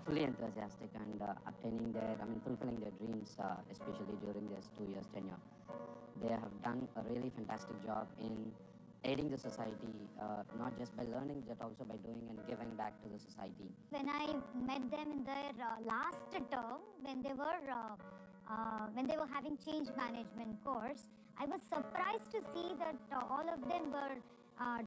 fully enthusiastic and fulfilling their dreams, especially during this 2 years tenure. They have done a really fantastic job in aiding the society, not just by learning, but also by doing and giving back to the society. When I met them in their last term, when they were having change management course, I was surprised to see that all of them were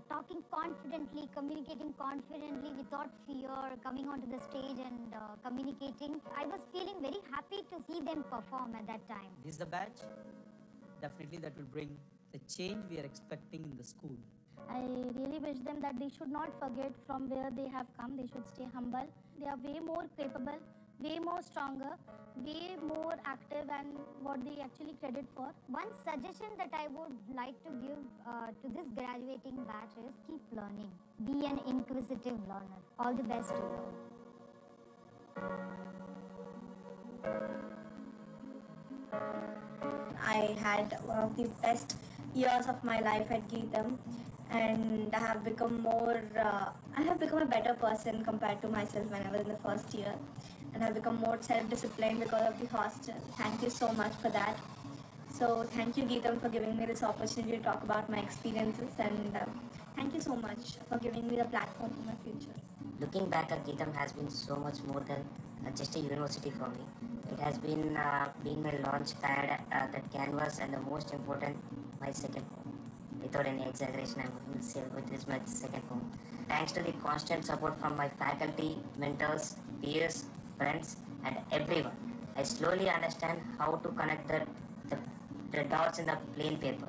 talking confidently, communicating confidently without fear, coming onto the stage and communicating. I was feeling very happy to see them perform at that time. This is the batch, definitely that will bring the change we are expecting in the school. I really wish them that they should not forget from where they have come. They should stay humble. They are way more capable, way more stronger, way more active and what they actually credit for. One suggestion that I would like to give to this graduating batch is keep learning. Be an inquisitive learner. All the best to you. I had one of the best years of my life at GITAM, and I have become a better person compared to myself when I was in the first year, and I have become more self-disciplined because of the hostel. Thank you so much for that. So thank you, GITAM, for giving me this opportunity to talk about my experiences, and thank you so much for giving me the platform for my future. Looking back at GITAM has been so much more than just a university for me. It has been my launch pad, that canvas, and the most important, my second home. Without any exaggeration, I'm going to say it is my second home. Thanks to the constant support from my faculty, mentors, peers, friends, and everyone, I slowly understand how to connect the dots in the plain paper.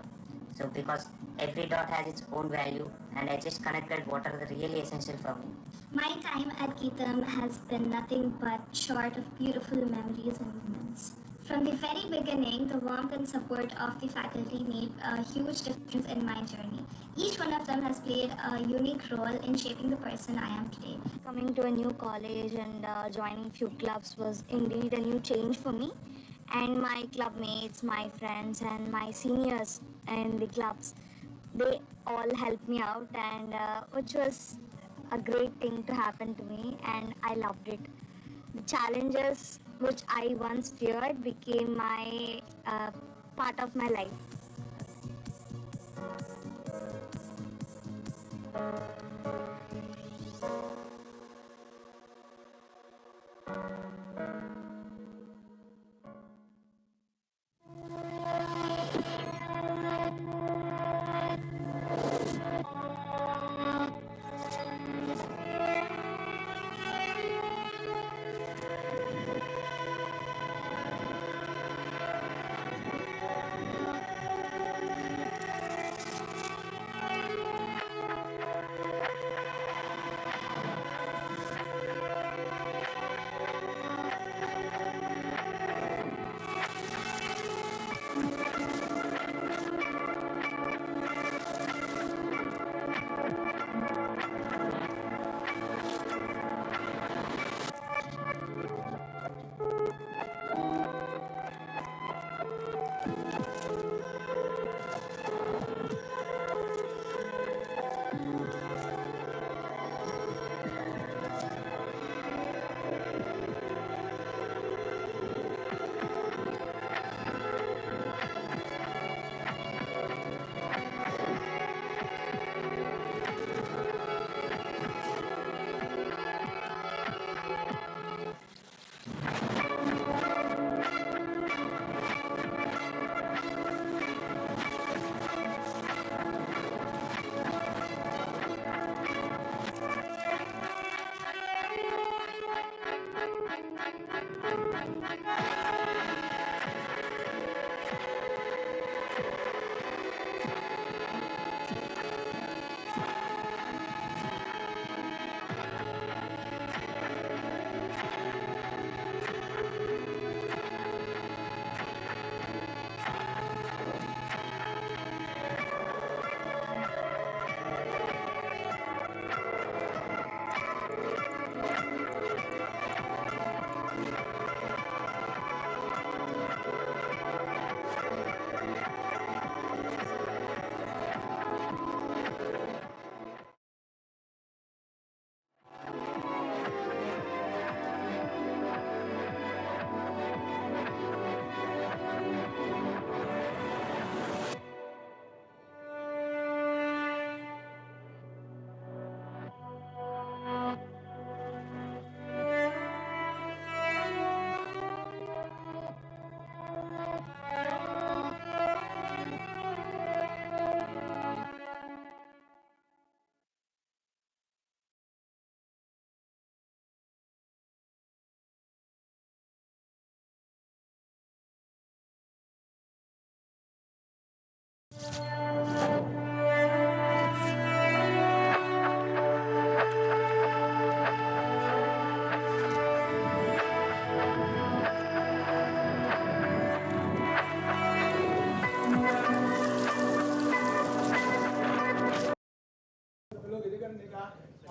So because every dot has its own value, and I just connected what are the really essential for me. My time at GITAM has been nothing but short of beautiful memories and moments. From the very beginning, the warmth and support of the faculty made a huge difference in my journey. Each one of them has played a unique role in shaping the person I am today. Coming to a new college and joining few clubs was indeed a new change for me. And my club mates, my friends, and my seniors in the clubs, they all helped me out, and which was a great thing to happen to me, and I loved it. The challenges which I once feared became my part of my life.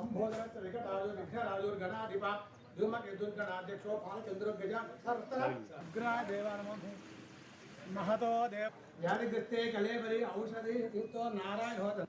लंबोदरस्य विकटायो विघ्नराजोर्गणाधिपा धूमकेतुर्गणाध्यक्षो फालचंद्रो गजा अग्रह देवानमो महतो देव व्याधिग्रस्ते कलेबरी औषधि तीर्थो नारायण होत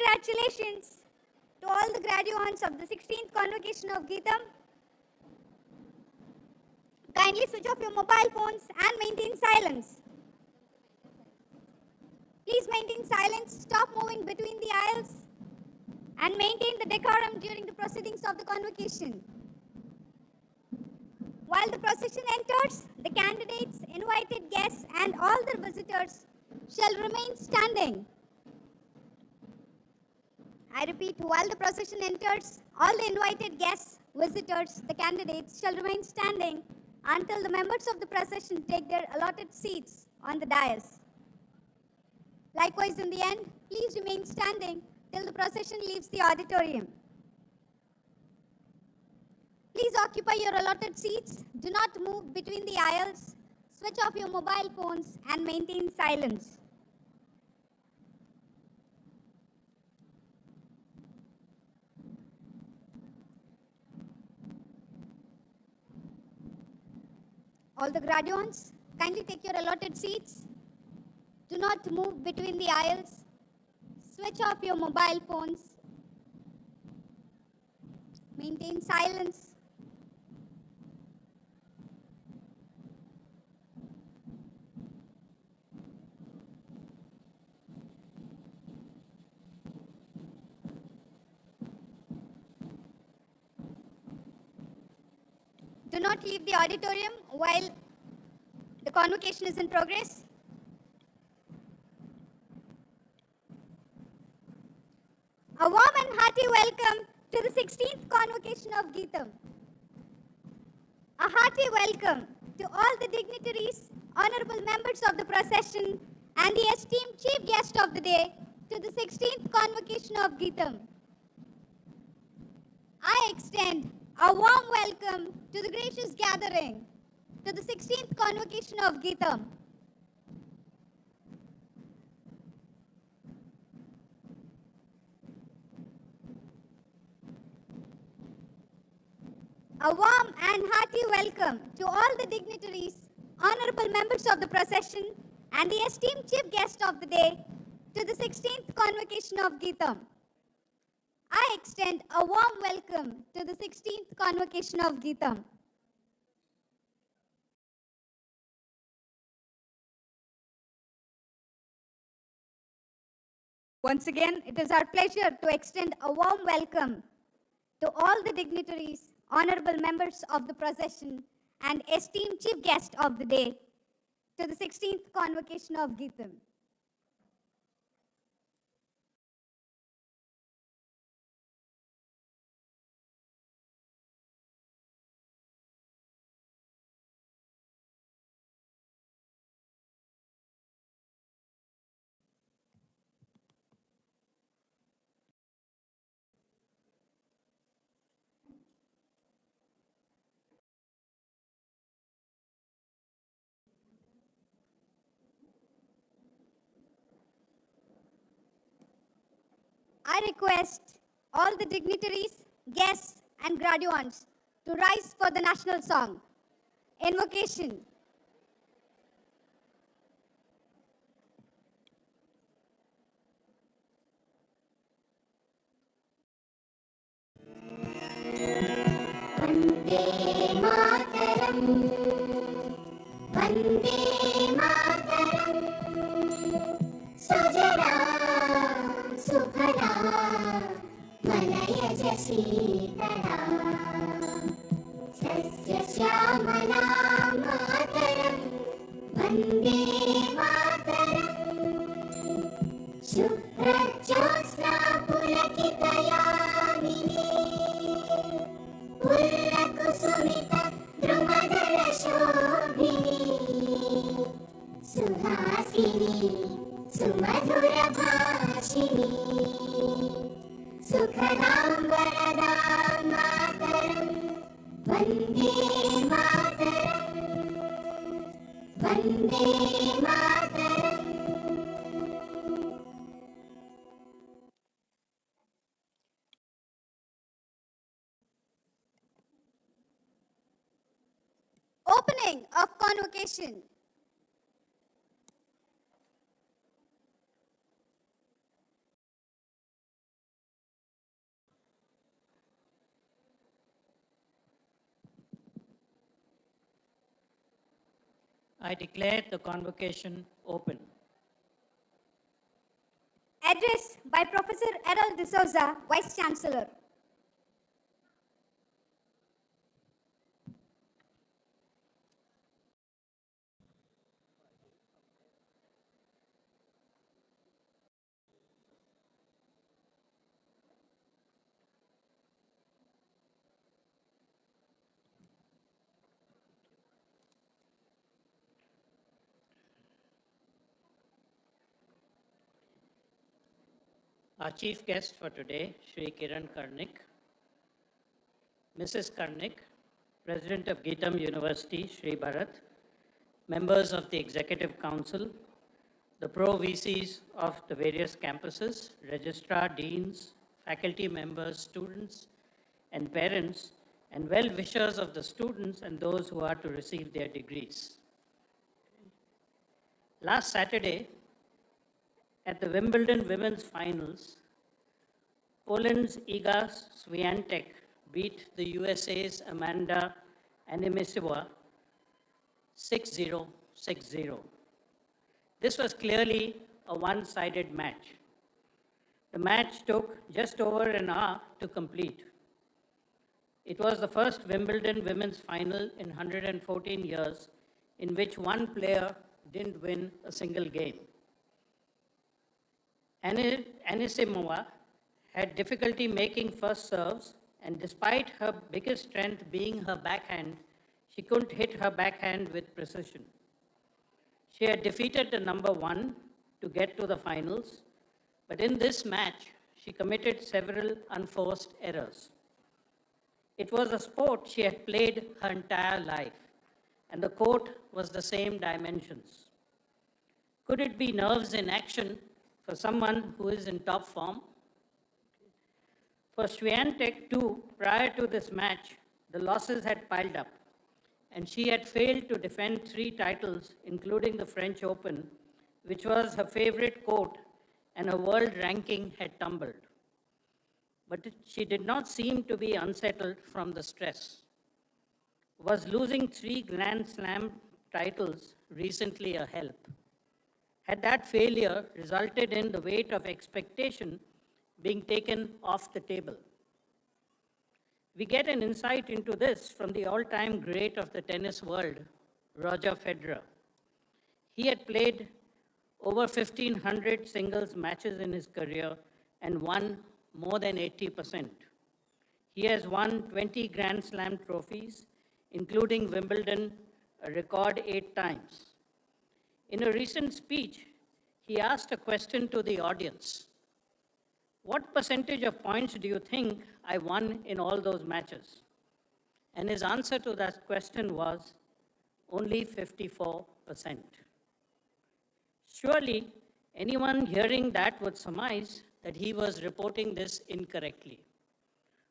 congratulations to all the graduates of the 16th Convocation of GITAM. Kindly switch off your mobile phones and maintain silence. Please maintain silence, stop moving between the aisles, and maintain the decorum during the proceedings of the convocation. While the procession enters, the candidates, invited guests, and all their visitors shall remain standing. I repeat, while the procession enters, all the invited guests, visitors, the candidates shall remain standing until the members of the procession take their allotted seats on the dais. Likewise, in the end, please remain standing till the procession leaves the auditorium. Please occupy your allotted seats. Do not move between the aisles. Switch off your mobile phones and maintain silence. All the graduates, kindly take your allotted seats. Do not move between the aisles. Switch off your mobile phones. Maintain silence. Do not leave the auditorium while the convocation is in progress. A warm and hearty welcome to the 16th Convocation of GITAM. A hearty welcome to all the dignitaries, honorable members of the procession, and the esteemed chief guest of the day to the 16th Convocation of GITAM. I extend a warm welcome to the gracious gathering to the 16th Convocation of GITAM. A warm and hearty welcome to all the dignitaries, honorable members of the procession, and the esteemed chief guest of the day to the 16th Convocation of GITAM. I extend a warm welcome to the 16th Convocation of GITAM. Once again, it is our pleasure to extend a warm welcome to all the dignitaries, honorable members of the procession, and esteemed chief guest of the day to the 16th Convocation of GITAM. I request all the dignitaries, guests, and graduates to rise for the national song. Invocation. Vande Mataram, Vande Mataram, Sujalam Sukhalam, Malayaj Sitaram, Sasya Syamalam Mataram, Vande Mataram, Shubhra Jyotsna Pulakitayamini, Pullakusumita Drumadara Shobhini, Suhasini Sumadhura Bhashini, Sukhadam Varadam Mataram, Vande Mataram, Vande Mataram. Opening of convocation. I declare the convocation open. Address by Professor Errol D'Souza, Vice Chancellor. Our chief guest for today, Shri Kiran Karnik, Mrs. Karnik, President of GITAM University, Shri Bharat, members of the Executive Council, the pro-VCs of the various campuses, registrar, deans, faculty members, students, and parents, and well-wishers of the students and those who are to receive their degrees. Last Saturday, at the Wimbledon Women's Finals, Poland's Iga Swiatek beat the USA's Amanda Anisimova 6-0, 6-0. This was clearly a one-sided match. The match took just over an hour to complete. It was the first Wimbledon Women's Final in 114 years in which one player didn't win a single game. Anisimova had difficulty making first serves, and despite her biggest strength being her backhand, she couldn't hit her backhand with precision. She had defeated the number one to get to the finals, but in this match, she committed several unforced errors. It was a sport she had played her entire life, and the court was the same dimensions. Could it be nerves in action for someone who is in top form? For Swiatek too, prior to this match, the losses had piled up, and she had failed to defend 3 titles, including the French Open, which was her favorite court, and her world ranking had tumbled. But she did not seem to be unsettled from the stress. Was losing 3 Grand Slam titles recently a help? Had that failure resulted in the weight of expectation being taken off the table? We get an insight into this from the all-time great of the tennis world, Roger Federer. He had played over 1,500 singles matches in his career and won more than 80%. He has won 20 Grand Slam trophies, including Wimbledon, a record 8 times. In a recent speech, he asked a question to the audience. What percentage of points do you think I won in all those matches? And his answer to that question was only 54%. Surely, anyone hearing that would surmise that he was reporting this incorrectly.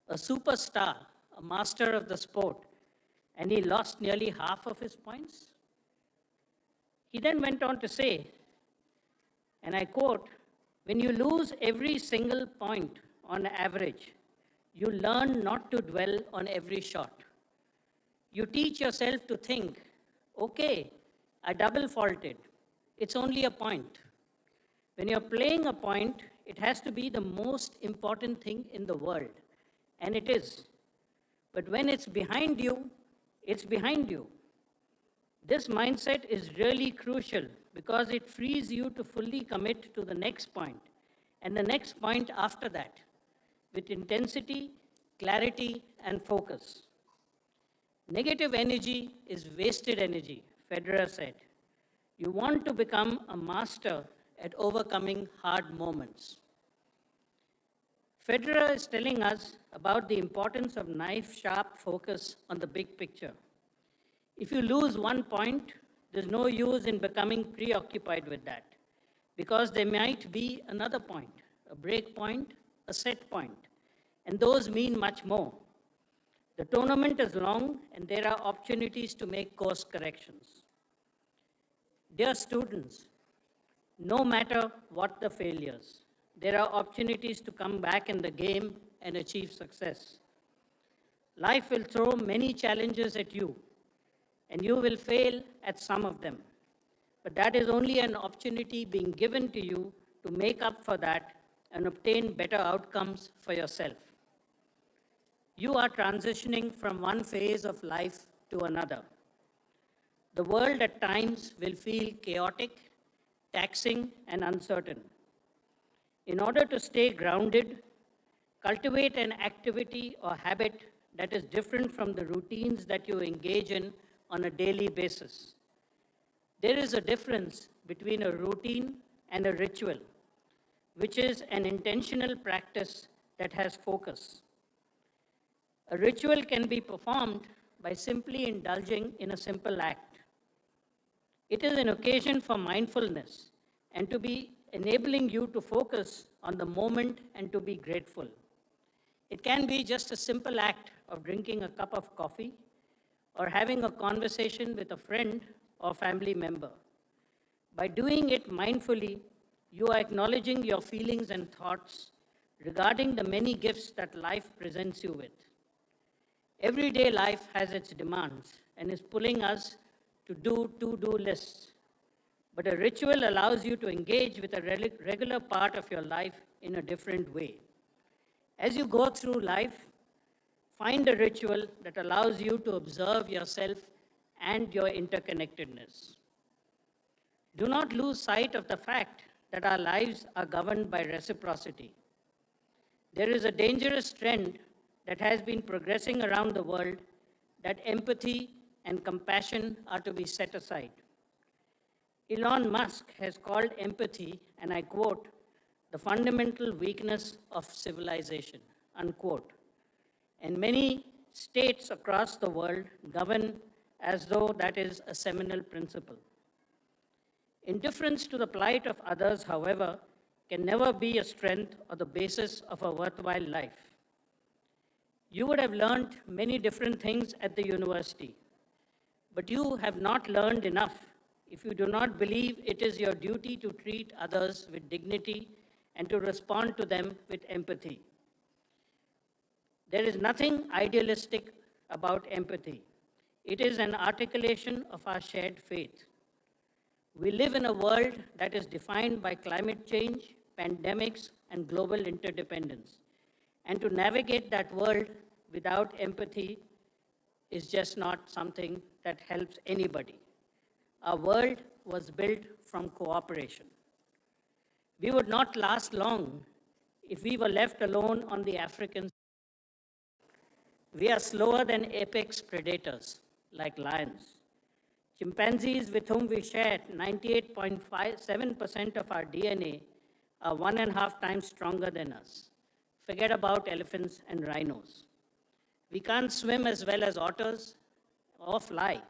A superstar, a master of the sport, and he lost nearly half of his points? He then went on to say, and I quote, "When you lose every single point on average, you learn not to dwell on every shot. You teach yourself to think, okay, I double faulted. It's only a point. When you're playing a point, it has to be the most important thing in the world, and it is. But when it's behind you, it's behind you. This mindset is really crucial because it frees you to fully commit to the next point and the next point after that with intensity, clarity, and focus. Negative energy is wasted energy, Federer said. You want to become a master at overcoming hard moments. Federer is telling us about the importance of knife-sharp focus on the big picture. If you lose 1 point, there's no use in becoming preoccupied with that, because there might be another point, a break point, a set point, and those mean much more. The tournament is long, and there are opportunities to make course corrections. Dear students, no matter what the failures, there are opportunities to come back in the game and achieve success. Life will throw many challenges at you, and you will fail at some of them. But that is only an opportunity being given to you to make up for that and obtain better outcomes for yourself. You are transitioning from one phase of life to another. The world at times will feel chaotic, taxing, and uncertain. In order to stay grounded, cultivate an activity or habit that is different from the routines that you engage in on a daily basis. There is a difference between a routine and a ritual, which is an intentional practice that has focus. A ritual can be performed by simply indulging in a simple act. It is an occasion for mindfulness and to be enabling you to focus on the moment and to be grateful. It can be just a simple act of drinking a cup of coffee or having a conversation with a friend or family member. By doing it mindfully, you are acknowledging your feelings and thoughts regarding the many gifts that life presents you with. Everyday life has its demands and is pulling us to do to-do lists. But a ritual allows you to engage with a regular part of your life in a different way. As you go through life, find a ritual that allows you to observe yourself and your interconnectedness. Do not lose sight of the fact that our lives are governed by reciprocity. There is a dangerous trend that has been progressing around the world that empathy and compassion are to be set aside. Elon Musk has called empathy, and I quote, the fundamental weakness of civilization, unquote. And many states across the world govern as though that is a seminal principle. Indifference to the plight of others, however, can never be a strength or the basis of a worthwhile life. You would have learned many different things at the university, but you have not learned enough if you do not believe it is your duty to treat others with dignity and to respond to them with empathy. There is nothing idealistic about empathy. It is an articulation of our shared faith. We live in a world that is defined by climate change, pandemics, and global interdependence. And to navigate that world without empathy is just not something that helps anybody. Our world was built from cooperation. We would not last long if we were left alone on the African. We are slower than apex predators, like lions. Chimpanzees, with whom we share 98.7% of our DNA, are 1.5 times stronger than us. Forget about elephants and rhinos. We can't swim as well as otters or fly.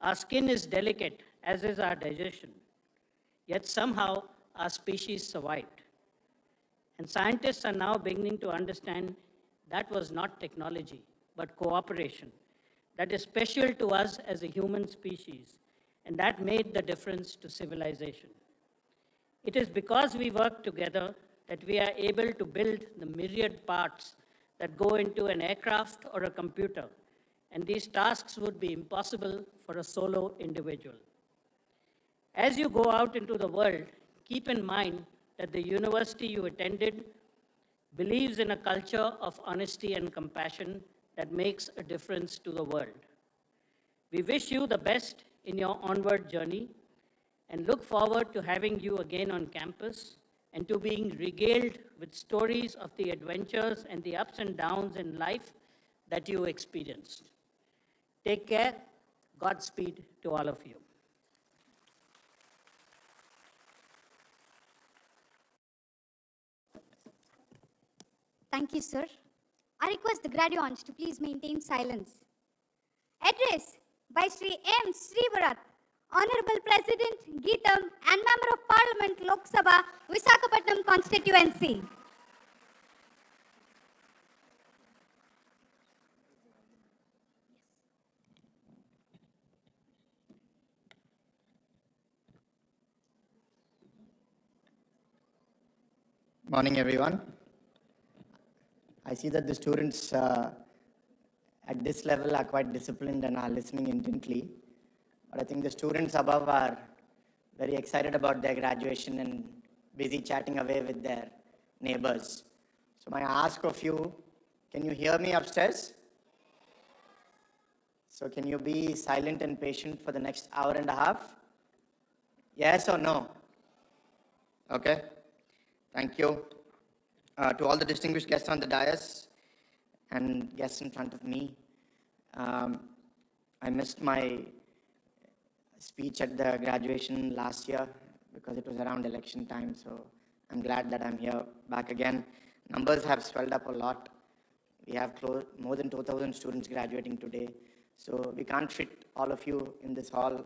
Our skin is delicate, as is our digestion. Yet somehow, our species survived. And scientists are now beginning to understand that was not technology, but cooperation. That is special to us as a human species, and that made the difference to civilization. It is because we work together that we are able to build the myriad parts that go into an aircraft or a computer, and these tasks would be impossible for a solo individual. As you go out into the world, keep in mind that the university you attended believes in a culture of honesty and compassion that makes a difference to the world. We wish you the best in your onward journey and look forward to having you again on campus and to being regaled with stories of the adventures and the ups and downs in life that you experienced. Take care. Godspeed to all of you. Thank you, sir. I request the graduates to please maintain silence. Address by Shri M. Srivarat, Honorable President, GITAM, and Member of Parliament, Lok Sabha, Visakhapatnam Constituency. Morning, everyone. I see that the students at this level are quite disciplined and are listening intently. But I think the students above are very excited about their graduation and busy chatting away with their neighbors. So my ask of you, can you hear me upstairs? So can you be silent and patient for the next hour and a half? Yes or no? Okay, thank you. To all the distinguished guests on the dais and guests in front of me, I missed my speech at the graduation last year because it was around election time, so I'm glad that I'm here back again. Numbers have swelled up a lot. We have more than 2,000 students graduating today, so we can't fit all of you in this hall.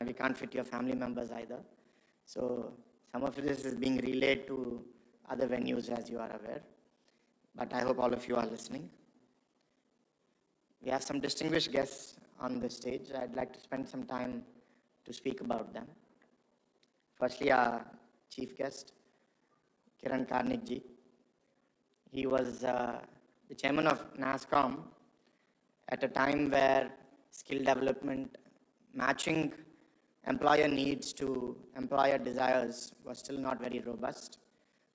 We can't fit your family members either. So some of this is being relayed to other venues, as you are aware, but I hope all of you are listening. We have some distinguished guests on the stage. I'd like to spend some time to speak about them. Firstly, our chief guest, Kiran Karnikji. He was the chairman of NASSCOM at a time where skill development, matching employer needs to employer desires was still not very robust.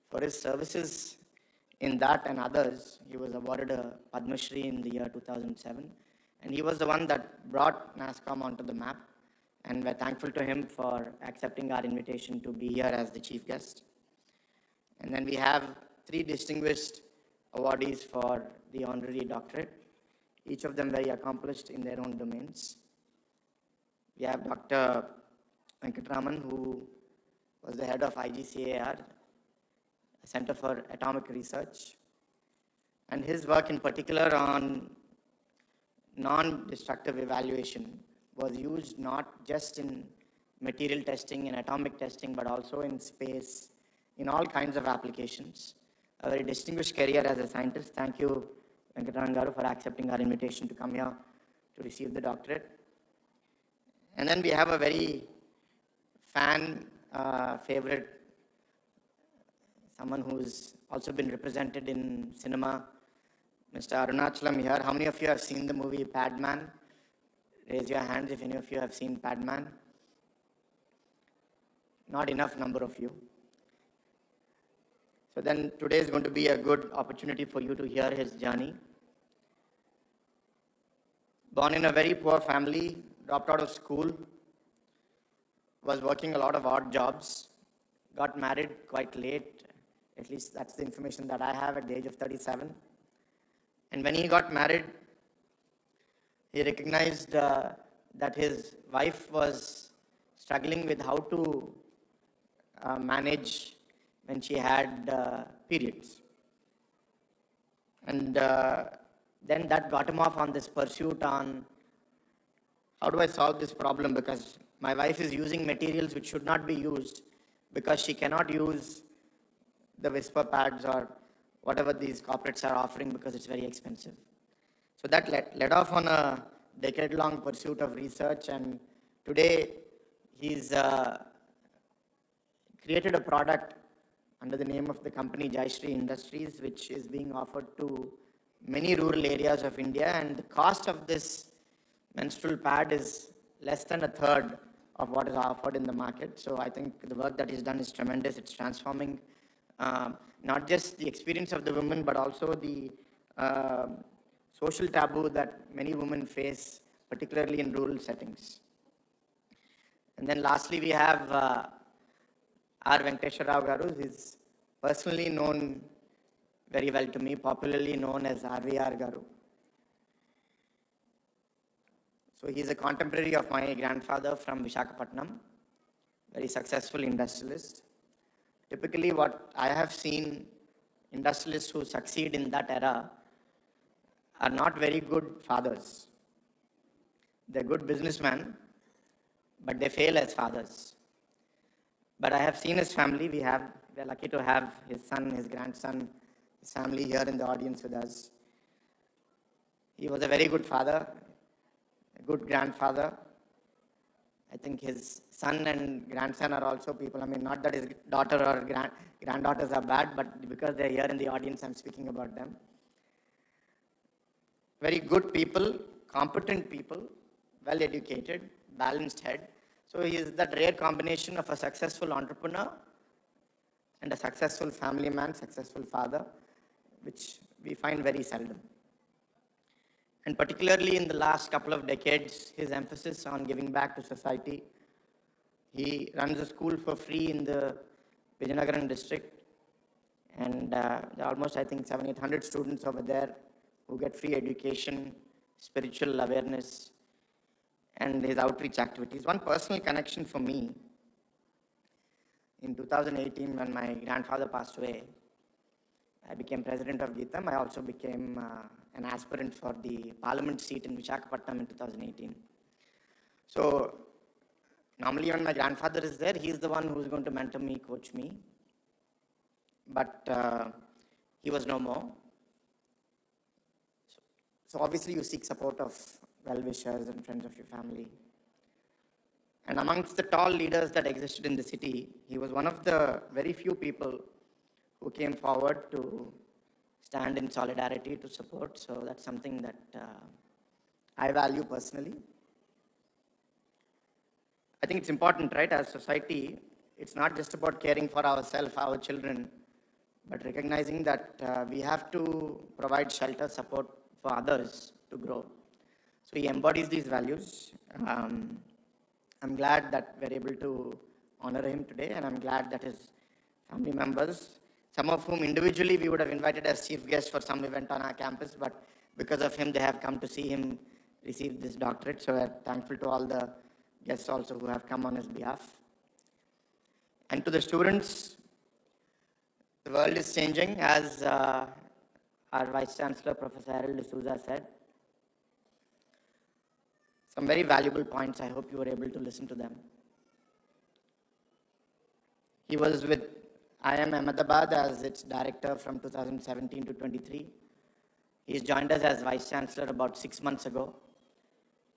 For his services in that and others, he was awarded a Padma Shri in the year 2007. And he was the one that brought NASSCOM onto the map. And we're thankful to him for accepting our invitation to be here as the chief guest. And then we have 3 distinguished awardees for the honorary doctorate, each of them very accomplished in their own domains. We have Dr. Raman, who was the head of IGCAR, a Center for Atomic Research, and his work in particular on non-destructive evaluation was used not just in material testing and atomic testing, but also in space, in all kinds of applications. A very distinguished career as a scientist. Thank you, Venkataraman Garu, for accepting our invitation to come here to receive the doctorate. And then we have a very fan favorite, someone who's also been represented in cinema, Mr. Arunachalam here. How many of you have seen the movie Padman? Raise your hands if any of you have seen Padman. Not enough number of you. So then today is going to be a good opportunity for you to hear his journey. Born in a very poor family, dropped out of school, was working a lot of odd jobs, got married quite late, at least that's the information that I have, at the age of 37. And when he got married, he recognized that his wife was struggling with how to manage when she had periods. And then that got him off on this pursuit on how do I solve this problem, because my wife is using materials which should not be used because she cannot use the whisper pads or whatever these corporates are offering because it's very expensive. So that led off on a decade-long pursuit of research, and today he's created a product under the name of the company Shri Industries, which is being offered to many rural areas of India, and the cost of this menstrual pad is less than a third of what is offered in the market. So I think the work that he's done is tremendous. It's transforming not just the experience of the women, but also the social taboo that many women face, particularly in rural settings. And then lastly, we have R. Venkateshwara Rao Garu. He's personally known very well to me, popularly known as RVR Garu. So he's a contemporary of my grandfather from Visakhapatnam, very successful industrialist. Typically what I have seen, industrialists who succeed in that era are not very good fathers. They're good businessmen, but they fail as fathers. But I have seen his family. We're lucky to have his son, his grandson, his family here in the audience with us. He was a very good father, a good grandfather. I think his son and grandson are also people, not that his daughter or granddaughters are bad, but because they're here in the audience, I'm speaking about them. very good people, competent people, well educated, balanced head. So he is that rare combination of a successful entrepreneur and a successful family man, successful father, which we find very seldom. And particularly in the last couple of decades, his emphasis on giving back to society. He runs a school for free in the Vijayanagaram district, and there are almost, I think, 700-800 students over there who get free education, spiritual awareness, and his outreach activities. One personal connection for me, in 2018, when my grandfather passed away, I became president of GITAM. I also became an aspirant for the parliament seat in Visakhapatnam in 2018. So normally when my grandfather is there, he is the one who is going to mentor me, coach me. But he was no more. So obviously you seek support of well-wishers and friends of your family. And amongst the tall leaders that existed in the city, he was one of the very few people who came forward to stand in solidarity, to support. So that's something that I value personally. I think it's important, right, as society, it's not just about caring for ourselves, our children, but recognizing that we have to provide shelter, support for others to grow. So he embodies these values. I'm glad that we're able to honor him today, and I'm glad that his family members, some of whom individually we would have invited as chief guests for some event on our campus, but because of him, they have come to see him receive this doctorate. So we're thankful to all the guests also who have come on his behalf. And to the students, the world is changing, as our Vice Chancellor, Professor Harold D'Souza, said. Some very valuable points. I hope you were able to listen to them. He was with IIM Ahmedabad as its director from 2017 to 23. He's joined us as Vice Chancellor about 6 months ago.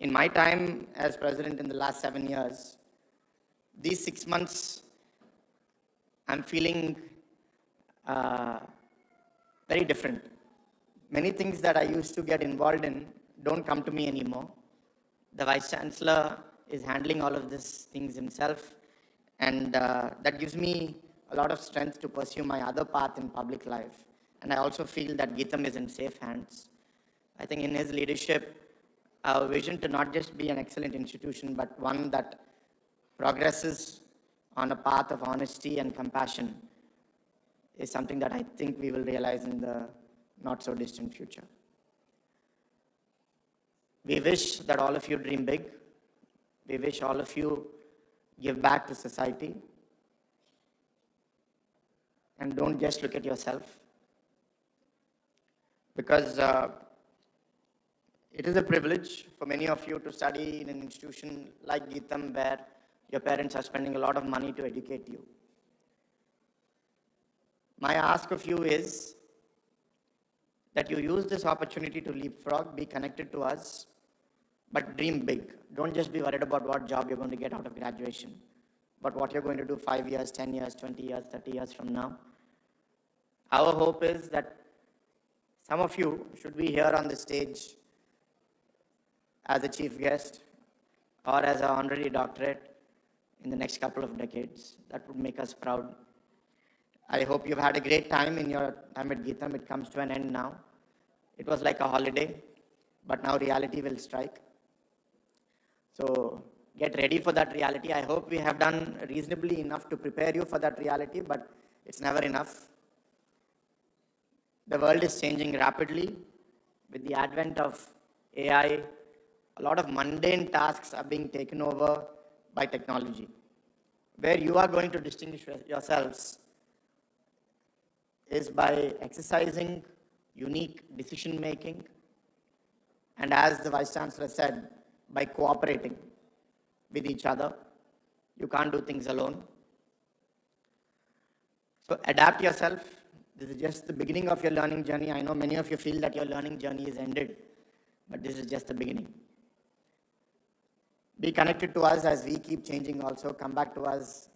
In my time as president in the last 7 years, these 6 months, I'm feeling very different. Many things that I used to get involved in don't come to me anymore. The Vice Chancellor is handling all of these things himself, and that gives me a lot of strength to pursue my other path in public life. And I also feel that GITAM is in safe hands. I think in his leadership, our vision to not just be an excellent institution, but one that progresses on a path of honesty and compassion is something that I think we will realize in the not so distant future. We wish that all of you dream big. We wish all of you give back to society. And don't just look at yourself. Because it is a privilege for many of you to study in an institution like GITAM, where your parents are spending a lot of money to educate you. My ask of you is that you use this opportunity to leapfrog, be connected to us, but dream big. Don't just be worried about what job you're going to get out of graduation, but what you're going to do 5 years, 10 years, 20 years, 30 years from now. Our hope is that some of you should be here on the stage as a chief guest or as an honorary doctorate in the next couple of decades. That would make us proud. I hope you've had a great time in your time at GITAM. It comes to an end now. It was like a holiday, but now reality will strike. So get ready for that reality. I hope we have done reasonably enough to prepare you for that reality, but it's never enough. The world is changing rapidly. With the advent of AI, a lot of mundane tasks are being taken over by technology. Where you are going to distinguish yourselves is by exercising unique decision making, and as the Vice Chancellor said, by cooperating with each other. You can't do things alone. So adapt yourself. This is just the beginning of your learning journey. I know many of you feel that your learning journey is ended, but this is just the beginning. Be connected to us as we keep changing also. Come back to us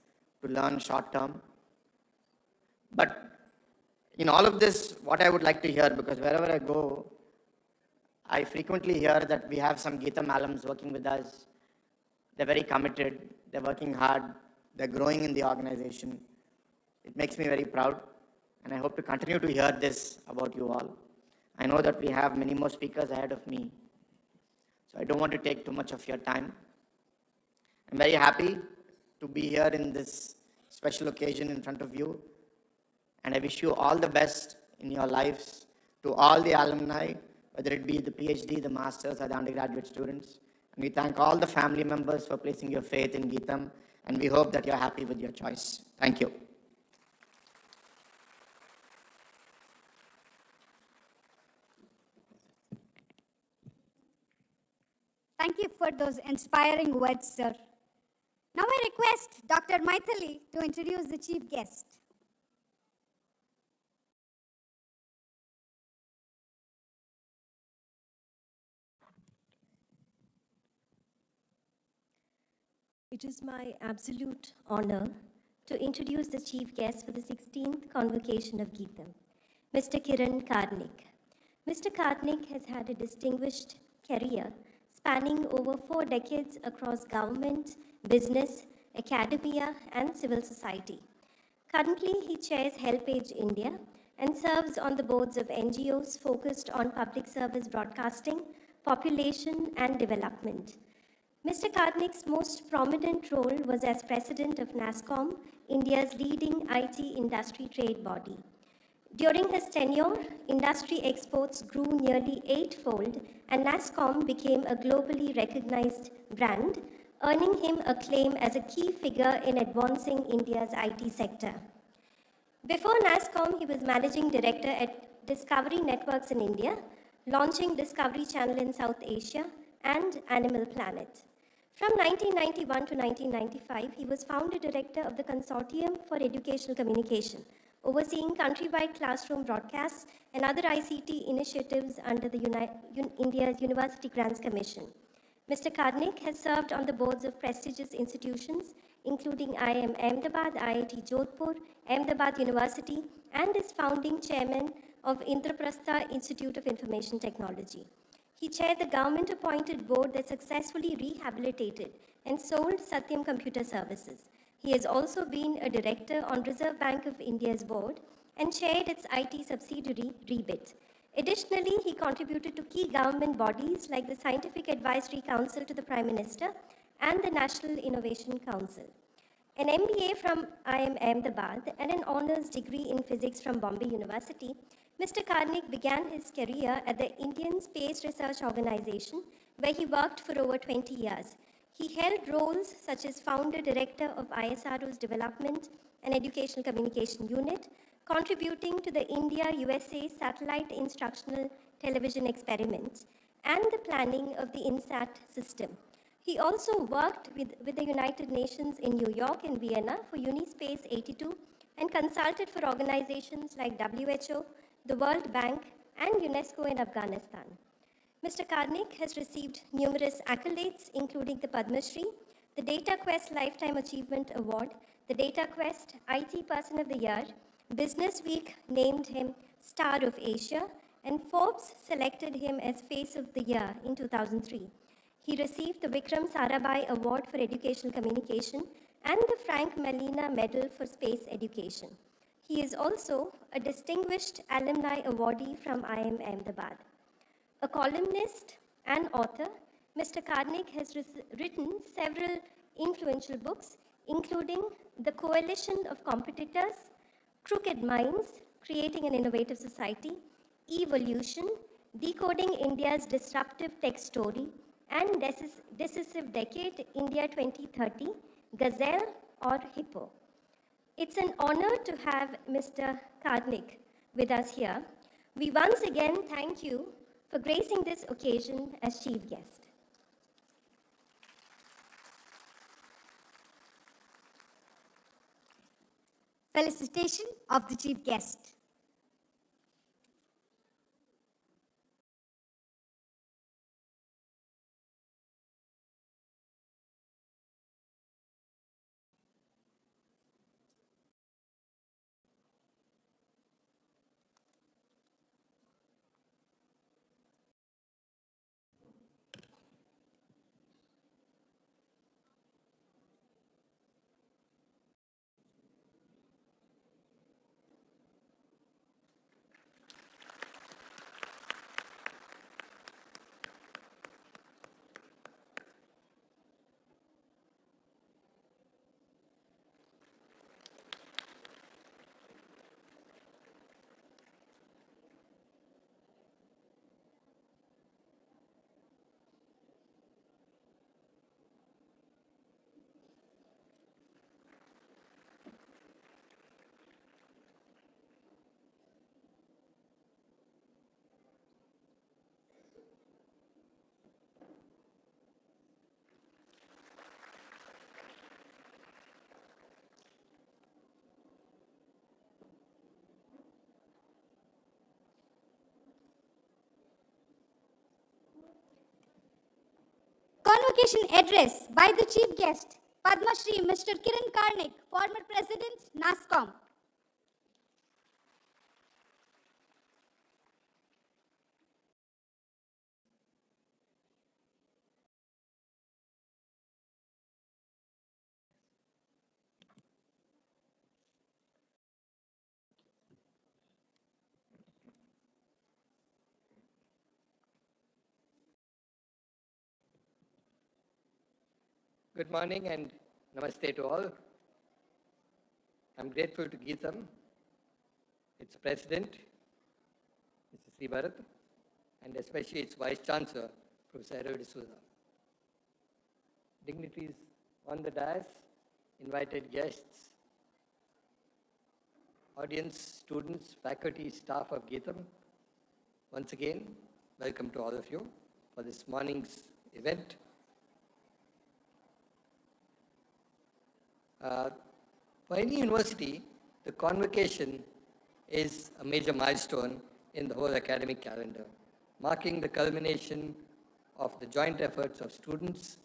to learn short term. But in all of this, what I would like to hear, because wherever I go, I frequently hear that we have some GITAM alums working with us. They're very committed, they're working hard, they're growing in the organization. It makes me very proud, and I hope to continue to hear this about you all. I know that we have many more speakers ahead of me, so I don't want to take too much of your time. I'm very happy to be here in this special occasion in front of you, and I wish you all the best in your lives. To all the alumni, whether it be the PhD, the masters, or the undergraduate students. And we thank all the family members for placing your faith in GITAM, and we hope that you're happy with your choice. Thank you. Thank you for those inspiring words, sir. Now I request Dr. Maithili to introduce the chief guest. It is my absolute honor to introduce the chief guest for the 16th Convocation of GITAM, Mr. Kiran Karnik. Mr. Karnik has had a distinguished career spanning over 4 decades across government, business, academia, and civil society. Currently, he chairs HelpAge India and serves on the boards of NGOs focused on public service broadcasting, population, and development. Mr. Karnik's most prominent role was as president of NASSCOM, India's leading IT industry trade body. During his tenure, industry exports grew nearly 8-fold, and NASSCOM became a globally recognized brand, earning him acclaim as a key figure in advancing India's IT sector. Before NASSCOM, he was managing director at Discovery Networks in India, launching Discovery Channel in South Asia, and Animal Planet. From 1991 to 1995, he was founder director of the Consortium for Educational Communication, overseeing countrywide classroom broadcasts and other ICT initiatives under the India's University Grants Commission. Mr. Karnik has served on the boards of prestigious institutions, including IIM Ahmedabad, IIT Jodhpur, Ahmedabad University, and is founding chairman of Indraprastha Institute of Information Technology. He chaired the government-appointed board that successfully rehabilitated and sold Satyam Computer Services. He has also been a director on Reserve Bank of India's board and chaired its IT subsidiary, Rebit. Additionally, he contributed to key government bodies like the Scientific Advisory Council to the Prime Minister and the National Innovation Council. An MBA from IIM Ahmedabad and an honors degree in physics from Bombay University, Mr. Karnik began his career at the Indian Space Research Organization, where he worked for over 20 years. He held roles such as founder director of ISRO's Development and Educational Communication Unit, contributing to the India-USA Satellite Instructional Television Experiment and the planning of the INSAT system. He also worked with the United Nations in New York and Vienna for Unispace 82 and consulted for organizations like WHO, the World Bank, and UNESCO in Afghanistan. Mr. Karnik has received numerous accolades, including the Padma Shri, the Data Quest Lifetime Achievement Award, the Data Quest IT Person of the Year, Business Week named him Star of Asia, and Forbes selected him as Face of the Year in 2003. He received the Vikram Sarabhai Award for Educational Communication and the Frank Malina Medal for Space Education. He is also a distinguished alumni awardee from IIM Ahmedabad. A columnist and author, Mr. Karnik has written several influential books, including The Coalition of Competitors, Crooked Minds, Creating an Innovative Society, Evolution, Decoding India's Disruptive Tech Story, and Decisive Decade, India 2030, Gazelle or Hippo. It's an honor to have Mr. Karnik with us here. We once again thank you for gracing this occasion as chief guest. Felicitation of the chief guest. convocation address by the chief guest, Padma Shri Mr. Kiran Karnik, former President, NASCOM. Good morning and namaste to all. I'm grateful to GITAM, its president, Mr. Shri RVR, and especially its vice chancellor, Professor Arunachalam. Dignitaries on the dais, invited guests, audience, students, faculty, staff of GITAM, once again, welcome to all of you for this morning's event. For any university, the convocation is a major milestone in the whole academic calendar, marking the culmination of the joint efforts of students,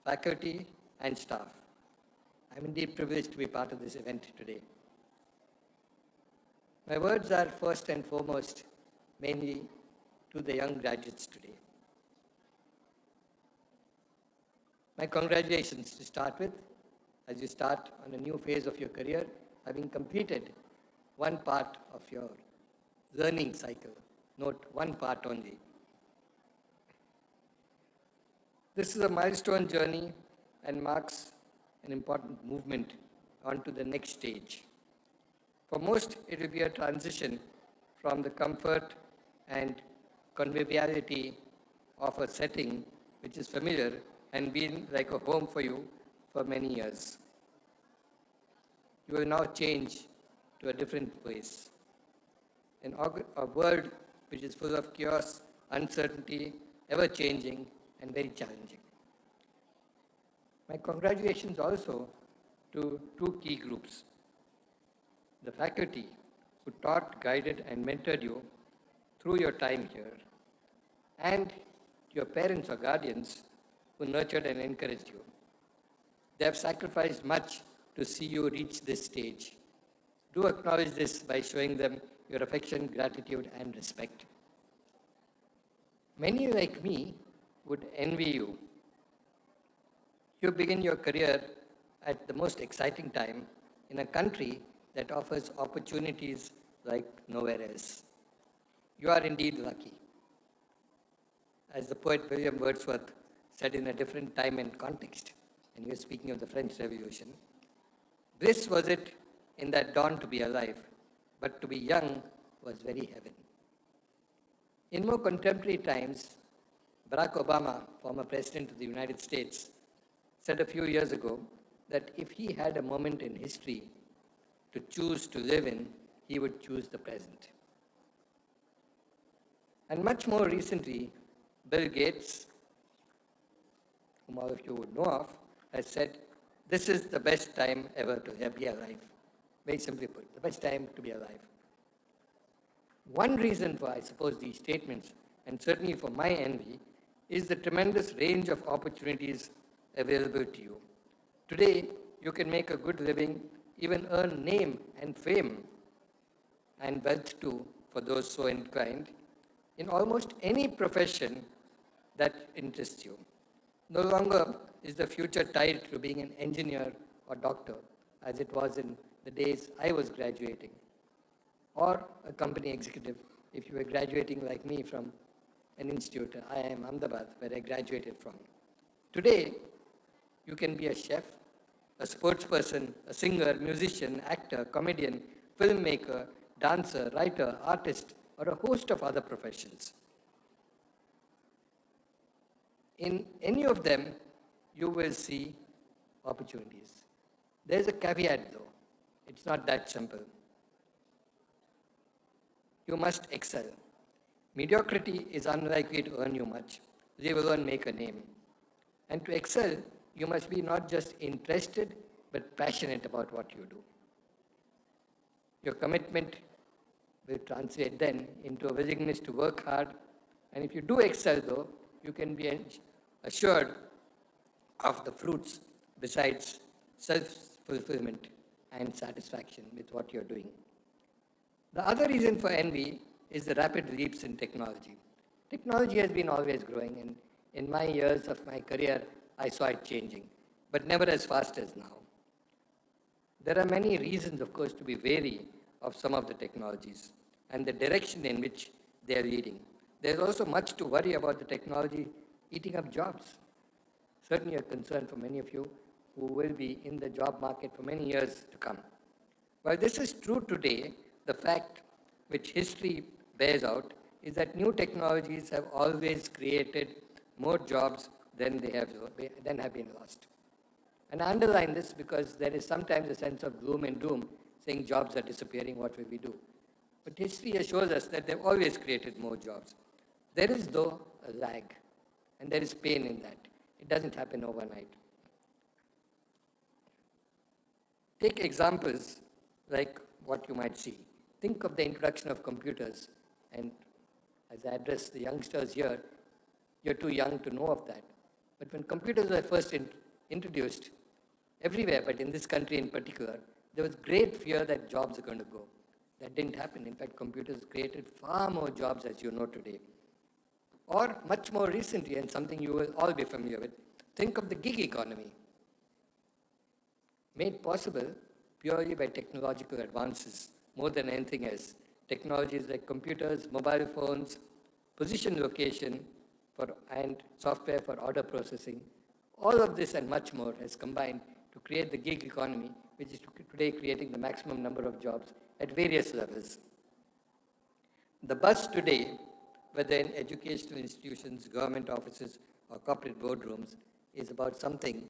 faculty, and staff. I'm indeed privileged to be part of this event today. My words are first and foremost mainly to the young graduates today. My congratulations to start with, as you start on a new phase of your career, having completed one part of your learning cycle. Note, one part only. This is a milestone journey and marks an important movement onto the next stage. For most, it will be a transition from the comfort and conviviality of a setting which is familiar and been like a home for you for many years. You will now change to a different place. In a world which is full of chaos, uncertainty, ever-changing, and very challenging. My congratulations also to two key groups. The faculty who taught, guided, and mentored you through your time here, and your parents or guardians who nurtured and encouraged you. They have sacrificed much to see you reach this stage. Do acknowledge this by showing them your affection, gratitude, and respect. Many like me would envy you. You begin your career at the most exciting time in a country that offers opportunities like nowhere else. You are indeed lucky. As the poet William Wordsworth said in a different time and context, and he was speaking of the French Revolution, bliss was it in that dawn to be alive, but to be young was very heaven. In more contemporary times, Barack Obama, former President of the United States, said a few years ago that if he had a moment in history to choose to live in, he would choose the present. And much more recently, Bill Gates, whom all of you would know of, has said, this is the best time ever to be alive. Very simply put, the best time to be alive. One reason for, I suppose, these statements, and certainly for my envy, is the tremendous range of opportunities available to you. Today, you can make a good living, even earn name and fame, and wealth too, for those so inclined, in almost any profession that interests you. No longer is the future tied to being an engineer or doctor, as it was in the days I was graduating, or a company executive if you were graduating like me from an institute, IIM Ahmedabad, where I graduated from. Today, you can be a chef, a sportsperson, a singer, musician, actor, comedian, filmmaker, dancer, writer, artist, or a host of other professions. In any of them, you will see opportunities. There's a caveat though. It's not that simple. You must excel. Mediocrity is unlikely to earn you much, leave alone make a name. And to excel, you must be not just interested, but passionate about what you do. Your commitment will translate then into a willingness to work hard. And if you do excel though, you can be assured of the fruits besides self-fulfillment and satisfaction with what you're doing. The other reason for envy is the rapid leaps in technology. Technology has been always growing, and in my years of my career, I saw it changing, but never as fast as now. There are many reasons, of course, to be wary of some of the technologies and the direction in which they are leading. There's also much to worry about the technology eating up jobs. Certainly a concern for many of you who will be in the job market for many years to come. While this is true today, the fact which history bears out is that new technologies have always created more jobs than have been lost. And I underline this because there is sometimes a sense of gloom and doom, saying jobs are disappearing, what will we do? But history assures us that they've always created more jobs. There is, though, a lag, and there is pain in that. It doesn't happen overnight. Take examples like what you might see. Think of the introduction of computers, and as I address the youngsters here, you're too young to know of that. But when computers were first introduced, everywhere, but in this country in particular, there was great fear that jobs are going to go. That didn't happen. In fact, computers created far more jobs, as you know today. Or much more recently, and something you will all be familiar with, think of the gig economy. Made possible purely by technological advances, more than anything else. Technologies like computers, mobile phones, position location, and software for order processing. All of this and much more has combined to create the gig economy, which is today creating the maximum number of jobs at various levels. The buzz today, whether in educational institutions, government offices, or corporate boardrooms, is about something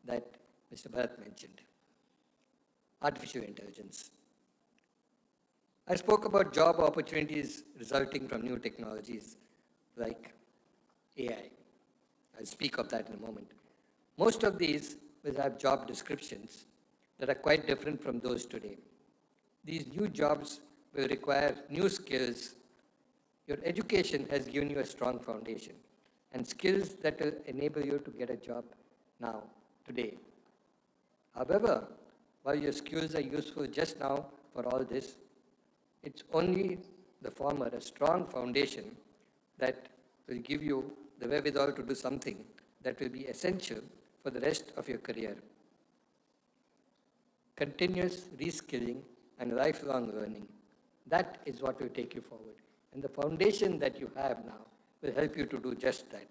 that Mr. Bharat mentioned: artificial intelligence. I spoke about job opportunities resulting from new technologies like AI. I'll speak of that in a moment. Most of these will have job descriptions that are quite different from those today. These new jobs will require new skills. Your education has given you a strong foundation and skills that will enable you to get a job now, today. However, while your skills are useful just now for all this, it's only the former, a strong foundation, that will give you the wherewithal to do something that will be essential for the rest of your career. Continuous reskilling and lifelong learning, that is what will take you forward. And the foundation that you have now will help you to do just that.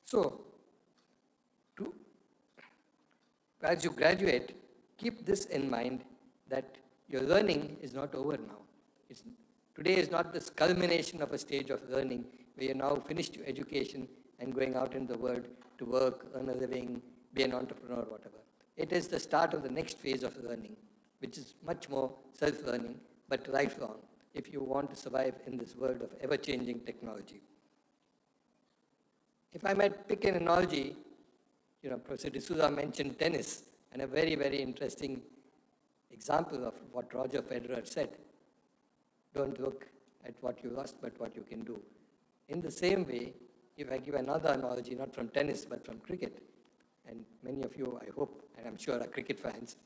So, as you graduate, keep this in mind, that your learning is not over now. Today is not this culmination of a stage of learning where you're now finished your education and going out in the world to work, earn a living, be an entrepreneur, whatever. It is the start of the next phase of learning, which is much more self-learning, but lifelong, if you want to survive in this world of ever-changing technology. If I might pick an analogy, Professor D'Souza mentioned tennis, and a very, very interesting example of what Roger Federer said: don't look at what you lost, but what you can do. In the same way, if I give another analogy, not from tennis, but from cricket, and many of you, I hope, and I'm sure, are cricket fans,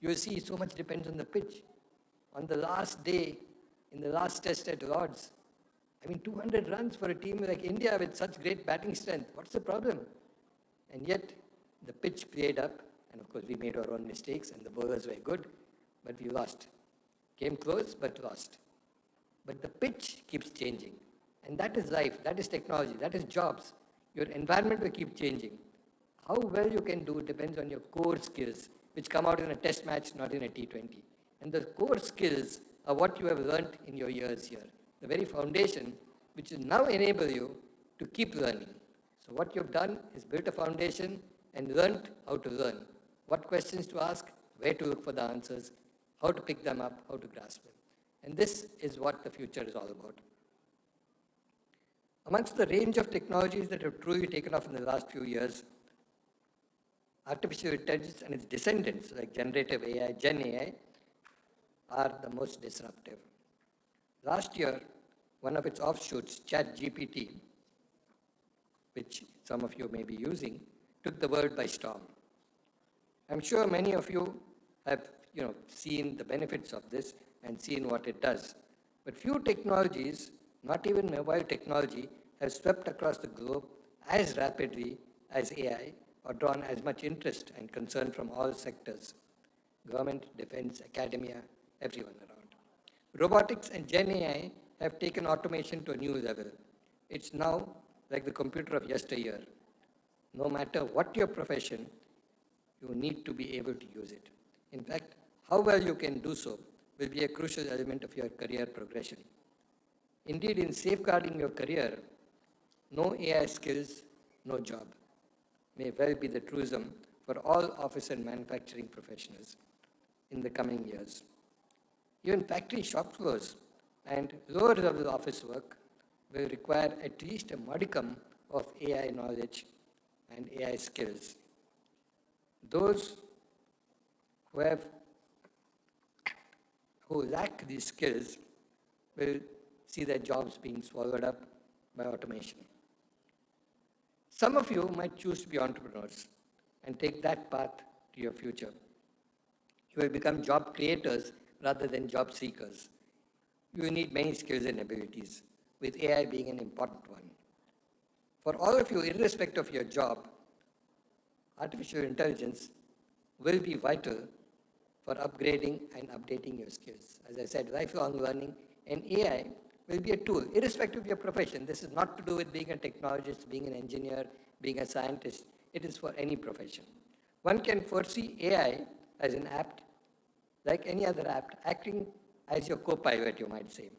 you will see so much depends on the pitch. On the last day, in the last test at Lords, 200 runs for a team like India with such great batting strength. What's the problem? And yet, the pitch played up, and of course we made our own mistakes, and the bowlers were good, but we lost. Came close, but lost. But the pitch keeps changing. And that is life, that is technology, that is jobs. Your environment will keep changing. How well you can do depends on your core skills, which come out in a test match, not in a T20. And the core skills are what you have learned in your years here. The very foundation which will now enable you to keep learning. So what you've done is built a foundation and learned how to learn. What questions to ask, where to look for the answers, how to pick them up, how to grasp them. And this is what the future is all about. Amongst the range of technologies that have truly taken off in the last few years, artificial intelligence and its descendants like generative AI, Gen AI, are the most disruptive. Last year, one of its offshoots, ChatGPT, which some of you may be using, took the world by storm. I'm sure many of you have seen the benefits of this and seen what it does. But few technologies, not even mobile technology, have swept across the globe as rapidly as AI or drawn as much interest and concern from all sectors: government, defense, academia, everyone around. Robotics and Gen AI have taken automation to a new level. It's now like the computer of yesteryear. No matter what your profession, you need to be able to use it. In fact, how well you can do so will be a crucial element of your career progression. Indeed, in safeguarding your career, no AI skills, no job, may well be the truism for all office and manufacturing professionals in the coming years. Even factory shop floors and lower level office work will require at least a modicum of AI knowledge and AI skills. Those who lack these skills will see their jobs being swallowed up by automation. Some of you might choose to be entrepreneurs and take that path to your future. You will become job creators rather than job seekers. You need many skills and abilities, with AI being an important one. For all of you, irrespective of your job, artificial intelligence will be vital for upgrading and updating your skills. As I said, lifelong learning and AI will be a tool, irrespective of your profession. This is not to do with being a technologist, being an engineer, being a scientist. It is for any profession. One can foresee AI as an app, like any other app, acting as your co-pilot, you might say,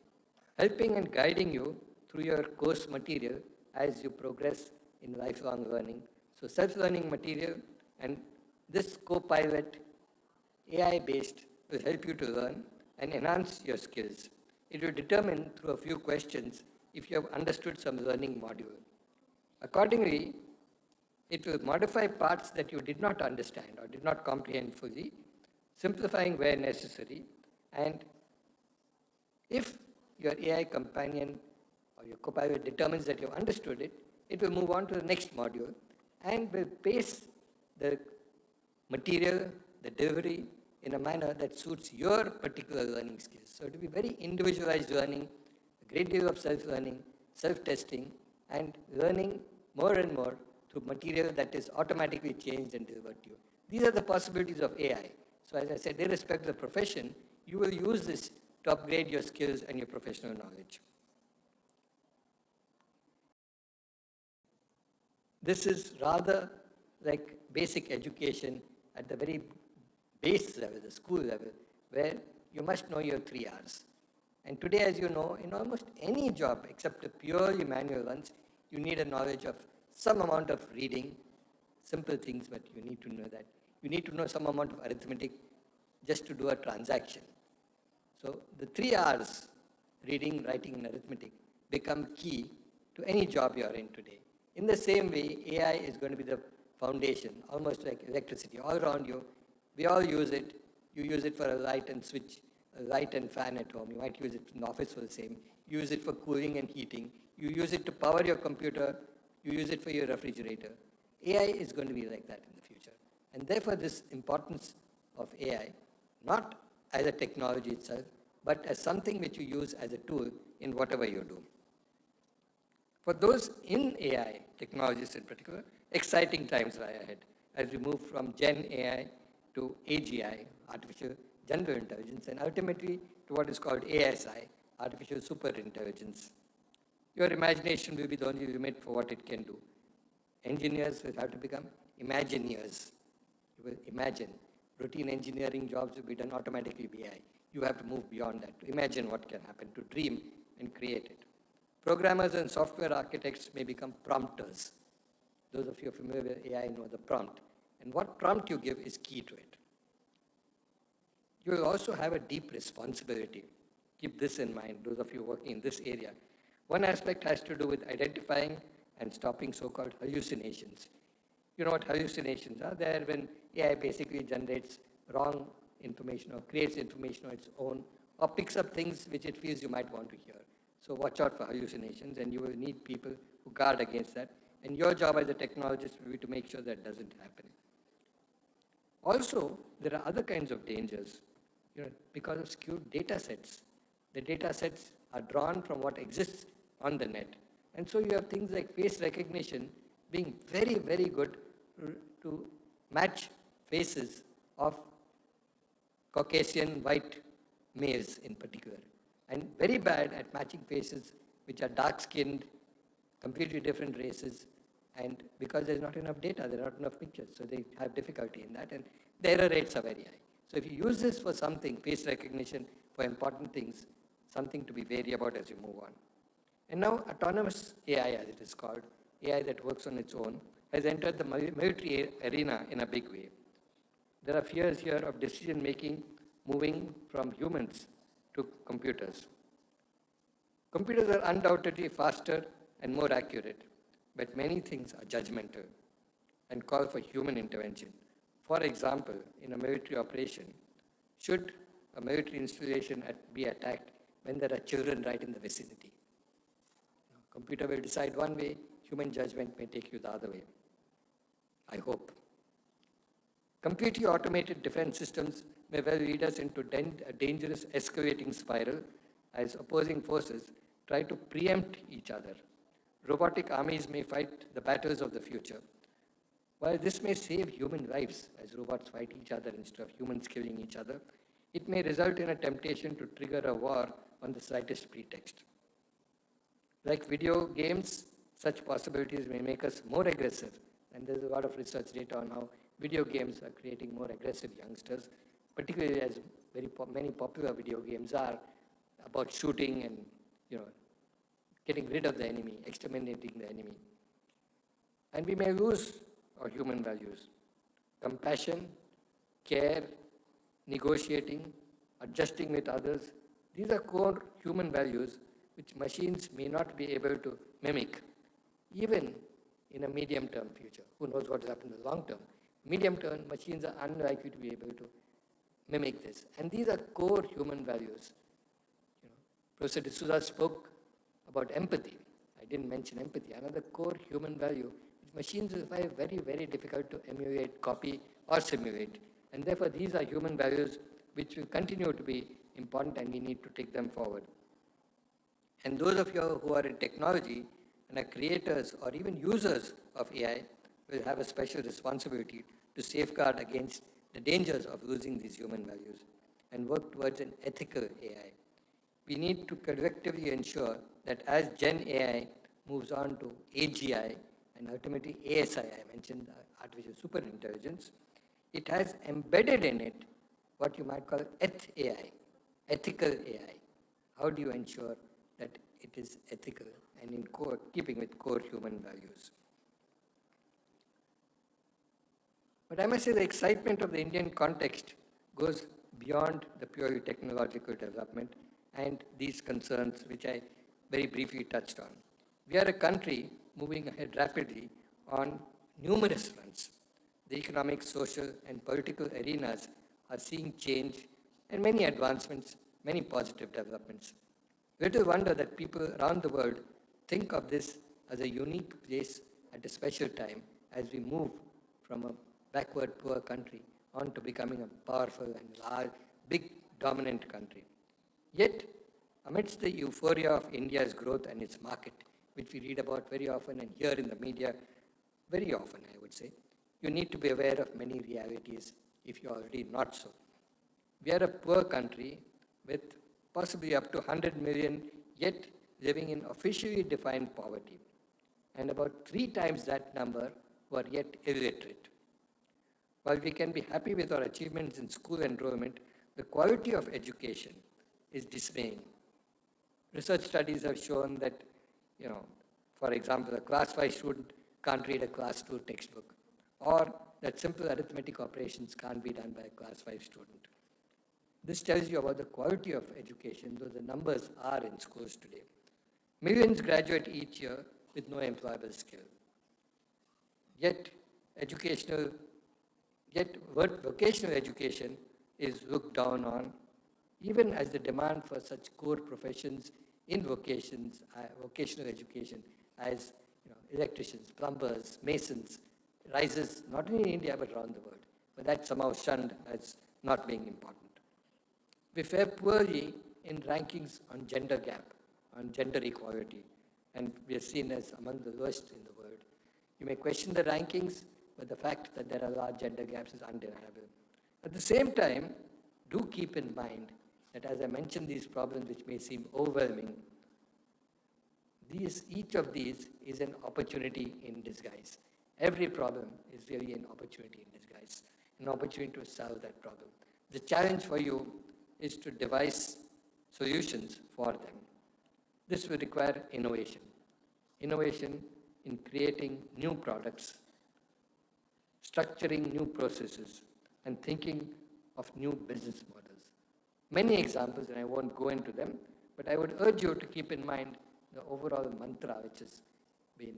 helping and guiding you through your course material as you progress in lifelong learning. So self-learning material and this co-pilot, AI-based, will help you to learn and enhance your skills. It will determine through a few questions if you have understood some learning module. Accordingly, it will modify parts that you did not understand or did not comprehend fully, simplifying where necessary. And if your AI companion or your copilot determines that you have understood it, it will move on to the next module and will pace the material, the delivery, in a manner that suits your particular learning skills. So it will be very individualized learning, a great deal of self-learning, self-testing, and learning more and more through material that is automatically changed and delivered to you. These are the possibilities of AI. So as I said, irrespective of the profession, you will use this to upgrade your skills and your professional knowledge. This is rather like basic education at the very base level, the school level, where you must know your 3 R's. And today, as you know, in almost any job except the purely manual ones, you need a knowledge of some amount of reading, simple things, but you need to know that. You need to know some amount of arithmetic just to do a transaction. So the 3 R's, reading, writing, and arithmetic, become key to any job you are in today. In the same way, AI is going to be the foundation, almost like electricity, all around you. We all use it. You use it for a light and switch, a light and fan at home. You might use it in the office for the same. You use it for cooling and heating. You use it to power your computer. You use it for your refrigerator. AI is going to be like that in the future. And therefore, this importance of AI, not as a technology itself, but as something which you use as a tool in whatever you do. For those in AI, technologists in particular, exciting times lie ahead as we move from Gen AI to AGI, Artificial General Intelligence, and ultimately to what is called ASI, Artificial Superintelligence. Your imagination will be the only limit for what it can do. Engineers will have to become Imagineers. You will imagine. Routine engineering jobs will be done automatically by AI. You have to move beyond that, to imagine what can happen, to dream and create it. Programmers and software architects may become prompters. Those of you familiar with AI know the prompt. And what prompt you give is key to it. You will also have a deep responsibility. Keep this in mind, those of you working in this area. One aspect has to do with identifying and stopping so-called hallucinations. You know what hallucinations are? They are when AI basically generates wrong information or creates information on its own or picks up things which it feels you might want to hear. So watch out for hallucinations, and you will need people who guard against that And your job as a technologist will be to make sure that doesn't happen. Also, there are other kinds of dangers, because of skewed data sets. The data sets are drawn from what exists on the net. And so you have things like face recognition being very, very good to match faces of Caucasian white males in particular, and very bad at matching faces which are dark-skinned, completely different races, and because there's not enough data, there are not enough pictures, so they have difficulty in that, and the error rates are very high. So if you use this for something, face recognition, for important things, something to be wary about as you move on. And now autonomous AI, as it is called, AI that works on its own, has entered the military arena in a big way. There are fears here of decision-making moving from humans to computers. Computers are undoubtedly faster and more accurate, but many things are judgmental and call for human intervention. For example, in a military operation, should a military installation be attacked when there are children right in the vicinity? Computer will decide one way, human judgment may take you the other way. I hope. Completely automated defense systems may well lead us into a dangerous escalating spiral as opposing forces try to preempt each other. Robotic armies may fight the battles of the future. While this may save human lives as robots fight each other instead of humans killing each other, it may result in a temptation to trigger a war on the slightest pretext. Like video games, such possibilities may make us more aggressive, and there's a lot of research data on how video games are creating more aggressive youngsters, particularly as many popular video games are about shooting and getting rid of the enemy, exterminating the enemy. And we may lose our human values. Compassion, care, negotiating, adjusting with others, these are core human values which machines may not be able to mimic, even in a medium-term future. Who knows what will happen in the long term? Medium-term, machines are unlikely to be able to mimic this. And these are core human values. Professor D'Souza spoke about empathy. I didn't mention empathy. Another core human value, which machines will find very, very difficult to emulate, copy, or simulate. And therefore, these are human values which will continue to be important, and we need to take them forward. And those of you who are in technology and are creators or even users of AI will have a special responsibility to safeguard against the dangers of losing these human values and work towards an ethical AI. We need to collectively ensure that as Gen AI moves on to AGI and ultimately ASI, I mentioned artificial superintelligence, it has embedded in it what you might call ETH-AI, ethical AI. How do you ensure that it is ethical and in keeping with core human values? But I must say the excitement of the Indian context goes beyond the purely technological development and these concerns which I very briefly touched on. We are a country moving ahead rapidly on numerous fronts. The economic, social, and political arenas are seeing change and many advancements, many positive developments. Little wonder that people around the world think of this as a unique place at a special time as we move from a backward, poor country on to becoming a powerful and large, big, dominant country. Yet, amidst the euphoria of India's growth and its market, which we read about very often and hear in the media very often, I would say, you need to be aware of many realities if you're already not so. We are a poor country with possibly up to 100 million yet living in officially defined poverty, and about 3 times that number who are yet illiterate. While we can be happy with our achievements in school enrollment, the quality of education is dismaying. Research studies have shown that, for example, a class 5 student can't read a class 2 textbook, or that simple arithmetic operations can't be done by a class 5 student. This tells you about the quality of education, though the numbers are in schools today. Millions graduate each year with no employable skill. Yet vocational education is looked down on, even as the demand for such core professions in vocational education as electricians, plumbers, masons, rises not only in India but around the world. But that's somehow shunned as not being important. We fare poorly in rankings on gender gap, on gender equality, and we are seen as among the worst in the world. You may question the rankings, but the fact that there are large gender gaps is undeniable. At the same time, do keep in mind that as I mentioned these problems which may seem overwhelming, each of these is an opportunity in disguise. Every problem is really an opportunity in disguise, an opportunity to solve that problem. The challenge for you is to devise solutions for them. This will require innovation. Innovation in creating new products, structuring new processes, and thinking of new business models. Many examples, and I won't go into them, but I would urge you to keep in mind the overall mantra which has been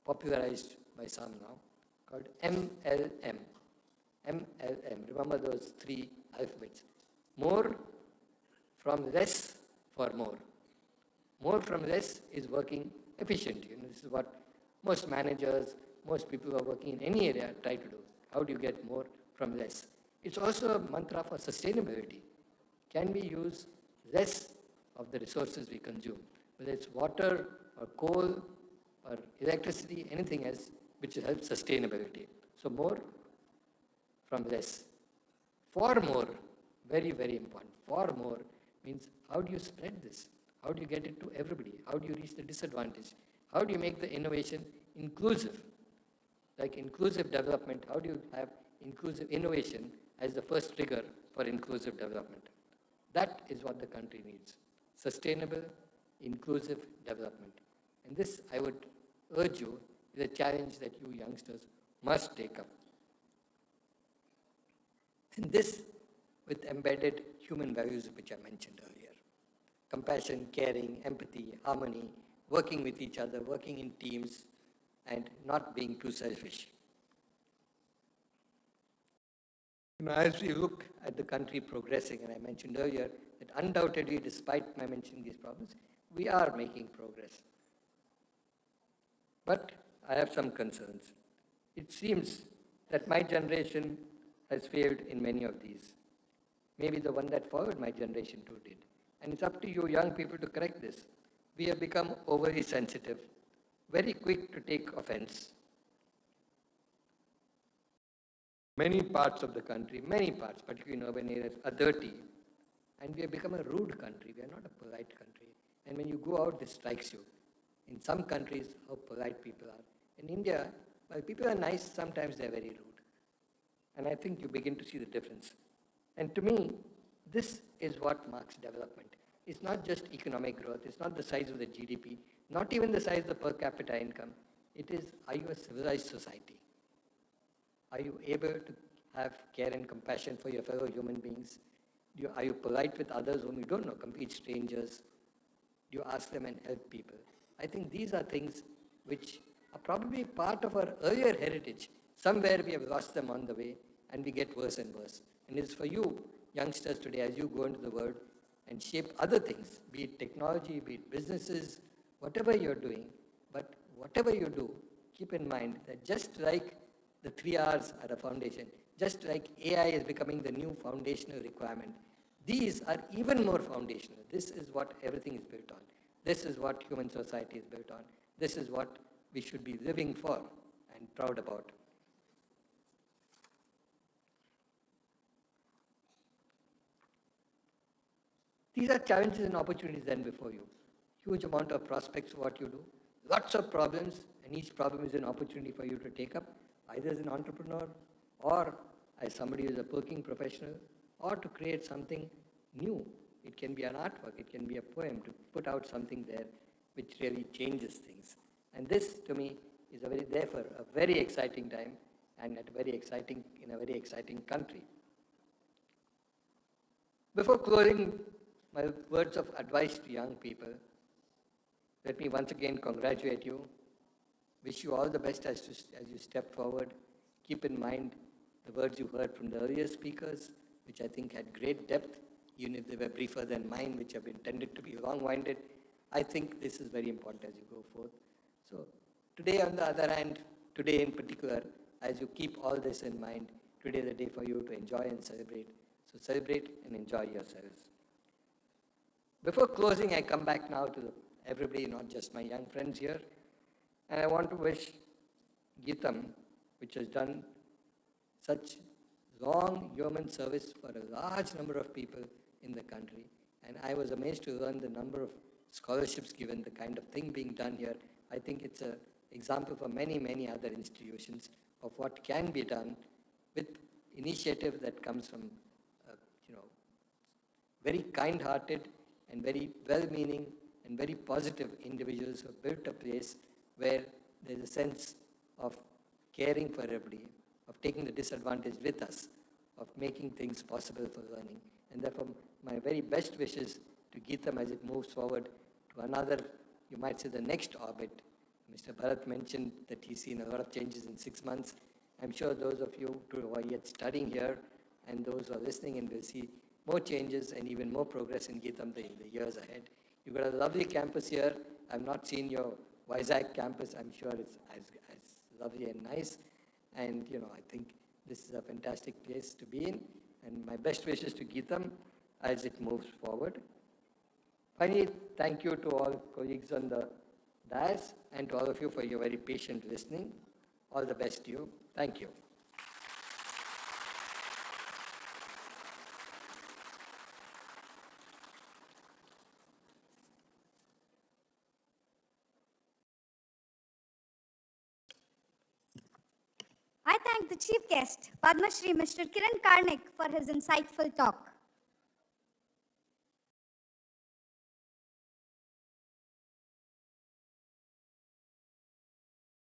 popularized by some now, called MLM. MLM, remember those three alphabets. More from less for more. More from less is working efficiently. This is what most managers, most people who are working in any area try to do. How do you get more from less? It's also a mantra for sustainability. Can we use less of the resources we consume, whether it's water or coal or electricity, anything else which will help sustainability. So more from less. For more, very, very important. For more means how do you spread this? How do you get it to everybody? How do you reach the disadvantaged? How do you make the innovation inclusive? Like inclusive development, how do you have inclusive innovation as the first trigger for inclusive development? That is what the country needs. Sustainable, inclusive development. And this, I would urge you, is a challenge that you youngsters must take up. And this with embedded human values which I mentioned earlier. Compassion, caring, empathy, harmony, working with each other, working in teams, and not being too selfish. As we look at the country progressing, and I mentioned earlier that undoubtedly, despite my mentioning these problems, we are making progress. But I have some concerns. It seems that my generation has failed in many of these. Maybe the one that followed my generation too did. And it's up to you young people to correct this. We have become overly sensitive, very quick to take offense. Many parts of the country, many parts, particularly in urban areas, are dirty. And we have become a rude country. We are not a polite country. And when you go out, this strikes you. In some countries, how polite people are. In India, while people are nice, sometimes they're very rude. And I think you begin to see the difference. And to me, this is what marks development. It's not just economic growth. It's not the size of the GDP, not even the size of the per capita income. It is, are you a civilized society? Are you able to have care and compassion for your fellow human beings? Are you polite with others whom you don't know, complete strangers? Do you ask them and help people? I think these are things which are probably part of our earlier heritage. Somewhere we have lost them on the way, and we get worse and worse. And it's for you, youngsters today, as you go into the world and shape other things, be it technology, be it businesses, whatever you're doing, but whatever you do, keep in mind that just like the 3 R's are a foundation, just like AI is becoming the new foundational requirement, these are even more foundational. This is what everything is built on. This is what human society is built on. This is what we should be living for and proud about. These are challenges and opportunities then before you. Huge amount of prospects for what you do. Lots of problems, and each problem is an opportunity for you to take up, either as an entrepreneur or as somebody who is a working professional, or to create something new. It can be an artwork, it can be a poem, to put out something there which really changes things. And this, to me, is therefore a very exciting time, and in a very exciting country. Before closing my words of advice to young people, let me once again congratulate you. Wish you all the best as you step forward. Keep in mind the words you heard from the earlier speakers, which I think had great depth, even if they were briefer than mine, which have been tended to be long-winded. I think this is very important as you go forth. So Today, on the other hand, today in particular, as you keep all this in mind, today is the day for you to enjoy and celebrate. So celebrate and enjoy yourselves. Before closing, I come back now to everybody, not just my young friends here. And I want to wish GITAM, which has done such long human service for a large number of people in the country. And I was amazed to learn the number of scholarships given, the kind of thing being done here. I think it's an example for many, many other institutions of what can be done with initiative that comes from, very kind-hearted and very well-meaning and very positive individuals who have built a place where there's a sense of caring for everybody, of taking the disadvantage with us, of making things possible for learning. And therefore, my very best wishes to GITAM as it moves forward to another, you might say, the next orbit. Mr. Bharat mentioned that he's seen a lot of changes in 6 months. I'm sure those of you who are yet studying here and those who are listening and will see more changes and even more progress in GITAM in the years ahead. You've got a lovely campus here. I've not seen your Vizag campus. I'm sure it's as lovely and nice. And, I think this is a fantastic place to be in. And my best wishes to GITAM as it moves forward. Finally, thank you to all colleagues on the dais and to all of you for your very patient listening. All the best to you. Thank you. I thank the chief guest, Padma Shri Mr. Kiran Karnik, for his insightful talk.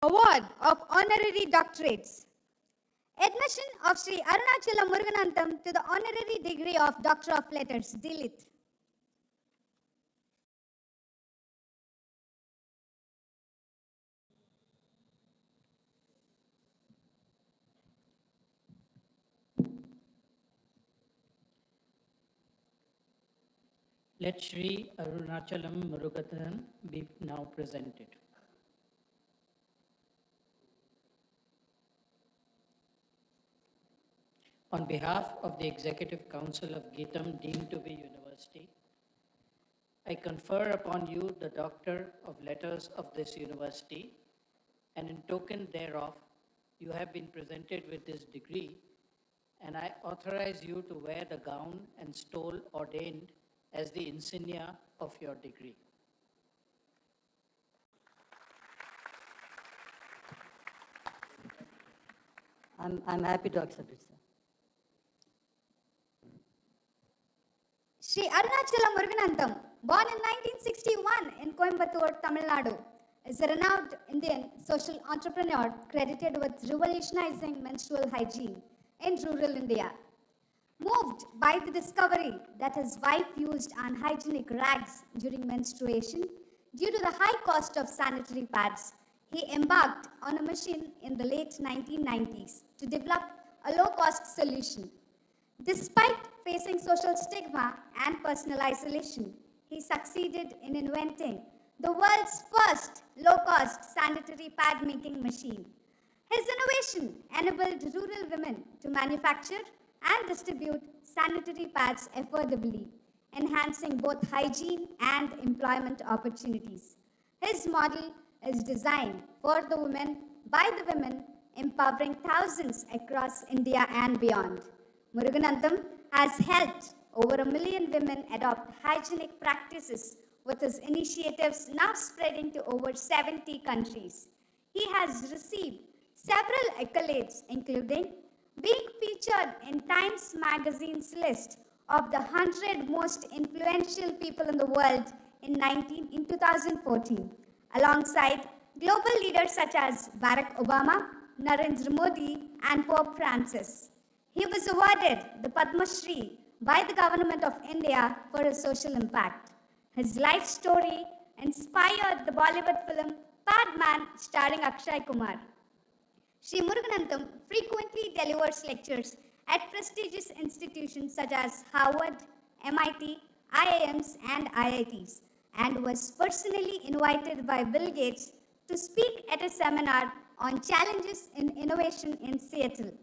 Award of Honorary Doctorates. Admission of Shri Arunachalam Muruganantham to the Honorary Degree of Doctor of Letters, Dilit. Let Shri Arunachalam Murugathan be now presented. On behalf of the Executive Council of GITAM deemed to be university, I confer upon you the Doctor of Letters of this university, and in token thereof, you have been presented with this degree, and I authorize you to wear the gown and stole ordained as the insignia of your degree. I'm happy to accept it, sir. Shri Arunachalam Muruganantham, born in 1961 in Coimbatore, Tamil Nadu, is a renowned Indian social entrepreneur credited with revolutionizing menstrual hygiene in rural India. Moved by the discovery that his wife used unhygienic rags during menstruation due to the high cost of sanitary pads, he embarked on a mission in the late 1990s to develop a low-cost solution. Despite facing social stigma and personal isolation, he succeeded in inventing the world's first low-cost sanitary pad-making machine. His innovation enabled rural women to manufacture and distribute sanitary pads affordably, enhancing both hygiene and employment opportunities. His model is designed for the women, by the women, empowering thousands across India and beyond. Muruganantham has helped over 1 million women adopt hygienic practices with his initiatives now spreading to over 70 countries. He has received several accolades, including being featured in Times Magazine's list of the 100 most influential people in the world in 2014, alongside global leaders such as Barack Obama, Narendra Modi, and Pope Francis. He was awarded the Padma Shri by the Government of India for his social impact. His life story inspired the Bollywood film Padman starring Akshay Kumar. Shri Muruganantham frequently delivers lectures at prestigious institutions such as Harvard, MIT, IIMs, and IITs, and was personally invited by Bill Gates to speak at a seminar on challenges in innovation in Seattle.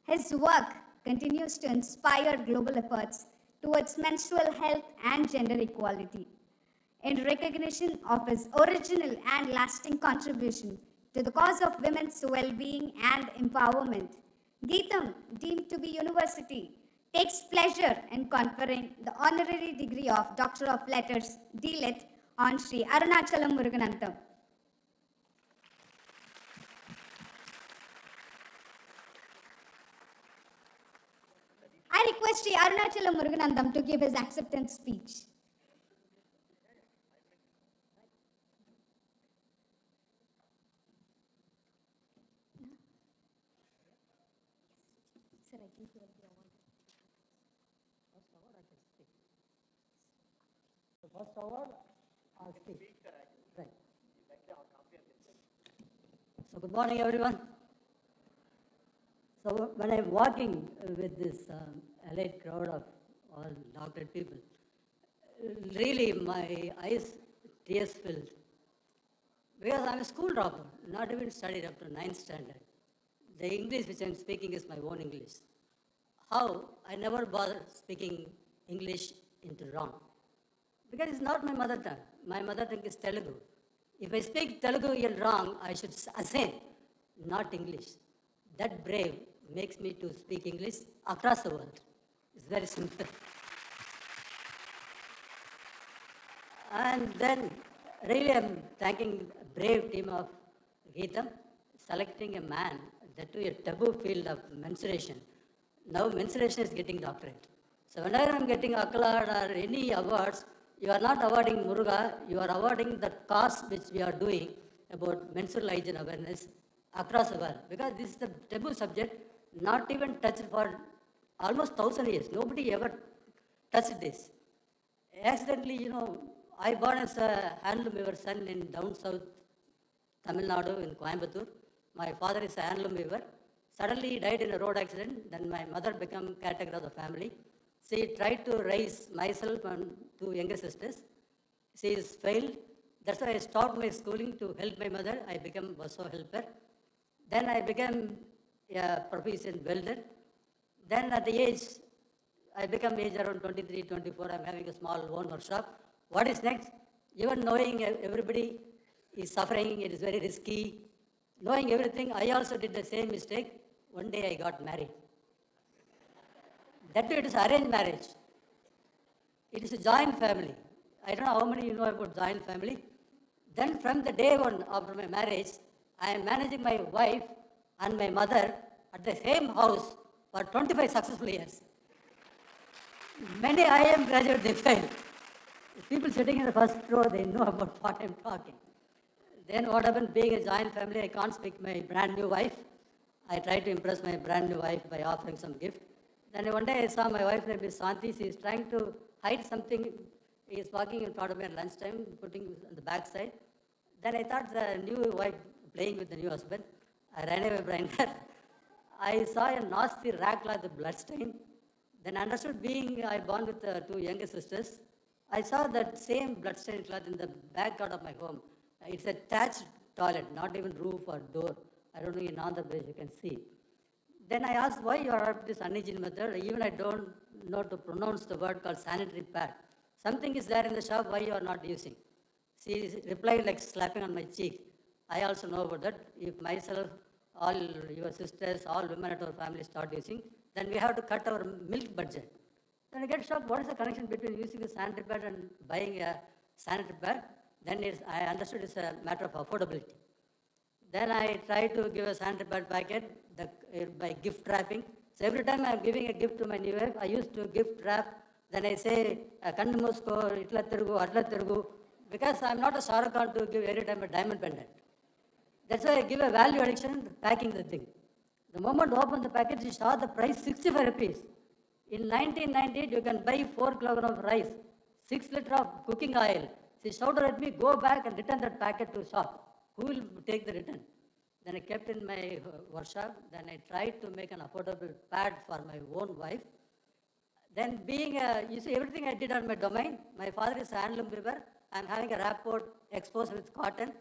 His work continues to inspire global efforts towards menstrual health and gender equality. In recognition of his original and lasting contribution to the cause of women's well-being and empowerment, GITAM, deemed to be university, takes pleasure in conferring the honorary degree of Doctor of Letters, D.Litt, on Shri Arunachalam Muruganantham. I request Shri Arunachalam Muruganantham to give his acceptance speech. The first award, I'll speak. Right. So good morning, everyone. So when I'm walking with this elite crowd of all doctorate people, really my eyes tears filled. Because I'm a school dropper, not even studied up to 9th standard. The English which I'm speaking is my own English. How? I never bother speaking English into wrong. Because it's not my mother tongue. My mother tongue is Telugu. If I speak Telugu in wrong, I should say, not English. That brave makes me to speak English across the world. It's very simple. And then, really I'm thanking a brave team of GITAM, selecting a man, that to a taboo field of menstruation. Now menstruation is getting doctorate. So whenever I'm getting accolade or any awards, you are not awarding Muruga, you are awarding the cause which we are doing about menstrual hygiene awareness across the world. Because this is the taboo subject, not even touched for almost 1,000 years. Nobody ever touched this. Accidentally, I born as a handloom weaver son in down south Tamil Nadu in Coimbatore. My father is a handloom weaver. Suddenly he died in a road accident. Then my mother became caretaker of the family. She tried to raise myself and two younger sisters. She is failed. That's why I stopped my schooling to help my mother. I became also a helper. Then I became a proficient welder. Then at the age, I become age around 23, 24, I'm having a small own workshop. What is next? Even knowing everybody is suffering, it is very risky. Knowing everything, I also did the same mistake. One day I got married. That too, it is arranged marriage. It is a joint family. I don't know how many you know about joint family. Then from the day one after my marriage, I am managing my wife and my mother at the same house for 25 successful years. Many IIM graduates, they fail. People sitting in the first row, they know about what I'm talking. Then what happened, being a joint family, I can't speak my brand new wife. I tried to impress my brand new wife by offering some gift. Then one day I saw my wife name is Santi. She is trying to hide something. He is walking in front of me at lunchtime, putting on the back side. Then I thought the new wife playing with the new husband. I ran away behind her. I saw a nasty rag like the blood stain. Then understood being I born with two younger sisters. I saw that same blood stained cloth in the backyard of my home. It's a thatched toilet, not even roof or door. I don't know in Andhra Pradesh you can see. Then I asked why you are this unhygiene method. Even I don't know to pronounce the word called sanitary pad. Something is there in the shop, why you are not using? She replied like slapping on my cheek. I also know about that. If myself, all your sisters, all women at our family start using, then we have to cut our milk budget. Then I get shocked, what is the connection between using a sanitary pad and buying a sanitary pad? Then I understood it's a matter of affordability. Then I tried to give a sanitary pad packet by gift wrapping. So every time I'm giving a gift to my new wife, I used to gift wrap. Then I say, Kandu Musko, Itla Tirugu, Atla Tirugu, because I'm not a Shah Rukh Khan to give every time a diamond pendant. That's why I give a value addition packing the thing. The moment you open the packet, you saw the price 65 rupees. In 1998, you can buy 4 kilograms of rice, 6 liters of cooking oil. She shouted at me, go back and return that packet to shop. Who will take the return? Then I kept in my workshop. Then I tried to make an affordable pad for my own wife. Then being you see everything I did on my domain. My father is a handloom weaver. I'm having a rapport exposed with cotton.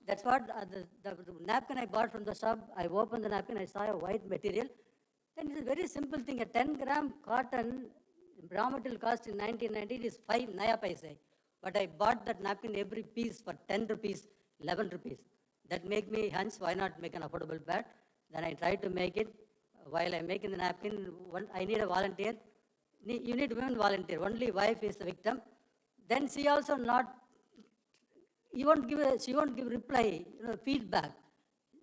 That's what the napkin I bought from the shop, I opened the napkin, I saw a white material. Then it's a very simple thing. A 10-gram cotton, raw material cost in 1990 is 5 naya paise. But I bought that napkin every piece for 10 rupees, 11 rupees. That make me hunch, why not make an affordable pad? Then I tried to make it. While I'm making the napkin, I need a volunteer. You need women volunteer. Only wife is the victim. Then she also not, she won't give reply, feedback.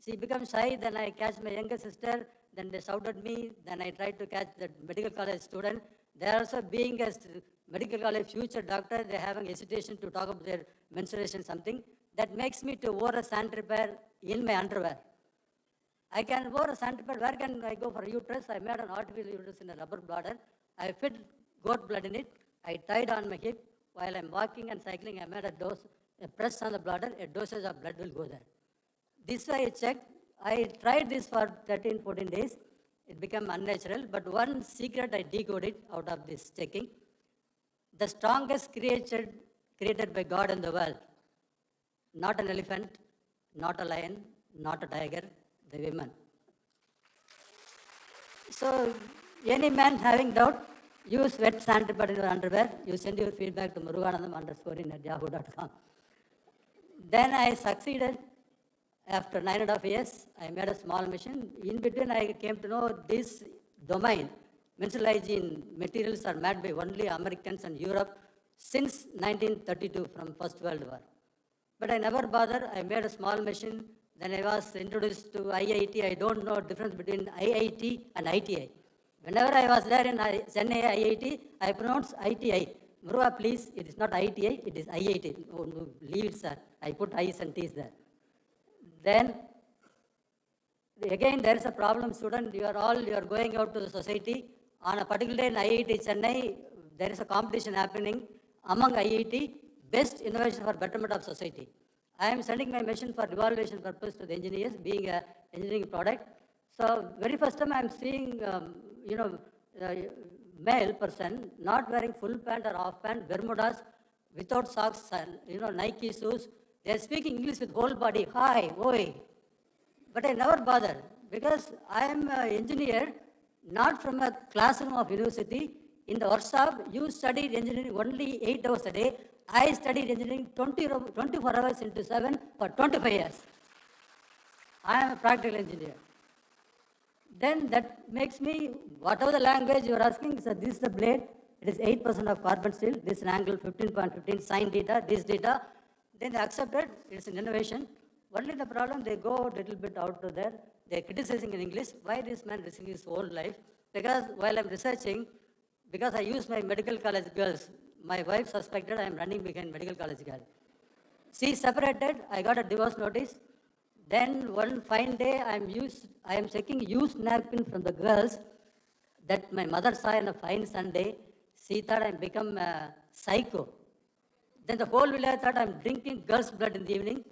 She becomes shy. Then I catch my younger sister. Then they shout at me. Then I try to catch the medical college student. They are also being a medical college future doctor. They having hesitation to talk about their menstruation something. That makes me to wear a sanitary pad in my underwear. I can wear a sanitary pad. Where can I go for uterus? I made an artificial uterus in a rubber bladder. I fit goat blood in it. I tied on my hip. While I'm walking and cycling, I made a press on the bladder. A dosage of blood will go there. This way I checked. I tried this for 13, 14 days. It became unnatural. But one secret I decoded out of this checking. The strongest creature created by God in the world. Not an elephant, not a lion, not a tiger, the women. So, any man having doubt, use wet sanitary pad in your underwear. You send your feedback to muruganandam_in@yahoo.com. Then I succeeded. After 9.5 years, I made a small machine. In between, I came to know this domain. Menstrual hygiene materials are made by only Americans and Europe since 1932 from First World War. But I never bothered. I made a small machine. Then I was introduced to IIT. I don't know the difference between IIT and ITI. Whenever I was there in Chennai IIT, I pronounced ITI. Muruga, please, it is not ITI, it is IIT. Oh, no, leave it, sir. I put I's and T's there. Then, again, there is a problem, student. You are going out to the society. On a particular day in IIT Chennai, there is a competition happening among IIT, best innovation for betterment of society. I am sending my machine for evaluation purpose to the engineers, being an engineering product. So, very first time I am seeing, male person not wearing full pant or half pant, Bermudas, without socks, and, Nike shoes. They are speaking English with whole body, hi, oi. But I never bother because I am an engineer, not from a classroom of university. In the workshop, you studied engineering only 8 hours a day. I studied engineering 24 hours into 7 for 25 years. I am a practical engineer. Then that makes me, whatever the language you are asking, so this is the blade, it is 8% of carbon steel, this is an angle 15.15, sine theta, this data. Then they accepted, it's an innovation. Only the problem, they go a little bit out to there, they're criticizing in English, why this man risking his whole life? Because while I'm researching, because I use my medical college girls, my wife suspected I am running behind medical college girl. She separated, I got a divorce notice. Then one fine day, I am checking used napkin from the girls that my mother saw on a fine Sunday. She thought I become a psycho. Then the whole village thought I'm drinking girls' blood in the evening.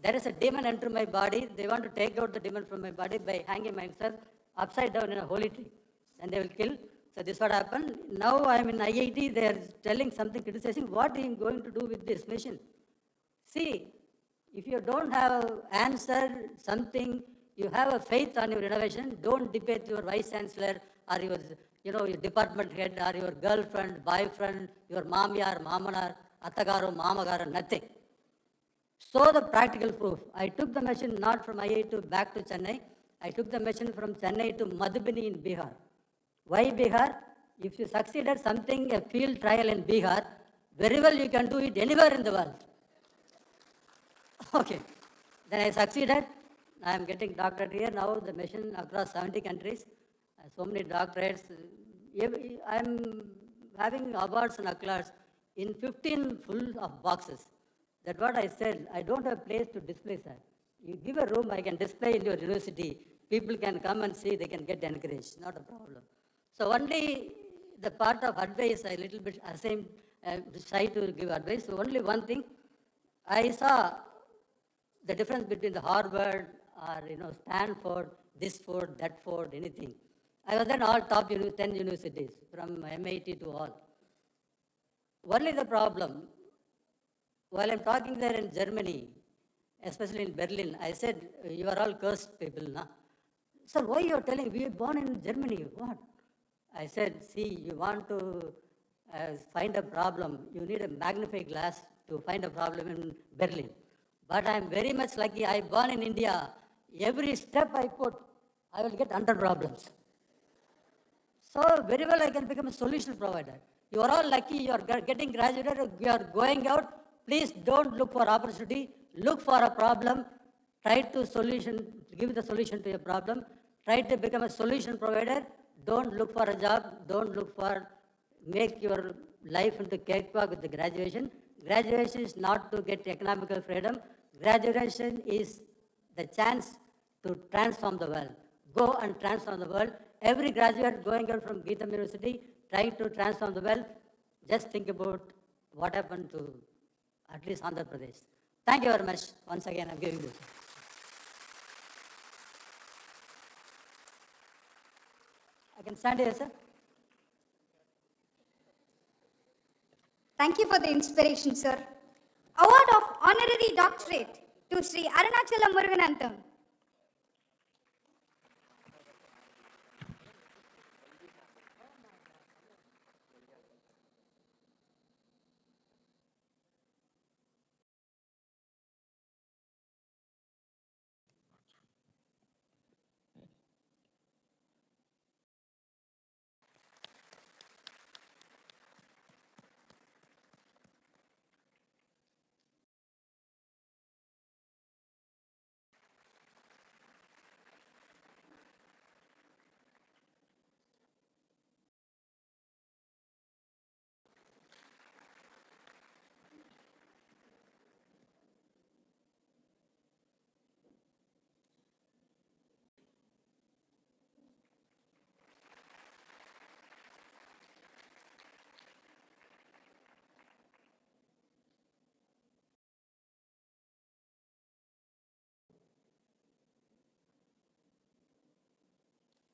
There is a demon enter my body. They want to take out the demon from my body by hanging myself upside down in a holy tree. And they will kill. So this is what happened. Now I am in IIT. They are telling something, criticizing. What I am going to do with this machine? See, if you don't have answer something, you have a faith on your innovation, don't debate your vice chancellor or your department head or your girlfriend, boyfriend, your mamyar, mamanar, attagaru, mamagaru, nothing. So the practical proof. I took the machine not from IIT back to Chennai. I took the machine from Chennai to Madhubani in Bihar. Why Bihar? If you succeed at something, a field trial in Bihar, very well you can do it anywhere in the world. Okay. Then I succeeded. I am getting doctorate here now, the machine across 70 countries. So many doctorates. I am having awards and accolades in 15 full of boxes. That's what I said. I don't have a place to display that. You give a room, I can display in your university. People can come and see, they can get encouraged. Not a problem. So only the part of advice, I little bit ashamed, shy to give advice. So only one thing, I saw the difference between the Harvard or Stanford, this Ford, that Ford, anything. I was in all top 10 universities, from MIT to all. Only the problem, while I'm talking there in Germany, especially in Berlin. I said, you are all cursed people, na? Sir, why you are telling? We were born in Germany. What? I said, see, you want to find a problem. You need a magnifying glass to find a problem in Berlin. But I am very much lucky. I born in India. Every step I put, I will get 100 problems. So very well I can become a solution provider. You are all lucky. You are getting graduated. You are going out. Please don't look for opportunity. Look for a problem. Try to give the solution to your problem. Try to become a solution provider. Don't look for a job. Don't look for make your life into cakewalk with the graduation. Graduation is not to get economical freedom. Graduation is the chance to transform the world. Go and transform the world. Every graduate going out from GITAM University trying to transform the world, just think about what happened to at least Andhra Pradesh. Thank you very much. Once again, I'm giving this. I can stand here, sir. Thank you for the inspiration, sir. Award of Honorary Doctorate to Shri Arunachalam Muruganantham.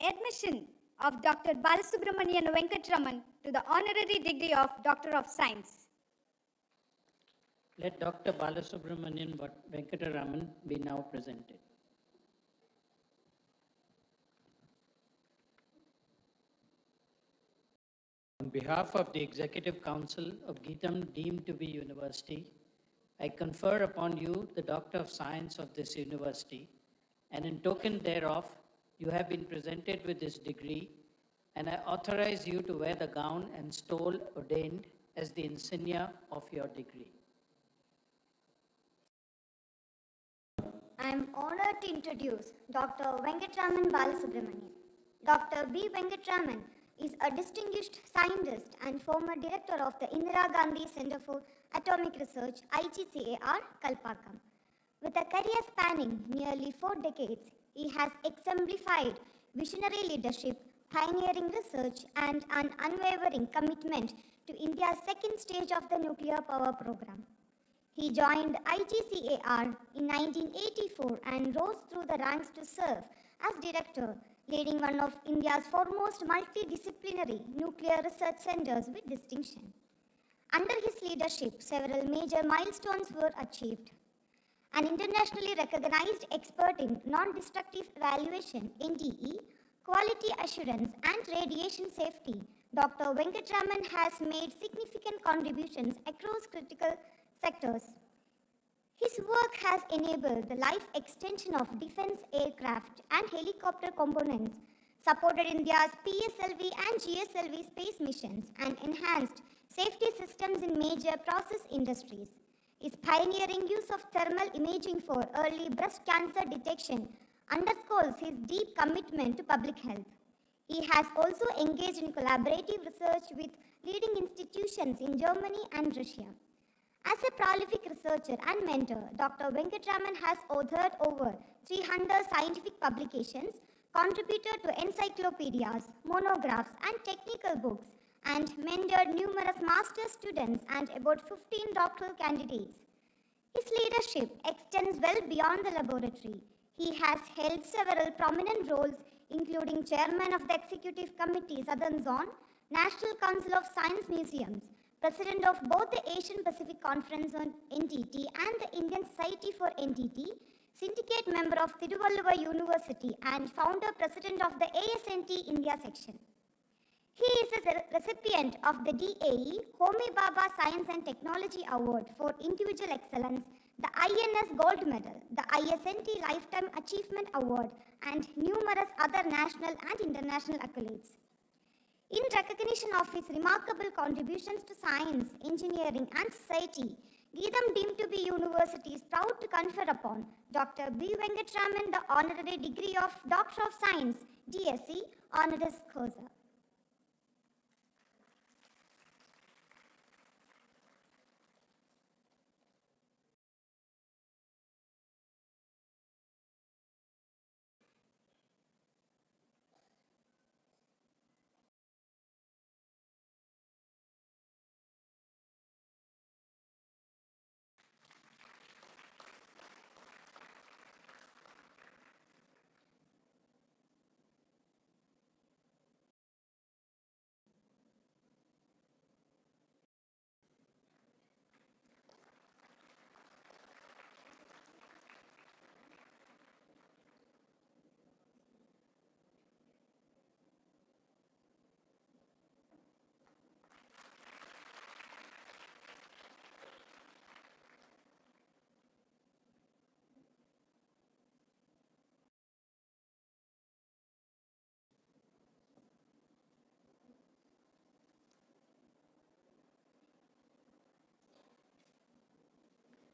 Admission of Dr. Balasubramanian Venkatraman to the honorary degree of Doctor of Science. Let Dr. Balasubramanian Venkataraman be now presented. On behalf of the Executive Council of GITAM deemed to be university, I confer upon you the Doctor of Science of this university, and in token thereof, you have been presented with this degree, and I authorize you to wear the gown and stole ordained as the insignia of your degree. I am honored to introduce Dr. Venkatraman Balasubramanian. Dr. B. Venkatraman is a distinguished scientist and former director of the Indira Gandhi Center for Atomic Research, IGCAR, Kalpakkam. With a career spanning nearly 4 decades, he has exemplified visionary leadership, pioneering research, and an unwavering commitment to India's second stage of the nuclear power program. He joined IGCAR in 1984 and rose through the ranks to serve as director, leading one of India's foremost multidisciplinary nuclear research centers with distinction. Under his leadership, several major milestones were achieved. An internationally recognized expert in non-destructive evaluation (NDE), quality assurance, and radiation safety, Dr. Venkatraman has made significant contributions across critical sectors. His work has enabled the life extension of defense aircraft and helicopter components, supported India's PSLV and GSLV space missions, and enhanced safety systems in major process industries. His pioneering use of thermal imaging for early breast cancer detection underscores his deep commitment to public health. He has also engaged in collaborative research with leading institutions in Germany and Russia. As a prolific researcher and mentor, Dr. Venkatraman has authored over 300 scientific publications, contributed to encyclopedias, monographs, and technical books, and mentored numerous master's students and about 15 doctoral candidates. His leadership extends well beyond the laboratory. He has held several prominent roles, including chairman of the Executive Committee Southern Zone, National Council of Science Museums, President of both the Asian Pacific Conference on NTT and the Indian Society for NTT, syndicate member of Thiruvalluvar University and founder president of the ASNT India section. He is a recipient of the DAE Homi Bhabha Science and Technology Award for Individual Excellence, the INS Gold Medal, the ISNT Lifetime Achievement Award, and numerous other national and international accolades. In recognition of his remarkable contributions to science, engineering, and society, GITAM deemed to be university is proud to confer upon Dr. B. Venkatraman the honorary degree of Doctor of Science, DSc, honoris causa.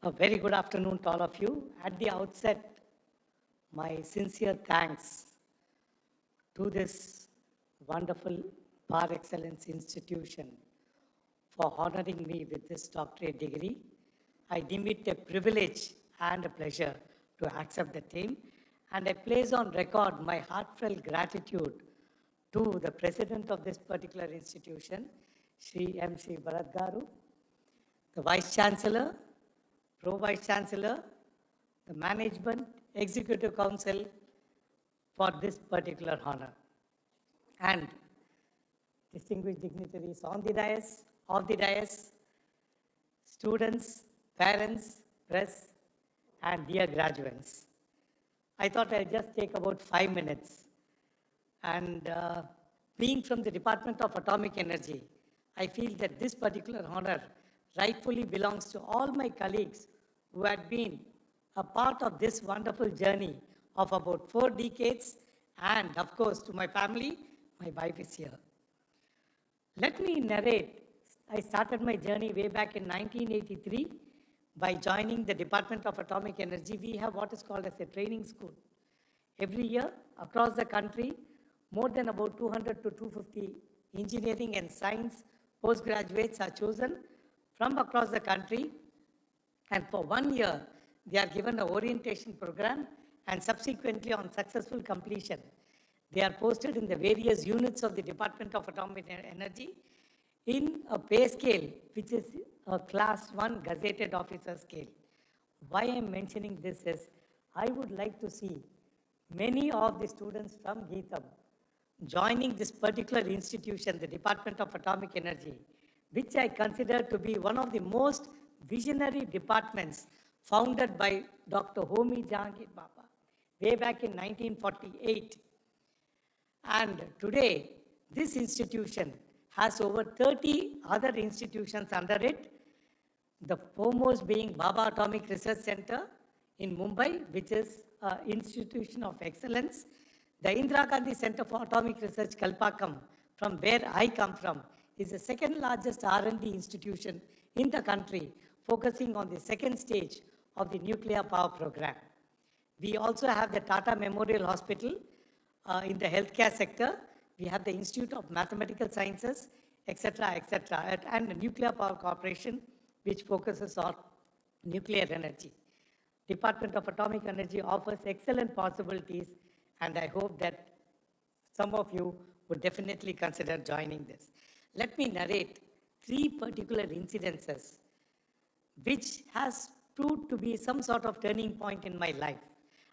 A very good afternoon to all of you. At the outset, my sincere thanks to this wonderful par excellence institution for honoring me with this doctorate degree. I deem it a privilege and a pleasure to accept the same, and I place on record my heartfelt gratitude to the president of this particular institution, Shri M.C. Bharat Garu, the Vice Chancellor, Pro-Vice Chancellor, the Management, Executive Council for this particular honor. And distinguished dignitaries on the dais, off the dais, students, parents, press, and dear graduates. I thought I'd just take about 5 minutes. And being from the Department of Atomic Energy, I feel that this particular honor rightfully belongs to all my colleagues who had been a part of this wonderful journey of about 4 decades, and of course to my family. My wife is here. Let me narrate. I started my journey way back in 1983 by joining the Department of Atomic Energy. We have what is called as a training school. Every year across the country, more than about 200 to 250 engineering and science postgraduates are chosen from across the country, and for 1 year they are given an orientation program, and subsequently on successful completion they are posted in the various units of the Department of Atomic Energy in a pay scale which is a class 1 gazetted officer scale. Why I am mentioning this is I would like to see many of the students from GITAM joining this particular institution, the Department of Atomic Energy, which I consider to be one of the most visionary departments founded by Dr. Homi Bhabha way back in 1948. And today, this institution has over 30 other institutions under it, the foremost being Bhabha Atomic Research Center in Mumbai, which is an institution of excellence. The Indira Gandhi Center for Atomic Research, Kalpakkam, from where I come from, is the second largest R&D institution in the country, focusing on the second stage of the nuclear power program. We also have the Tata Memorial Hospital in the healthcare sector. We have the Institute of Mathematical Sciences, etc., and the Nuclear Power Corporation, which focuses on nuclear energy. Department of Atomic Energy offers excellent possibilities, and I hope that some of you would definitely consider joining this. Let me narrate 3 particular incidences which has proved to be some sort of turning point in my life.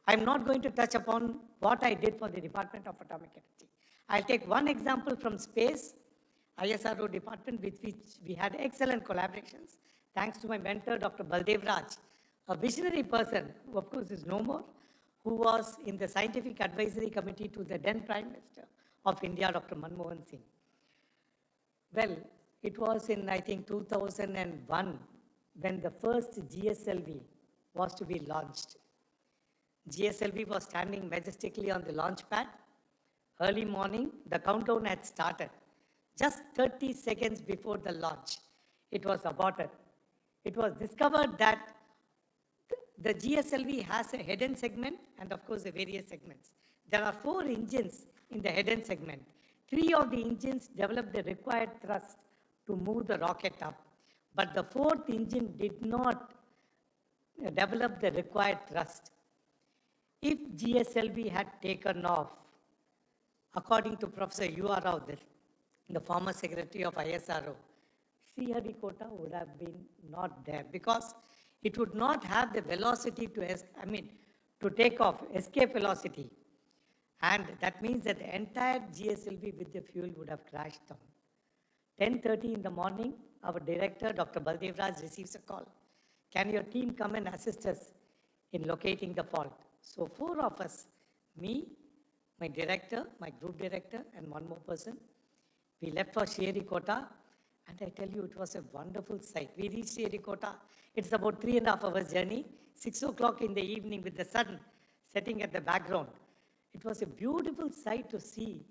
I'm not going to touch upon what I did for the Department of Atomic Energy. I'll take one example from space ISRO department with which we had excellent collaborations. Thanks to my mentor, Dr. Baldev Raj, a visionary person who of course is no more, who was in the scientific advisory committee to the then Prime Minister of India, Dr. Manmohan Singh. Well, it was in, I think, 2001 when the first GSLV was to be launched. GSLV was standing majestically on the launch pad. Early morning, the countdown had started. Just 30 seconds before the launch, it was aborted. It was discovered that the GSLV has a head-end segment and of course the various segments. There are 4 engines in the head-end segment. 3 of the engines developed the required thrust to move the rocket up, but the 4th engine did not develop the required thrust. If GSLV had taken off, according to Professor U.R. Rao, the former secretary of ISRO, Sriharikota would have been not there because it would not have the velocity to take off, escape velocity. And that means that the entire GSLV with the fuel would have crashed down. 10:30 in the morning, our director, Dr. Baldev Raj, receives a call. Can your team come and assist us in locating the fault? So 4 of us, me, my director, my group director, and 1 more person, we left for Sriharikota, and I tell you, it was a wonderful sight. We reached Sriharikota. It's about 3.5 hours journey, 6 o'clock in the evening with the sun setting at the background. It was a beautiful sight to see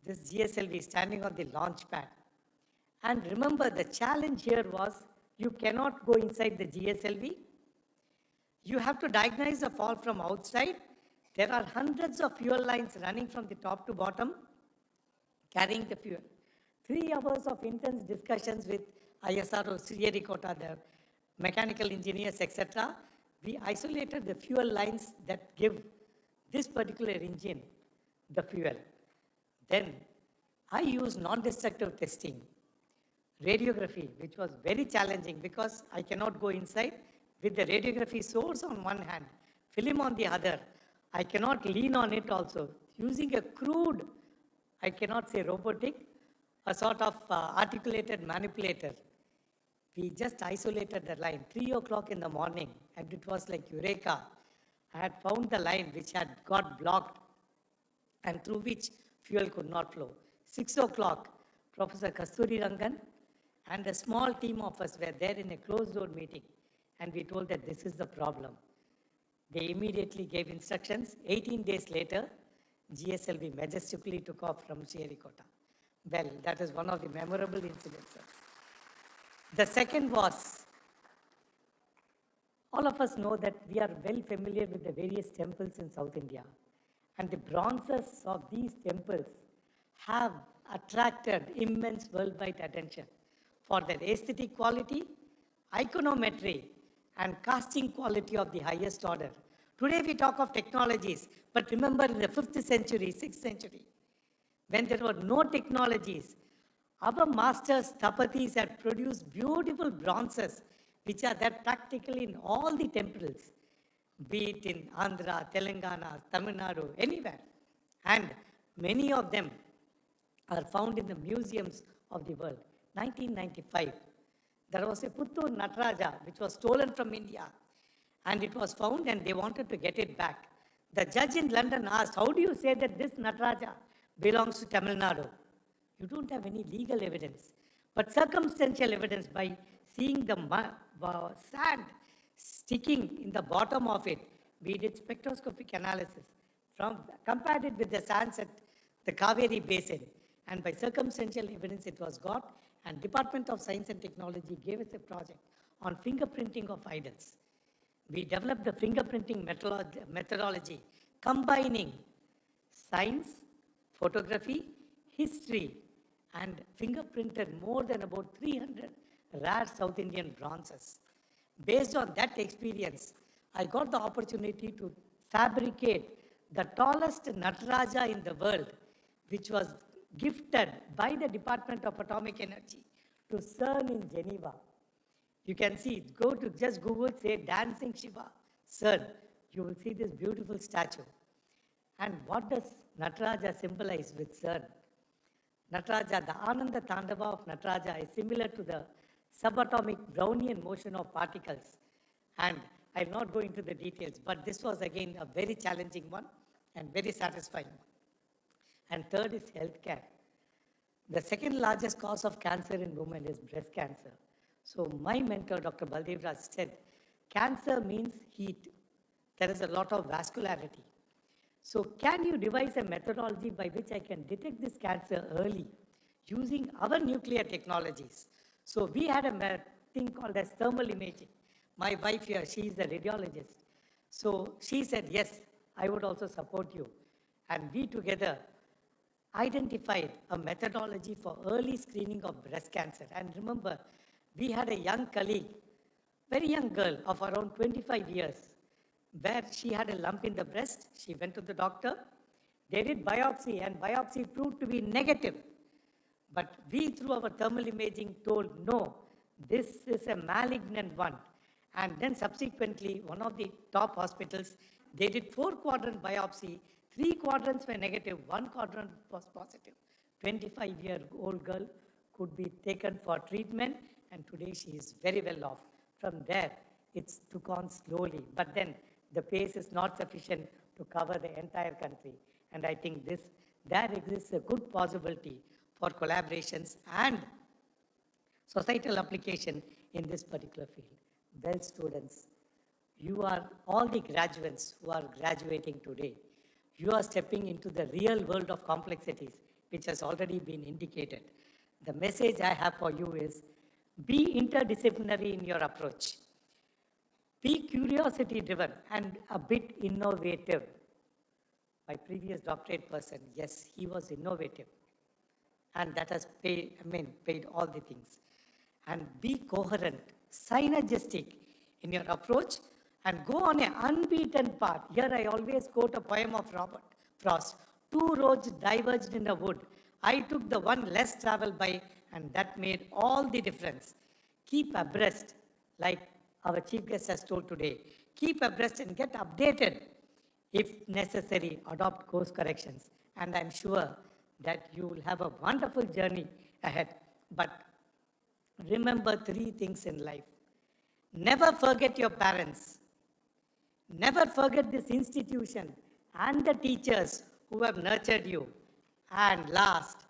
this GSLV standing on the launch pad. And remember, the challenge here was you cannot go inside the GSLV. You have to diagnose the fault from outside. There are hundreds of fuel lines running from the top to bottom, carrying the fuel. 3 hours of intense discussions with ISRO, Sriharikota, the mechanical engineers, etc. We isolated the fuel lines that give this particular engine the fuel. Then I used non-destructive testing, radiography, which was very challenging because I cannot go inside with the radiography source on one hand, film on the other. I cannot lean on it also. Using a crude, I cannot say robotic, a sort of articulated manipulator. We just isolated the line, 3 o'clock in the morning, and it was like eureka. I had found the line which had got blocked and through which fuel could not flow. 6 o'clock, Professor Kasturi Rangan and a small team of us were there in a closed-door meeting, and we told that this is the problem. They immediately gave instructions. 18 days later, GSLV majestically took off from Sriharikota. Well, that is one of the memorable incidences. The second was, all of us know that we are well familiar with the various temples in South India, and the bronzes of these temples have attracted immense worldwide attention for their aesthetic quality, iconometry, and casting quality of the highest order. Today we talk of technologies, but remember in the 5th century, 6th century, when there were no technologies, our masters, Thapatis, had produced beautiful bronzes, which are there practically in all the temples, be it in Andhra, Telangana, Tamil Nadu, anywhere. And many of them are found in the museums of the world. 1995, there was a Puttur Nataraja, which was stolen from India, and it was found and they wanted to get it back. The judge in London asked, how do you say that this Nataraja belongs to Tamil Nadu? You don't have any legal evidence, but circumstantial evidence by seeing the sand sticking in the bottom of it. We did spectroscopic analysis, compared it with the sands at the Kaveri Basin, and by circumstantial evidence it was got, and Department of Science and Technology gave us a project on fingerprinting of idols. We developed the fingerprinting methodology, combining science, photography, history, and fingerprinted more than about 300 rare South Indian bronzes. Based on that experience, I got the opportunity to fabricate the tallest Nataraja in the world, which was gifted by the Department of Atomic Energy to CERN in Geneva. You can see, go to just Google, say Dancing Shiva, CERN. You will see this beautiful statue. And what does Nataraja symbolize with CERN? Nataraja, the Ananda Tandava of Nataraja is similar to the subatomic Brownian motion of particles. And I'll not go into the details, but this was again a very challenging one and very satisfying one. And third is healthcare. The second largest cause of cancer in women is breast cancer. So my mentor, Dr. Baldev Raj, said, cancer means heat. There is a lot of vascularity. So can you devise a methodology by which I can detect this cancer early using our nuclear technologies? So we had a thing called as thermal imaging. My wife here, she is a radiologist. So she said, yes, I would also support you. And we together identified a methodology for early screening of breast cancer. And remember, we had a young colleague, very young girl of around 25 years, where she had a lump in the breast. She went to the doctor. They did biopsy, and biopsy proved to be negative. But we, through our thermal imaging, told, no, this is a malignant one. And then subsequently, one of the top hospitals, they did 4-quadrant biopsy. 3 quadrants were negative, 1 quadrant was positive. 25-year-old girl could be taken for treatment, and today she is very well off. From there, it's took on slowly. But then the pace is not sufficient to cover the entire country. And I think there exists a good possibility for collaborations and societal application in this particular field. Well, students, you are all the graduates who are graduating today. You are stepping into the real world of complexities, which has already been indicated. The message I have for you is, be interdisciplinary in your approach. Be curiosity-driven and a bit innovative. My previous doctorate person, yes, he was innovative. And that has paid all the things. And be coherent, synergistic in your approach, and go on an unbeaten path. Here I always quote a poem of Robert Frost. 2 roads diverged in a wood. I took the one less traveled by, and that made all the difference. Keep abreast, like our chief guest has told today. Keep abreast and get updated. If necessary, adopt course corrections. And I'm sure that you will have a wonderful journey ahead. But remember 3 things in life. Never forget your parents. Never forget this institution and the teachers who have nurtured you. And last,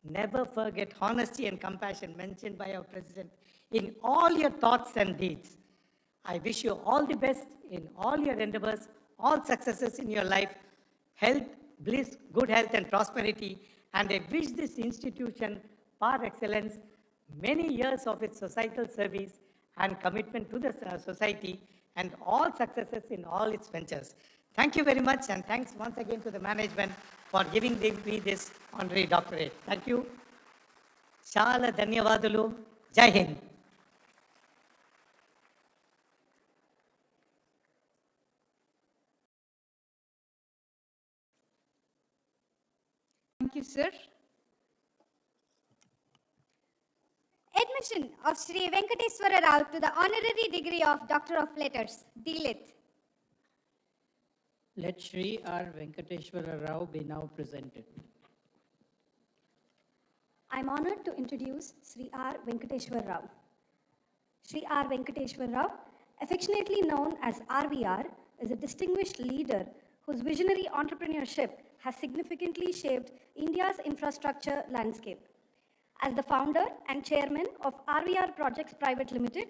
never forget honesty and compassion mentioned by our president in all your thoughts and deeds. I wish you all the best in all your endeavors, all successes in your life, health, bliss, good health and prosperity. And I wish this institution, par excellence, many years of its societal service and commitment to the society, and all successes in all its ventures. Thank you very much, and thanks once again to the management for giving me this honorary doctorate. Thank you. Shala Dhanyavadalu. Jai Hind. Thank you, sir. Admission of Shri Venkateswara Rao to the honorary degree of Doctor of Letters, D.Litt. Let Shri R. Venkateswara Rao be now presented. I'm honored to introduce Shri R. Venkateswara Rao. Shri R. Venkateswara Rao, affectionately known as RVR, is a distinguished leader whose visionary entrepreneurship has significantly shaped India's infrastructure landscape. As the founder and chairman of RVR Projects Private Limited,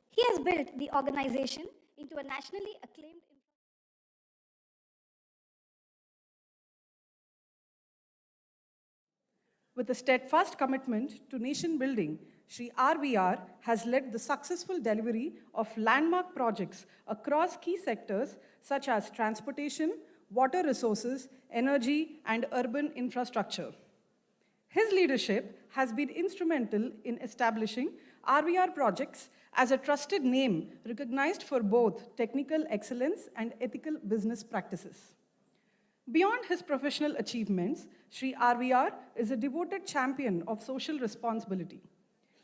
he has built the organization into a nationally acclaimed. With a steadfast commitment to nation building, Shri RVR has led the successful delivery of landmark projects across key sectors such as transportation, water resources, energy, and urban infrastructure. His leadership has been instrumental in establishing RVR projects as a trusted name recognized for both technical excellence and ethical business practices. Beyond his professional achievements, Shri RVR is a devoted champion of social responsibility.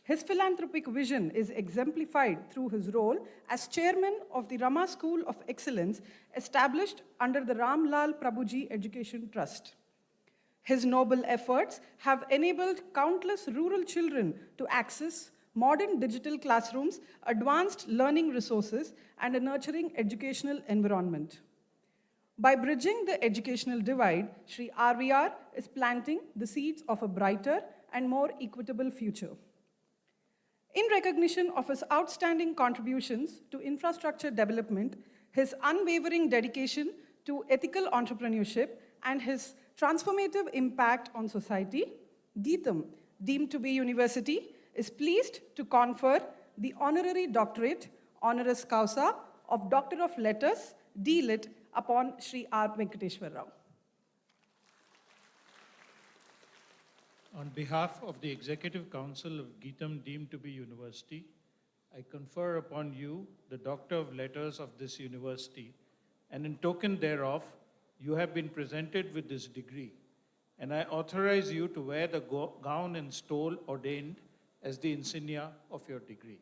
His philanthropic vision is exemplified through his role as chairman of the Rama School of Excellence established under the Ram Lal Prabhuji Education Trust. His noble efforts have enabled countless rural children to access modern digital classrooms, advanced learning resources, and a nurturing educational environment. By bridging the educational divide, Shri RVR is planting the seeds of a brighter and more equitable future. In recognition of his outstanding contributions to infrastructure development, his unwavering dedication to ethical entrepreneurship, and his transformative impact on society, GITAM, deemed to be university, is pleased to confer the honorary doctorate honoris causa of Doctor of Letters, D.Lit, upon Shri R. Venkateshwar Rao. On behalf of the Executive Council of GITAM deemed to be university, I confer upon you the Doctor of Letters of this university, and in token thereof, you have been presented with this degree, and I authorize you to wear the gown and stole ordained as the insignia of your degree.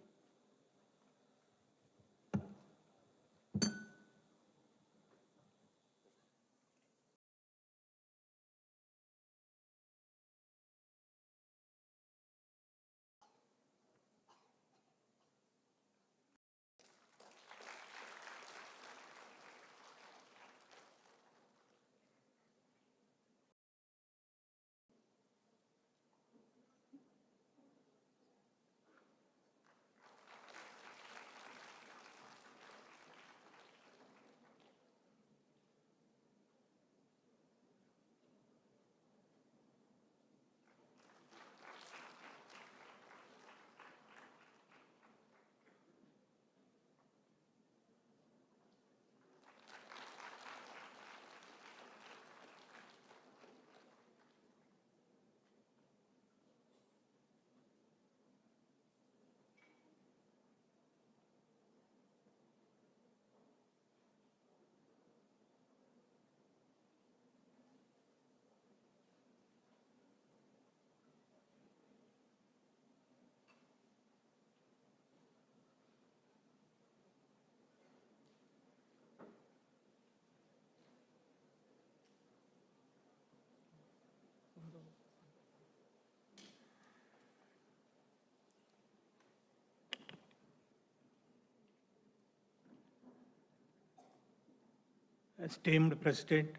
Esteemed President,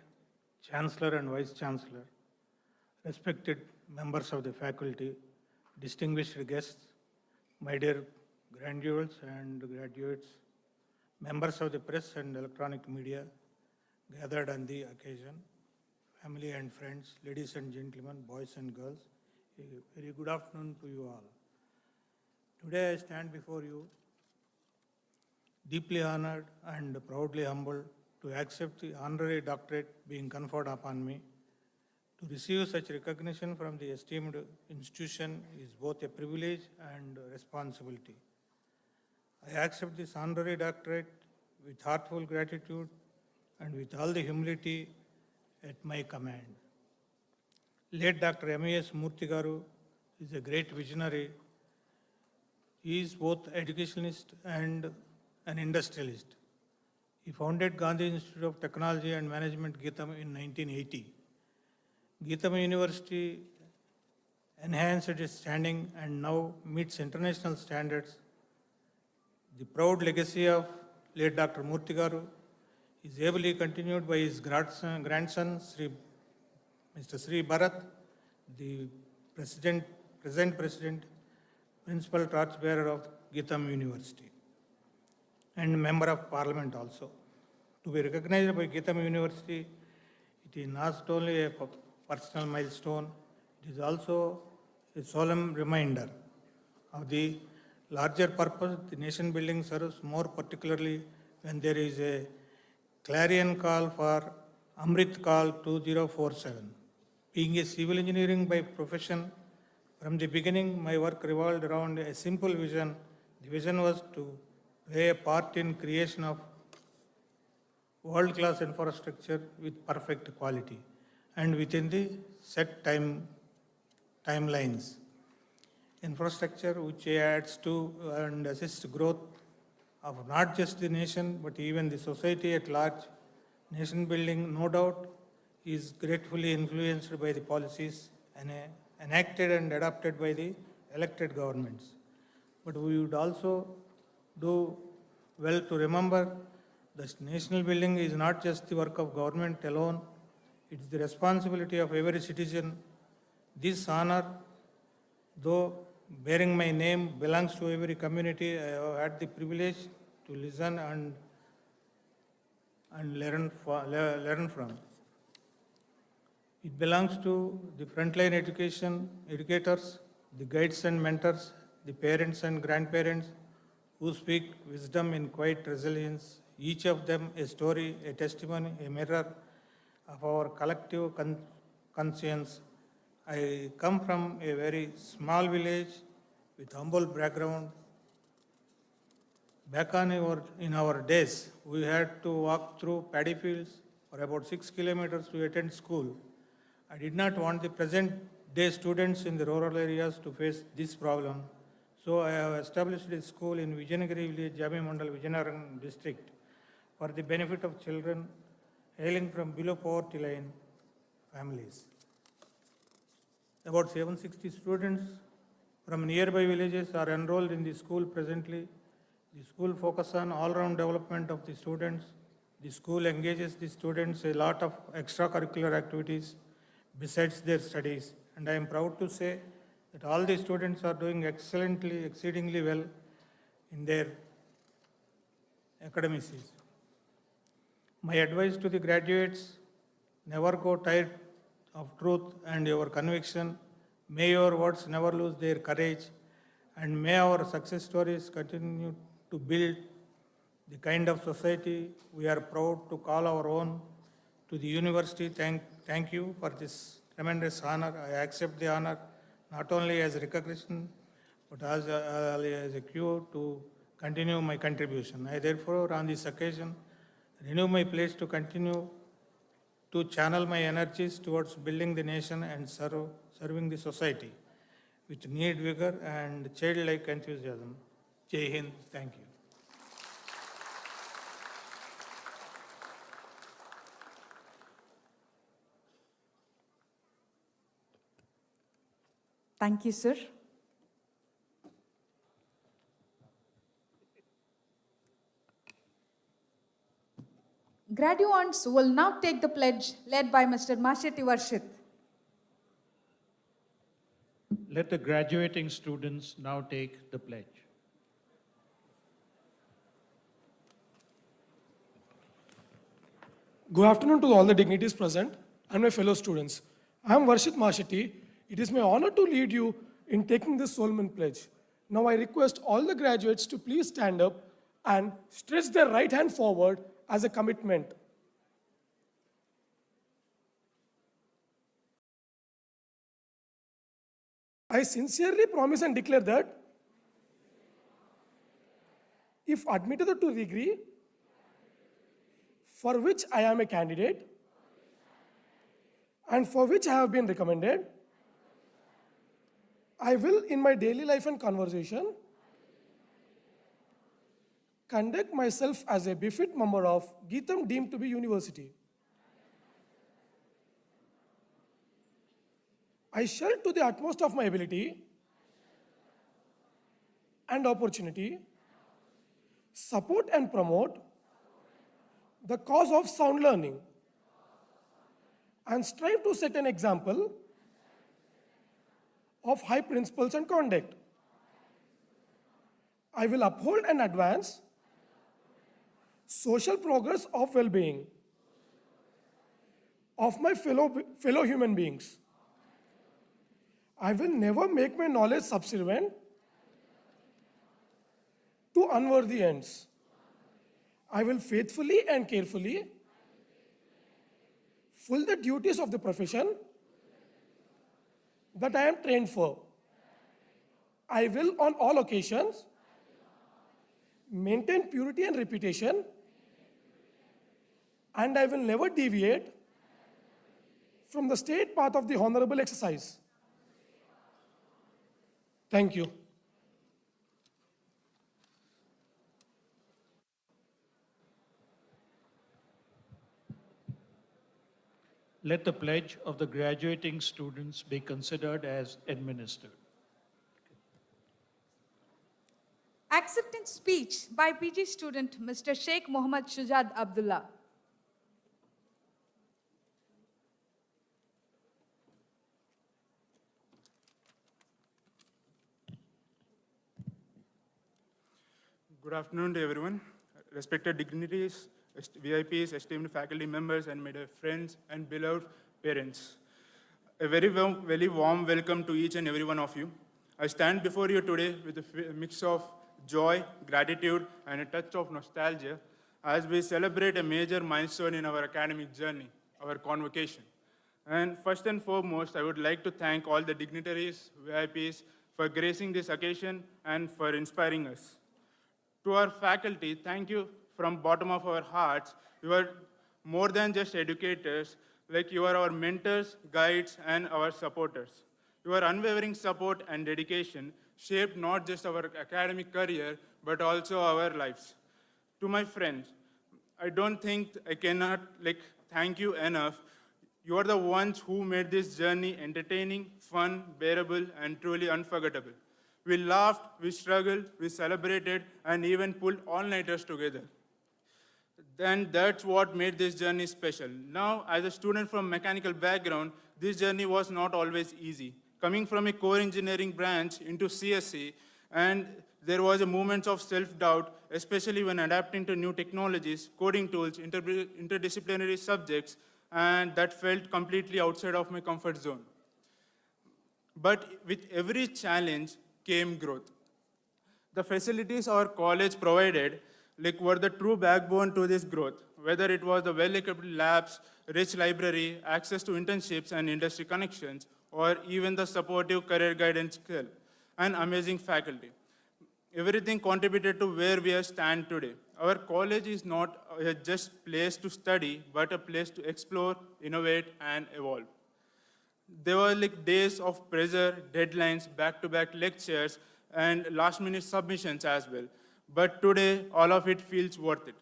Chancellor and Vice Chancellor, respected members of the faculty, distinguished guests, my dear graduates and graduates, members of the press and electronic media gathered on the occasion, family and friends, ladies and gentlemen, boys and girls, a very good afternoon to you all. Today I stand before you deeply honored and proudly humbled to accept the honorary doctorate being conferred upon me. To receive such recognition from the esteemed institution is both a privilege and a responsibility. I accept this honorary doctorate with heartfelt gratitude and with all the humility at my command. Late Dr. M.A.S. Murthy Garu is a great visionary. He is both educationalist and an industrialist. He founded Gandhi Institute of Technology and Management, GITAM, in 1980. GITAM University enhanced its standing and now meets international standards. The proud legacy of late Dr. Murthy Garu is ably continued by his grandson, Mr. Shri Bharat, the present president, principal torchbearer of GITAM University, and member of parliament also. To be recognized by GITAM University, it is not only a personal milestone, it is also a solemn reminder of the larger purpose the nation building serves, more particularly when there is a clarion call for Amrit Call 2047. Being a civil engineering by profession, from the beginning my work revolved around a simple vision. The vision was to play a part in creation of world-class infrastructure with perfect quality and within the set timelines. Infrastructure which adds to and assists growth of not just the nation but even the society at large. Nation building, no doubt, is gratefully influenced by the policies enacted and adopted by the elected governments. But we would also do well to remember that national building is not just the work of government alone, it is the responsibility of every citizen. This honor, though bearing my name, belongs to every community I have had the privilege to listen and learn from. It belongs to the frontline educators, the guides and mentors, the parents and grandparents who speak wisdom in quiet resilience, each of them a story, a testimony, a mirror of our collective conscience. I come from a very small village with humble background. Back in our days, we had to walk through paddy fields for about 6 kilometers to attend school. I did not want the present day students in the rural areas to face this problem. So I have established a school in Vijayanagari village, Jami Mandal, Vijayanagar district for the benefit of children hailing from below poverty line families. About 760 students from nearby villages are enrolled in the school presently. The school focuses on all-round development of the students. The school engages the students a lot of extracurricular activities besides their studies. And I am proud to say that all the students are doing excellently, exceedingly well in their academics. My advice to the graduates, never go tired of truth and your conviction. May your words never lose their courage, and may our success stories continue to build the kind of society we are proud to call our own. To the university, thank you for this tremendous honor. I accept the honor not only as recognition, but as a cue to continue my contribution. I therefore, on this occasion, renew my pledge to continue to channel my energies towards building the nation and serving the society with need, vigor, and childlike enthusiasm. Jai Hind. Thank you. Thank you, sir. Graduates will now take the pledge led by Mr. Masheti Varshit. Let the graduating students now take the pledge. Good afternoon to all the dignitaries present and my fellow students. I am Varshit Masheti. It is my honor to lead you in taking this solemn pledge. Now I request all the graduates to please stand up and stretch their right hand forward as a commitment. I sincerely promise and declare that if admitted to the degree for which I am a candidate and for which I have been recommended, I will, in my daily life and conversation, conduct myself as a befit member of GITAM deemed to be university. I shall, to the utmost of my ability and opportunity, support and promote the cause of sound learning and strive to set an example of high principles and conduct. I will uphold and advance social progress of well-being of my fellow human beings. I will never make my knowledge subservient to unworthy ends. I will faithfully and carefully fulfill the duties of the profession that I am trained for. I will, on all occasions, maintain purity and reputation, and I will never deviate from the straight path of the honorable exercise. Thank you. Let the pledge of the graduating students be considered as administered. Acceptance speech by PG student Mr. Sheikh Mohammad Shujad Abdullah. Good afternoon to everyone. Respected dignitaries, VIPs, esteemed faculty members, and my dear friends and beloved parents. A very warm welcome to each and every one of you. I stand before you today with a mix of joy, gratitude, and a touch of nostalgia as we celebrate a major milestone in our academic journey, our convocation. And first and foremost, I would like to thank all the dignitaries, VIPs, for gracing this occasion and for inspiring us. To our faculty, thank you from bottom of our hearts. You are more than just educators, like you are our mentors, guides, and our supporters. Your unwavering support and dedication shaped not just our academic career, but also our lives. To my friends, I don't think I cannot thank you enough. You are the ones who made this journey entertaining, fun, bearable, and truly unforgettable. We laughed, we struggled, we celebrated, and even pulled all-nighters together. Then that's what made this journey special. Now, as a student from mechanical background, this journey was not always easy. Coming from a core engineering branch into CSE, and there was a moment of self-doubt, especially when adapting to new technologies, coding tools, interdisciplinary subjects, and that felt completely outside of my comfort zone. But with every challenge came growth. The facilities our college provided were the true backbone to this growth, whether it was the well-equipped labs, rich library, access to internships and industry connections, or even the supportive career guidance skill and amazing faculty. Everything contributed to where we stand today. Our college is not just a place to study, but a place to explore, innovate, and evolve. There were days of pressure, deadlines, back-to-back lectures, and last-minute submissions as well. But today, all of it feels worth it.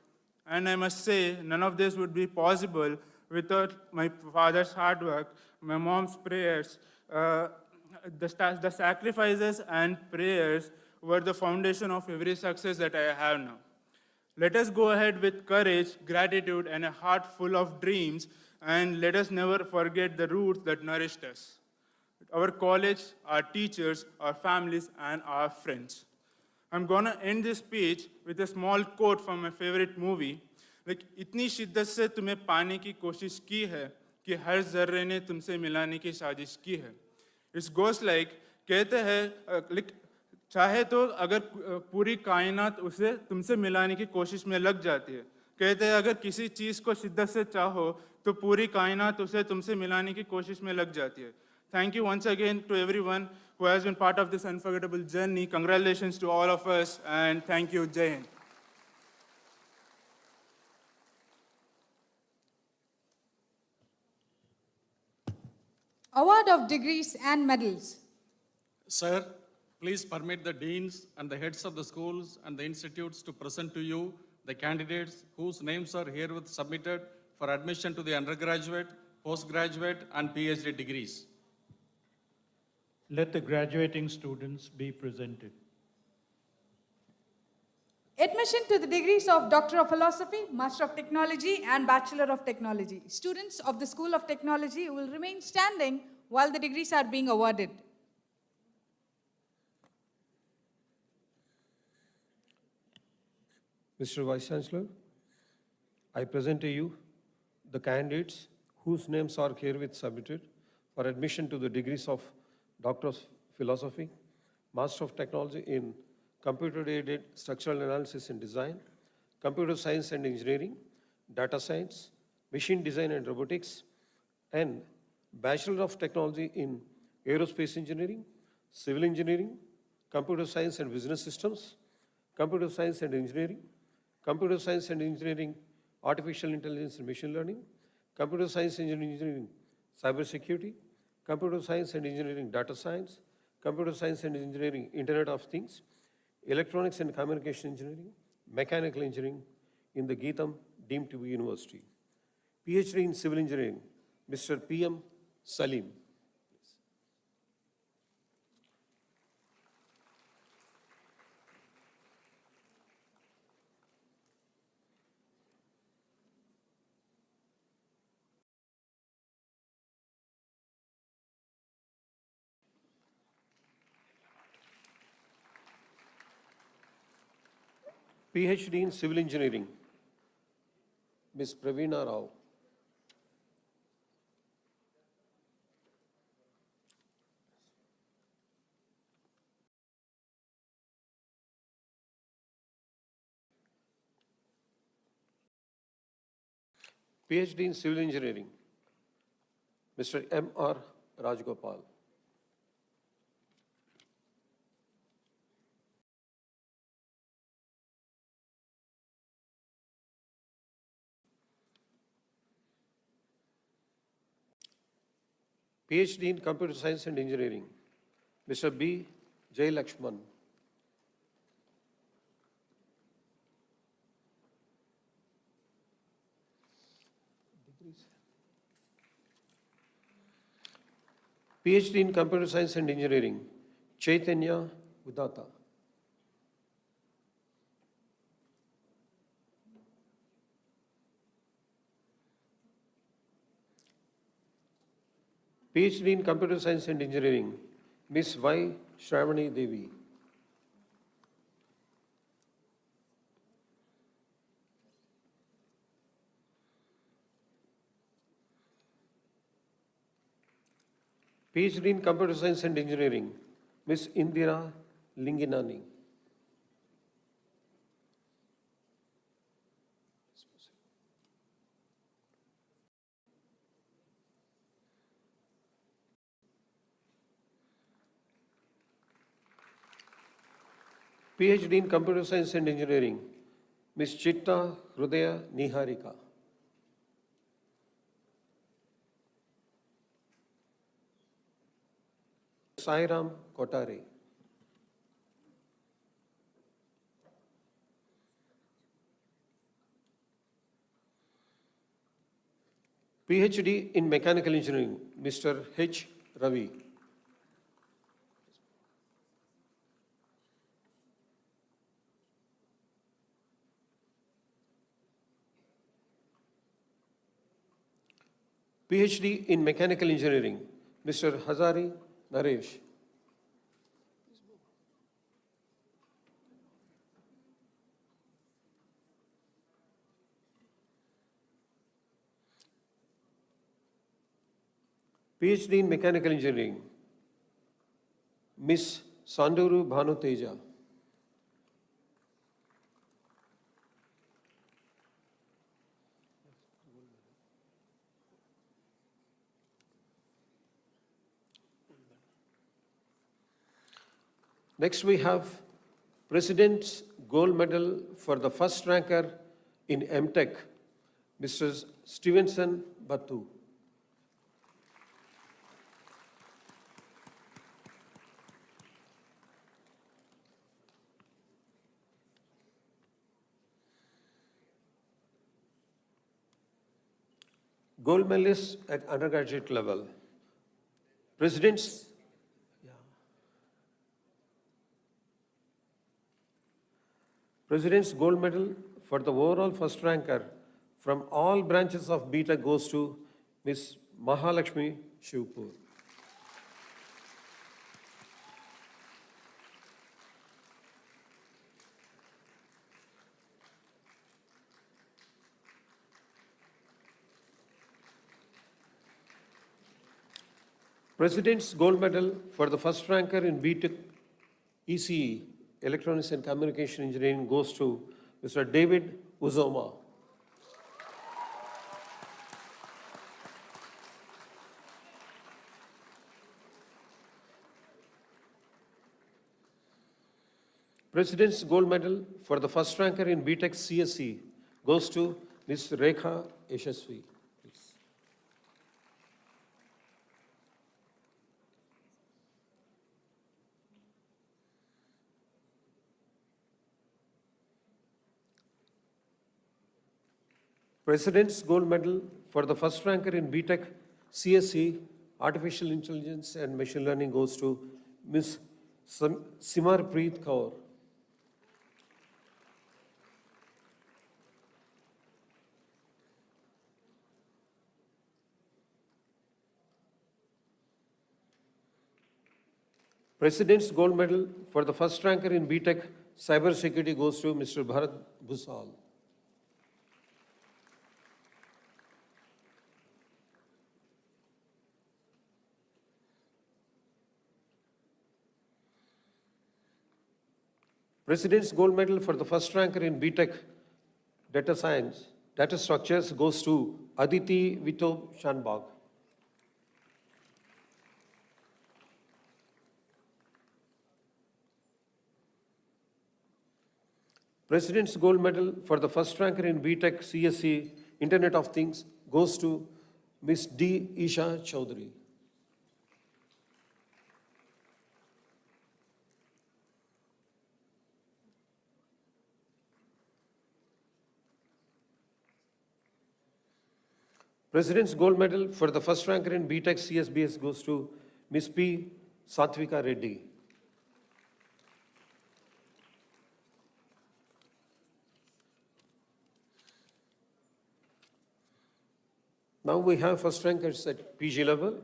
And I must say, none of this would be possible without my father's hard work, my mom's prayers. The sacrifices and prayers were the foundation of every success that I have now. Let us go ahead with courage, gratitude, and a heart full of dreams, and let us never forget the roots that nourished us. Our college, our teachers, our families, and our friends. I'm gonna end this speech with a small quote from my favorite movie. इतनी शिद्दत से तुम्हें पाने की कोशिश की है कि हर जर्रे ने तुमसे मिलाने की साजिश की है. It goes like, कहते हैं, चाहे तो अगर पूरी कायनात उसे तुमसे मिलाने की कोशिश में लग जाती है. कहते हैं अगर किसी चीज़ को शिद्दत से चाहो तो पूरी कायनात उसे तुमसे मिलाने की कोशिश में लग जाती है. Thank you once again to everyone who has been part of this unforgettable journey. Congratulations to all of us, and thank you, Jai Hind. Award of degrees and medals. Sir, please permit the deans and the heads of the schools and the institutes to present to you the candidates whose names are herewith submitted for admission to the undergraduate, postgraduate, and PhD degrees. Let the graduating students be presented. Admission to the degrees of Doctor of Philosophy, Master of Technology, and Bachelor of Technology. Students of the School of Technology will remain standing while the degrees are being awarded. Mr. Vice Chancellor, I present to you the candidates whose names are herewith submitted for admission to the degrees of Doctor of Philosophy, Master of Technology in Computer-Aided Structural Analysis and Design, Computer Science and Engineering, Data Science, Machine Design and Robotics, and Bachelor of Technology in Aerospace Engineering, Civil Engineering, Computer Science and Business Systems, Computer Science and Engineering, Computer Science and Engineering, Artificial Intelligence and Machine Learning, Computer Science and Engineering, Cybersecurity, Computer Science and Engineering, Data Science, Computer Science and Engineering, Internet of Things, Electronics and Communication Engineering, Mechanical Engineering in the GITAM deemed to be university. PhD in Civil Engineering, Mr. P.M. Salim. PhD in Civil Engineering, Ms. Praveena Rao. PhD in Civil Engineering, Mr. M.R. Rajgopal. PhD in Computer Science and Engineering, Mr. B. J. Lakshman. PhD in Computer Science and Engineering, Chaitanya Udata. PhD in Computer Science and Engineering, Ms. Y. Shravani Devi. PhD in Computer Science and Engineering, Ms. Indira Linginani. PhD in Computer Science and Engineering, Ms. Chitta Hrudaya Niharika. Sairam Kotare. PhD in Mechanical Engineering, Mr. H. Ravi. PhD in Mechanical Engineering, Mr. Hazari Naresh. PhD in Mechanical Engineering, Ms. Sanduru Bhanu Teja. Next we have President's Gold Medal for the first ranker in MTech, Mr. Stevenson Battu. Gold medalists at undergraduate level. President's Gold Medal for the overall first ranker from all branches of BTech goes to Ms. Mahalakshmi Shivpur. President's Gold Medal for the first ranker in BTech ECE, Electronics and Communication Engineering, goes to Mr. David Uzoma. President's Gold Medal for the first ranker in BTech CSE goes to Ms. Rekha Yashasvi. President's Gold Medal for the first ranker in BTech CSC, Artificial Intelligence and Machine Learning goes to Ms. Simarpreet Kaur. President's Gold Medal for the first ranker in BTech Cyber Security goes to Mr. Bharat Bhusal. President's Gold Medal for the first ranker in BTech Data Science, Data Structures goes to Aditi Vito Shanbag. President's Gold Medal for the first ranker in BTech CSC Internet of Things goes to Ms. D. Isha Chaudhary. President's Gold Medal for the first ranker in BTech CSBS goes to Ms. P. Satvika Reddy. Now we have first rankers at PG level.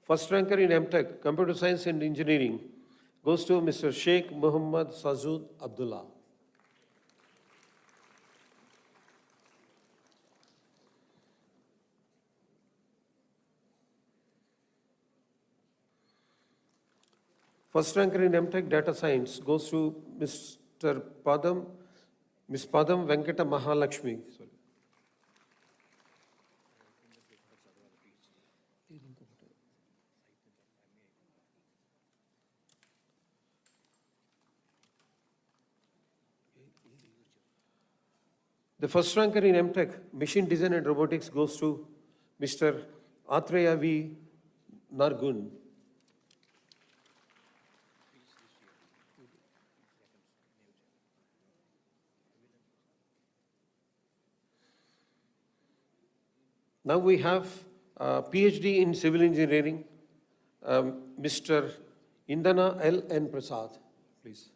First ranker in MTech, Computer Science and Engineering, goes to Mr. Sheikh Muhammad Sazood Abdullah. First ranker in MTech Data Science goes to Ms. Padam Venkata Mahalakshmi. Sorry. The first ranker in MTech, Machine Design and Robotics, goes to Mr. Atreya V. Nargun. Now we have PhD in Civil Engineering, Mr. Indana L. N. Prasad, please.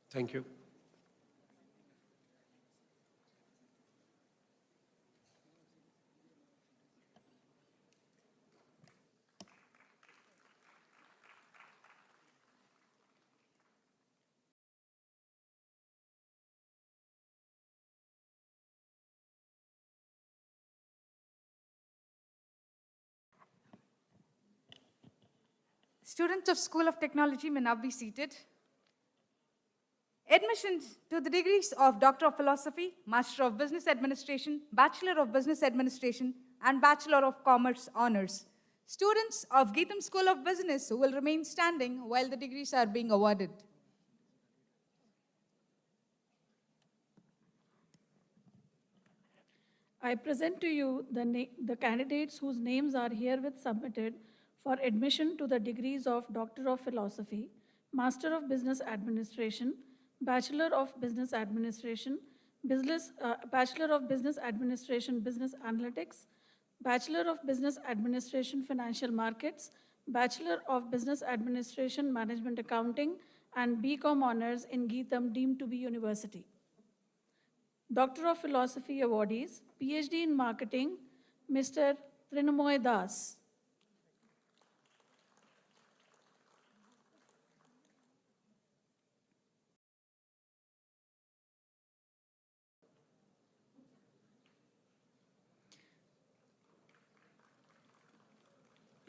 Thank you. Students of School of Technology may now be seated. Admissions to the degrees of Doctor of Philosophy, Master of Business Administration, Bachelor of Business Administration, and Bachelor of Commerce honors. Students of GITAM School of Business will remain standing while the degrees are being awarded. I present to you the candidates whose names are herewith submitted for admission to the degrees of Doctor of Philosophy, Master of Business Administration, Bachelor of Business Administration, Bachelor of Business Administration, Business Analytics, Bachelor of Business Administration, Financial Markets, Bachelor of Business Administration, Management Accounting, and BCom honors in GITAM deemed to be university. Doctor of Philosophy awardees, PhD in Marketing, Mr. Trinamoy Das.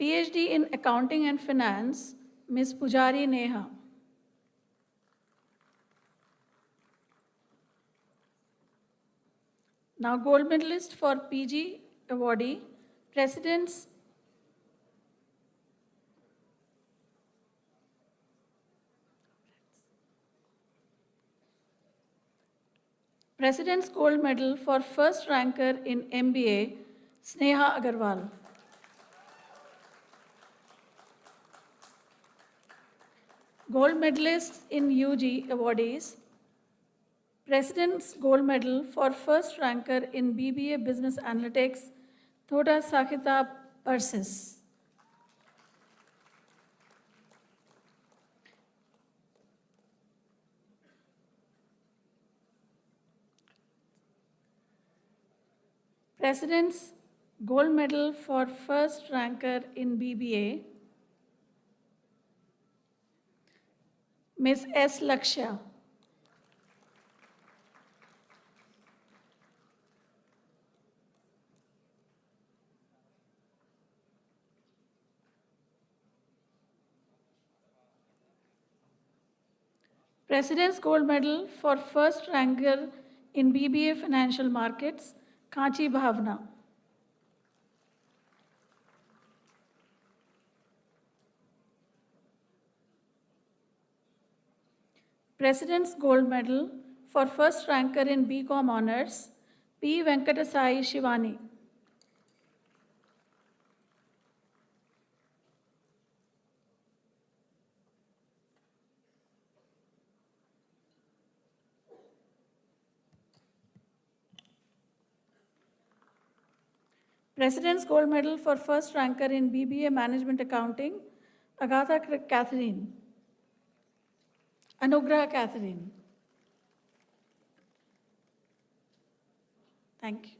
PhD in Accounting and Finance, Ms. Pujari Neha. Now, gold medalist for PG awardee, President's Gold Medal for first ranker in MBA, Sneha Agarwal. Gold medalists in UG awardees. President's Gold Medal for first ranker in BBA Business Analytics, Thoda Sakita Persis. President's Gold Medal for first ranker in BBA, Ms. S. Lakshya. President's Gold Medal for first ranker in BBA Financial Markets, Kanchi Bhavna. President's Gold Medal for first ranker in BCom Honors, P. Venkatasai Shivani. President's Gold Medal for first ranker in BBA Management Accounting, Agatha Catherine. Anugrah Catherine. Thank you.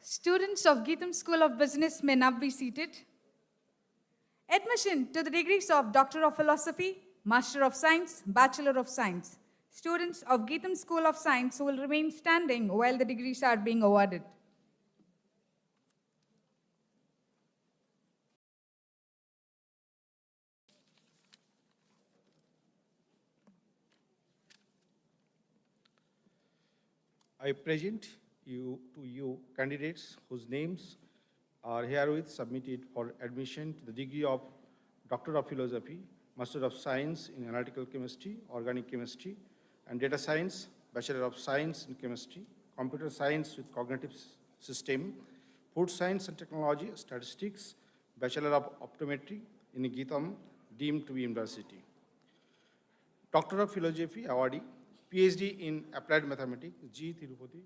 Students of GITAM School of Business may now be seated. Admission to the degrees of Doctor of Philosophy, Master of Science, Bachelor of Science. Students of GITAM School of Science will remain standing while the degrees are being awarded. I present to you candidates whose names are herewith submitted for admission to the degree of Doctor of Philosophy, Master of Science in Analytical Chemistry, Organic Chemistry, and Data Science, Bachelor of Science in Chemistry, Computer Science with Cognitive System, Food Science and Technology, Statistics, Bachelor of Optometry in GITAM, deemed to be university. Doctor of Philosophy awardee, PhD in Applied Mathematics, G. Tirupati.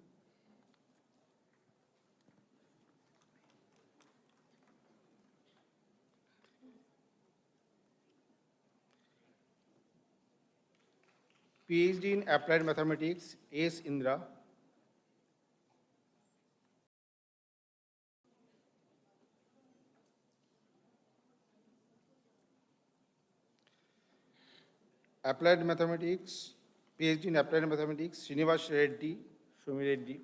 PhD in Applied Mathematics, S. Indra. Applied Mathematics, PhD in Applied Mathematics, Srinivas Reddy, Shomi Reddy.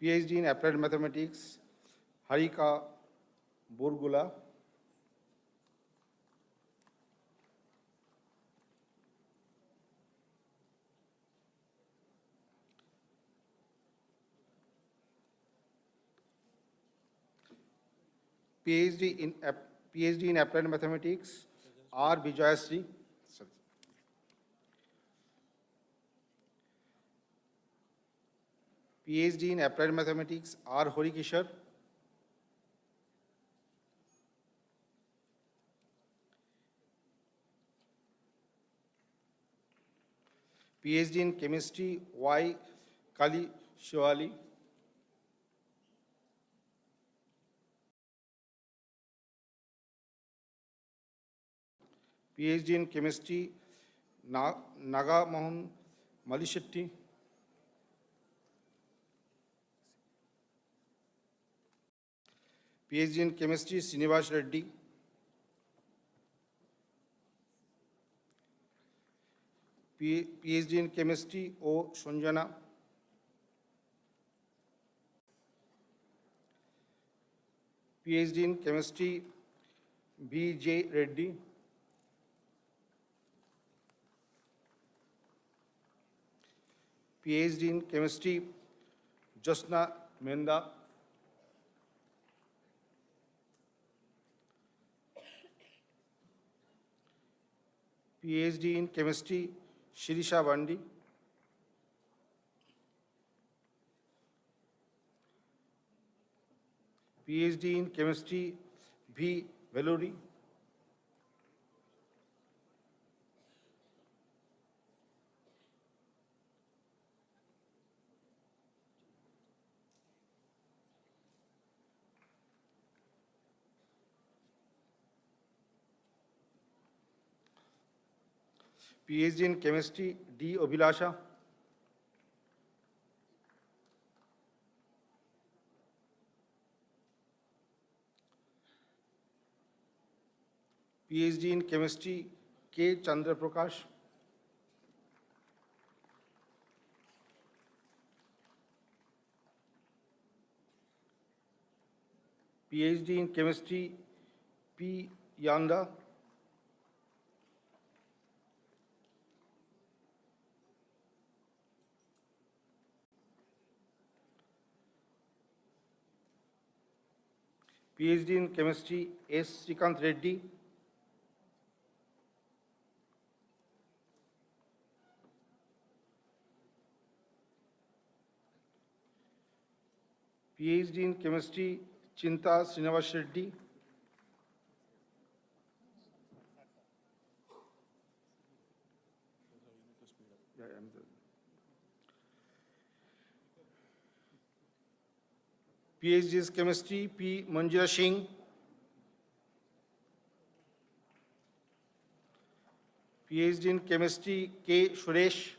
PhD in Applied Mathematics, Harika Burgula. PhD in Applied Mathematics, R. Vijayasri. PhD in Applied Mathematics, R. Horikishar. PhD in Chemistry, Y. Kali Shiwali. PhD in Chemistry, Naga Mohan Malishetty. PhD in Chemistry, Srinivas Reddy. PhD in Chemistry, O. Sanjana. PhD in Chemistry, B. J. Reddy. PhD in Chemistry, Josna Menda. PhD in Chemistry, Shirisha Bandi. PhD in Chemistry, V. Veluri. PhD in Chemistry, D. Abhilasha. PhD in Chemistry, K. Chandra Prakash. PhD in Chemistry, P. Yanda. PhD in Chemistry, S. Srikanth Reddy. PhD in Chemistry, Chinta Srinivas Reddy. PhD in Chemistry, P. Manjira Singh. PhD in Chemistry, K. Suresh.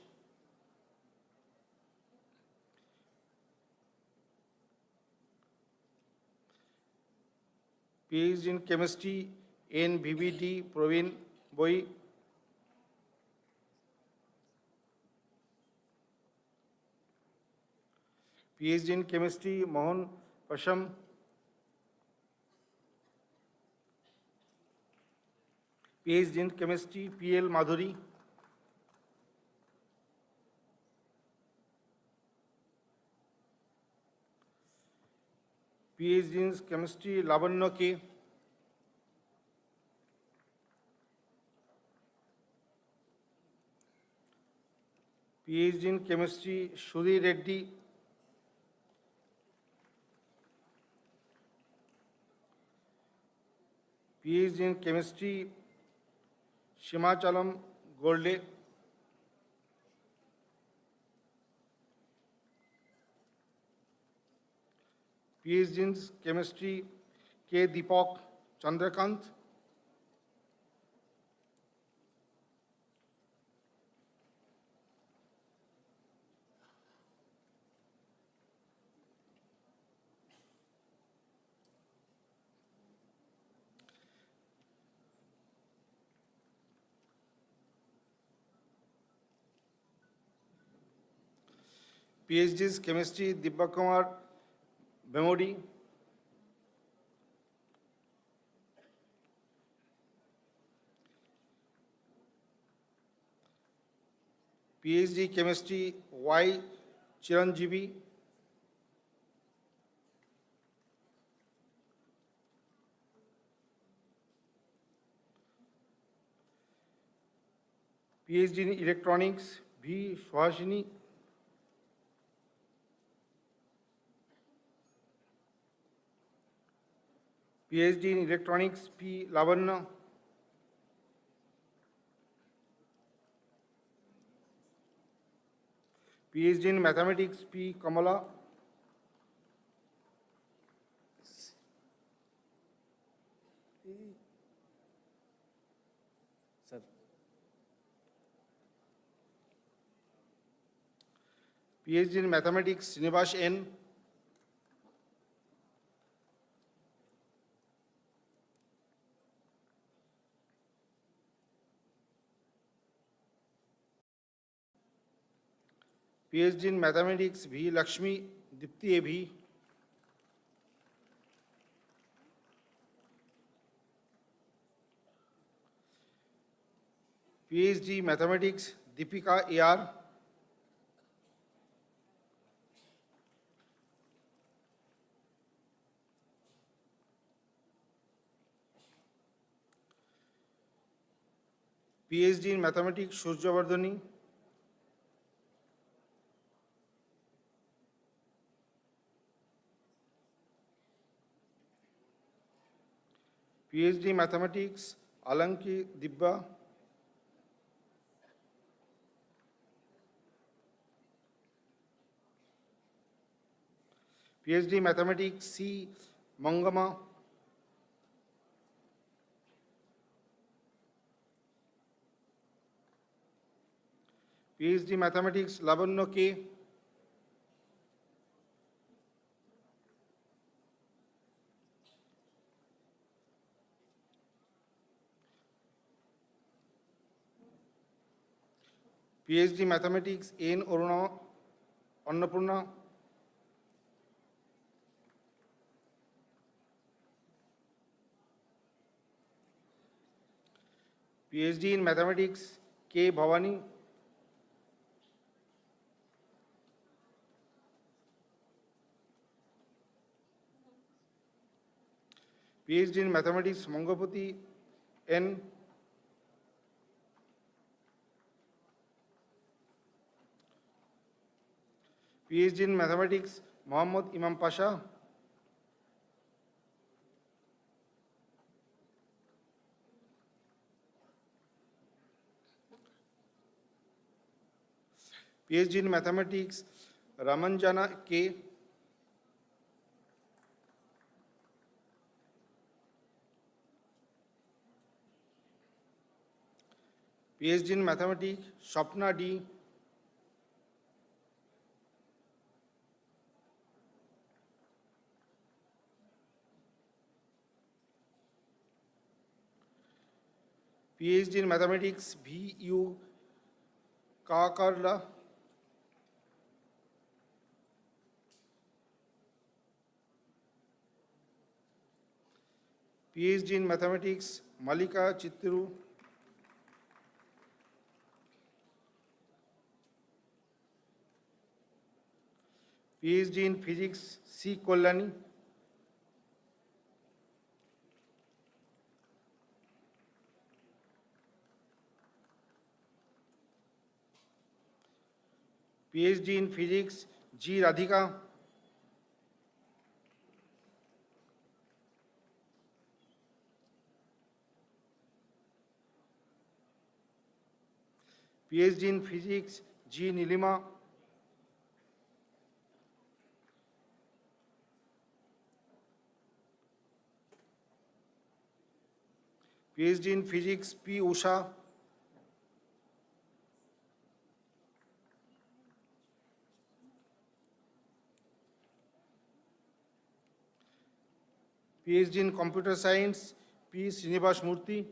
PhD in Chemistry, N. BBD Praveen Boy. PhD in Chemistry, Mohan Pasham. PhD in Chemistry, P.L. Madhuri. PhD in Chemistry, Lavanya K. PhD in Chemistry, Shri Reddy. PhD in Chemistry, Shimachalam Golde. PhD in Chemistry, K. Deepak Chandrakant. PhD in Chemistry, Dibbakumar Bemodi. PhD Chemistry, Y. Chiranjeevi. PhD in Electronics, V. Suhasini. PhD in Electronics, P. Lavanya. PhD in Mathematics, P. Kamala. Sir. PhD in Mathematics, Srinivas N. PhD in Mathematics, V. Lakshmi Dipti A.V. PhD Mathematics, Deepika A.R. PhD in Mathematics, Surjavardhani. PhD in Mathematics, Alanki Dibba. PhD in Mathematics, C. Mangama. PhD in Mathematics, Lavanya K. PhD in Mathematics, N. Annapurna. PhD in Mathematics, K. Bhavani. PhD in Mathematics, Mangapati N. PhD in Mathematics, Muhammad Imam Pasha. PhD in Mathematics, Ramanjana K. PhD in Mathematics, Shapna D. PhD in Mathematics, V.U. Kakarla. PhD in Mathematics, Malika Chitru. PhD in Physics, C. Kollani. PhD in Physics, G. Radhika. PhD in Physics, G. Nilima. PhD in Physics, P. Usha. PhD in Computer Science, P. Srinivas Murthy.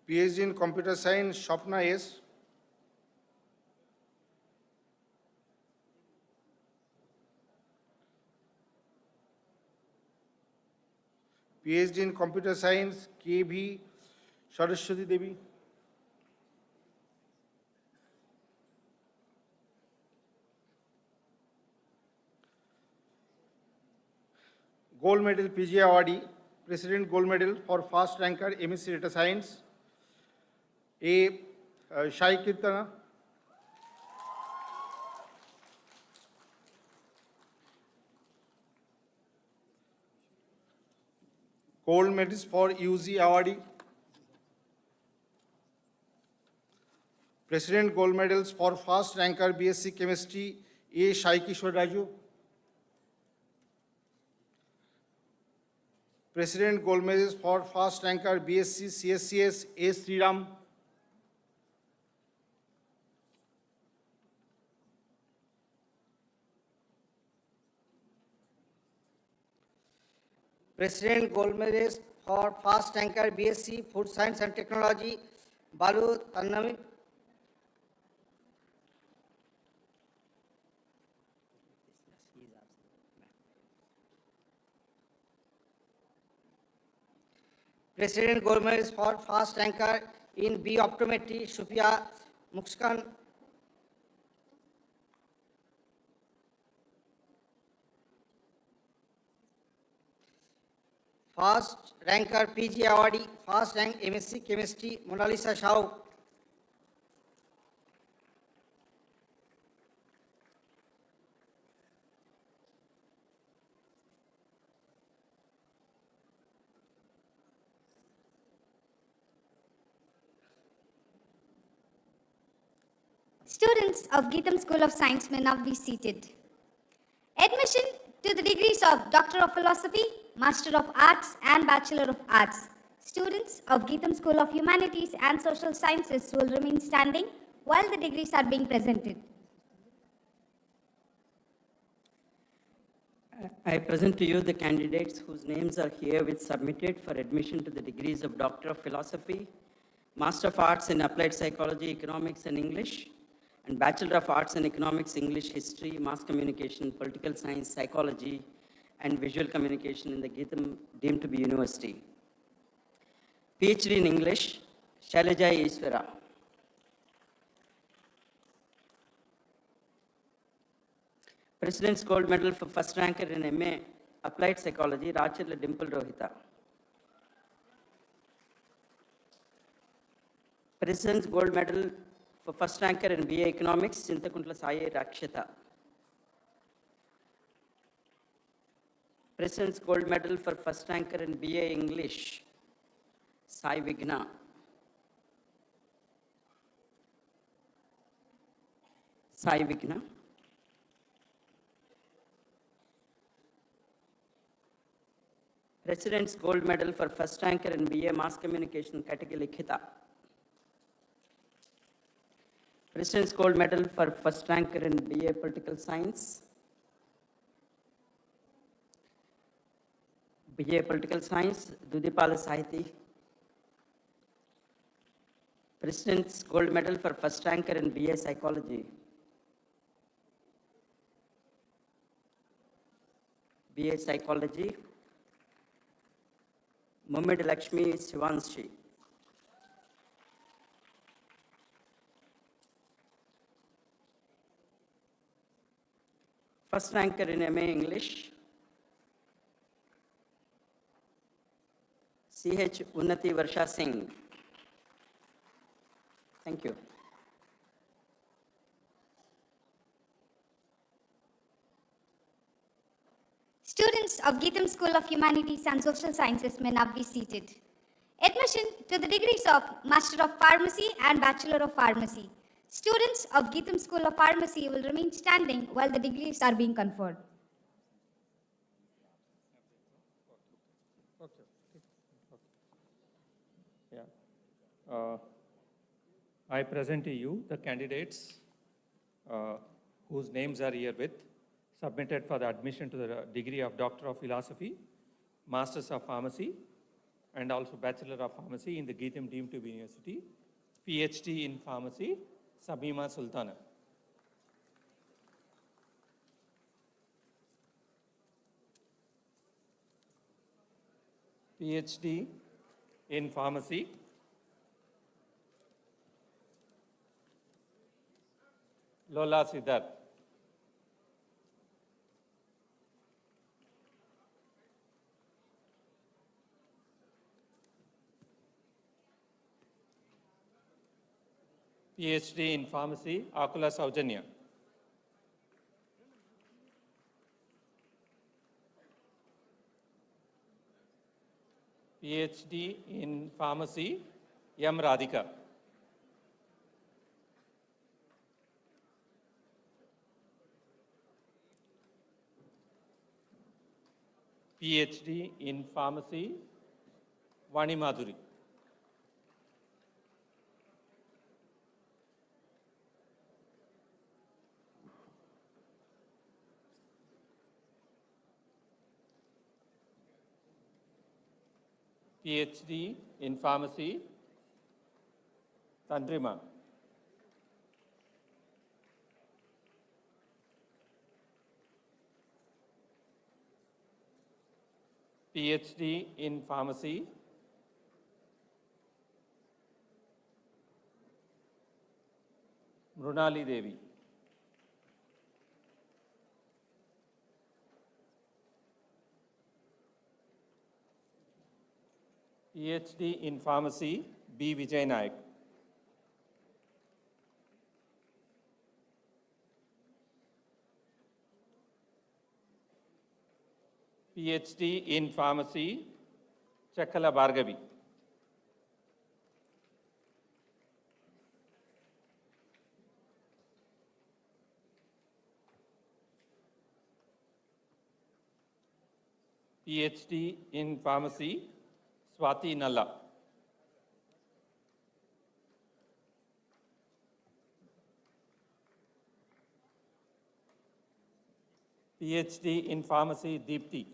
PhD in Computer Science, Shapna S. PhD in Computer Science, K.V. Saraswati Devi. Gold Medal PG awardee, President Gold Medal for First Ranker MSc Data Science, A. Shai Kirtana. Gold Medals for UG awardee, President Gold Medals for First Ranker BSc Chemistry, A. Shai Kishore Raju. President Gold Medals for First Ranker BSc CSCS, A. Sriram. President Gold Medals for First Ranker BSc Food Science and Technology, Balu Tannami. President Gold Medalist for Fast Ranker in B Optometry, Shufia Mukskan. Fast Ranker PG Awardee, Fast Rank MSc Chemistry, Mona Lisa Shao. Students of GITAM School of Science may now be seated. Admission to the degrees of Doctor of Philosophy, Master of Arts and Bachelor of Arts. Students of GITAM School of Humanities and Social Sciences will remain standing while the degrees are being presented. I present to you the candidates whose names are herewith submitted for admission to the degrees of Doctor of Philosophy, Master of Arts in Applied Psychology, Economics and English, and Bachelor of Arts in Economics, English, History, Mass Communication, Political Science, Psychology, and Visual Communication in the GITAM deemed to be university. PhD in English, Shailaja Iswara. President's Gold Medal for First Ranker in MA Applied Psychology, Rachirla Dimple Rohita. President's Gold Medal for First Ranker in BA Economics, Chintakuntla Sai Rakshita. President's Gold Medal for First Ranker in BA English, Sai Vigna. Sai Vigna. President's Gold Medal for First Ranker in BA Mass Communication, category Likhita. President's Gold Medal for First Ranker in BA Political Science. BA Political Science, Dudipala Sahiti. President's Gold Medal for First Ranker in BA Psychology. BA Psychology, Mummed Lakshmi Sivanshi. First ranker in MA English, CH Unnati Varsha Singh. Thank you. Students of GITAM School of Humanities and Social Sciences may now be seated. Admission to the degrees of Master of Pharmacy and Bachelor of Pharmacy. Students of GITAM School of Pharmacy will remain standing while the degrees are being conferred. I present to you the candidates whose names are herewith submitted for the admission to the degree of Doctor of Philosophy, Masters of Pharmacy, and also Bachelor of Pharmacy in the GITAM deemed to be university, PhD in Pharmacy, Sabima Sultana. PhD in Pharmacy, Lola Siddharth. PhD in Pharmacy, Akula Saujanya. PhD in Pharmacy, M. Radhika. PhD in Pharmacy, Vani Madhuri. PhD in Pharmacy, Tandrima. PhD in Pharmacy, Mrunali Devi. PhD in Pharmacy, B. Vijay Nayak. PhD in Pharmacy, Chakala Bhargavi. PhD in Pharmacy, Swati Nalla. PhD in Pharmacy, Deepthi.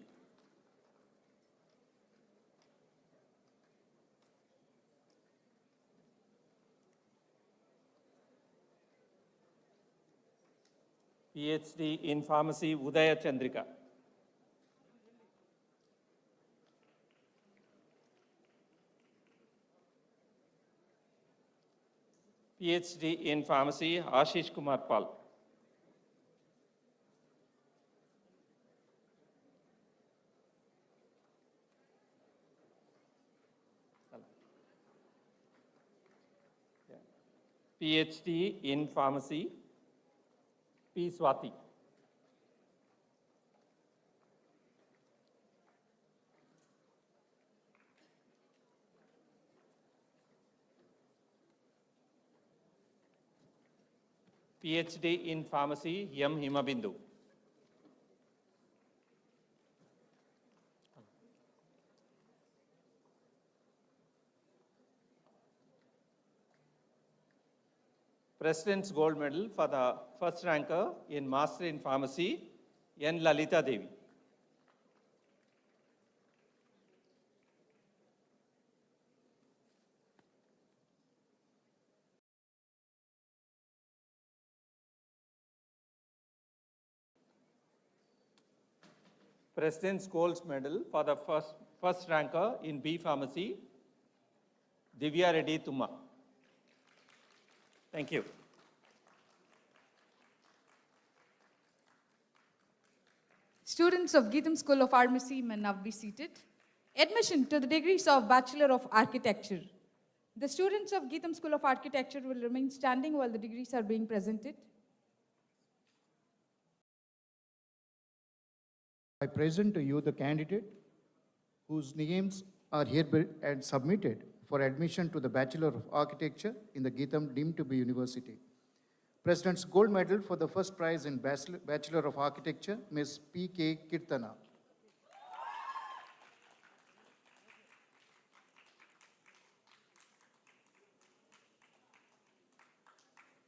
PhD in Pharmacy, Udaya Chandrika. PhD in Pharmacy, Ashish Kumar Pal. PhD in Pharmacy, P. Swati. PhD in Pharmacy, M. Himabindu. President's Gold Medal for the first ranker in Master in Pharmacy, N. Lalita Devi. President's Gold Medal for the first ranker in B Pharmacy, Divya Reddy Tumma. Thank you. Students of GITAM School of Pharmacy may now be seated. Admission to the degrees of Bachelor of Architecture. The students of GITAM School of Architecture will remain standing while the degrees are being presented. I present to you the candidate whose names are hereby and submitted for admission to the Bachelor of Architecture in the GITAM deemed to be university. President's Gold Medal for the first prize in Bachelor of Architecture, Ms. P.K. Kirtana.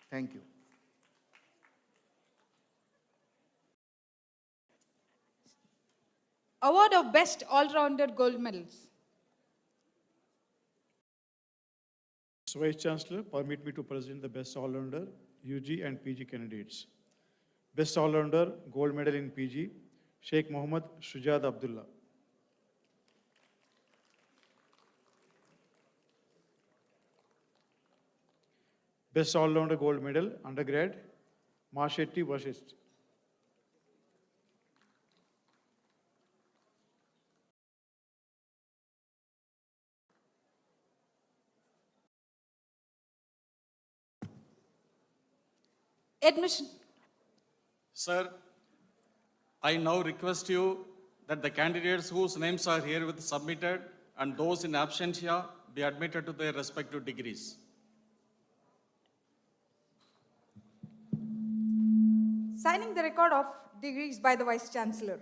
Thank you. Award of Best All-Rounder Gold Medals. Vice Chancellor, permit me to present the Best All-Rounder UG and PG candidates. Best All-Rounder Gold Medal in PG, Sheikh Mohammad Shujad Abdullah. Best All-Rounder Gold Medal, Undergrad, Mashetti Vashist. Admission. Sir, I now request you that the candidates whose names are herewith submitted and those in absentia be admitted to their respective degrees. Signing the record of degrees by the Vice Chancellor.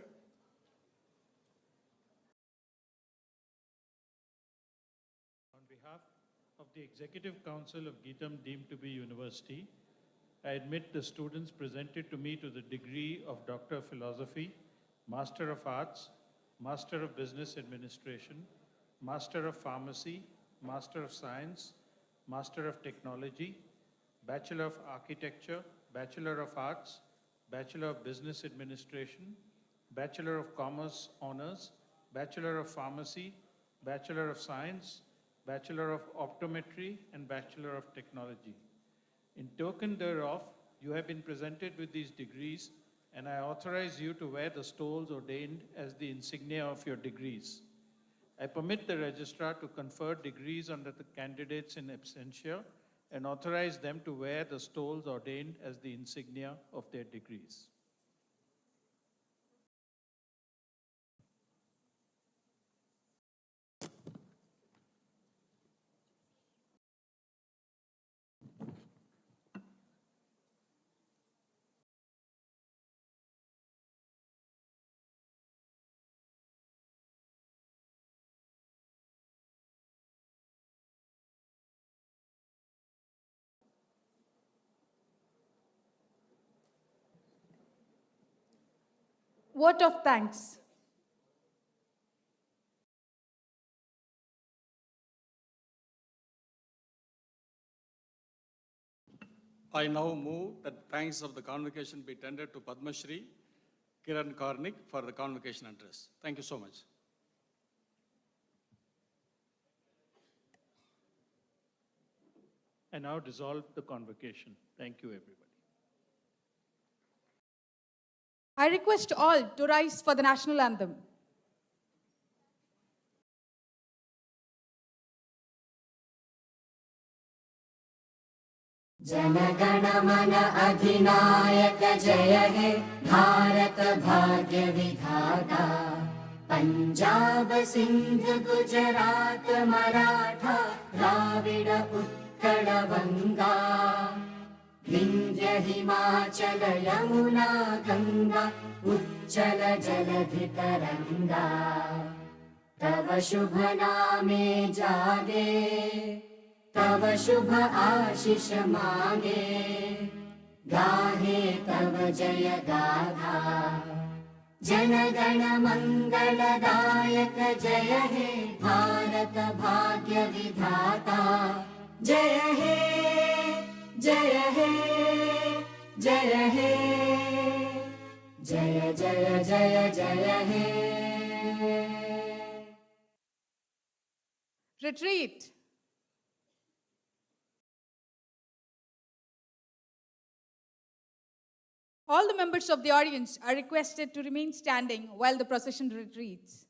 On behalf of the Executive Council of GITAM deemed to be university, I admit the students presented to me to the degree of Doctor of Philosophy, Master of Arts, Master of Business Administration, Master of Pharmacy, Master of Science, Master of Technology, Bachelor of Architecture, Bachelor of Arts, Bachelor of Business Administration, Bachelor of Commerce Honors, Bachelor of Pharmacy, Bachelor of Science, Bachelor of Optometry, and Bachelor of Technology. In token thereof, you have been presented with these degrees, and I authorize you to wear the stoles ordained as the insignia of your degrees. I permit the registrar to confer degrees under the candidates in absentia and authorize them to wear the stoles ordained as the insignia of their degrees. Vote of thanks. I now move that thanks of the convocation be tendered to Padma Shri Kiran Karnik for the convocation address. Thank you so much. I now dissolve the convocation. Thank you, everybody. I request all to rise for the national anthem. जनगण मन अधिनायक जय हे भारत भाग्य विधाता पंजाब सिंध गुजरात मराठा द्राविड उत्कल बंगा विंध्य हिमाचल यमुना गंगा उच्चल जलधि तरंगा तव शुभ नामे जागे तव शुभ आशीष मांगे गाहे तव जय गाथा जनगण मंगलदायक जय हे भारत भाग्य विधाता जय हे जय हे जय हे जय जय जय जय हे Retreat. All the members of the audience are requested to remain standing while the procession retreats.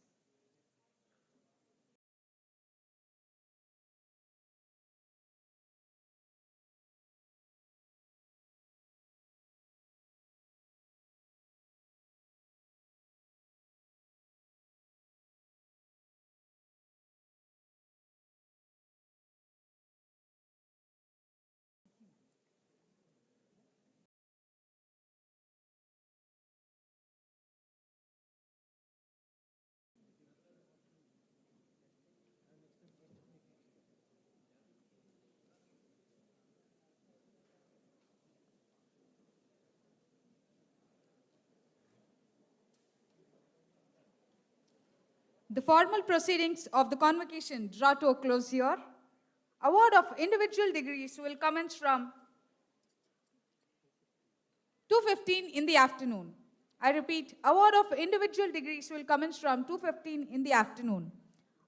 The formal proceedings of the convocation draw to a close here. Award of individual degrees will commence from 2:15 in the afternoon. I repeat, award of individual degrees will commence from 2:15 in the afternoon.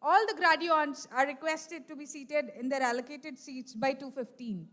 All the graduates are requested to be seated in their allocated seats by 2:15.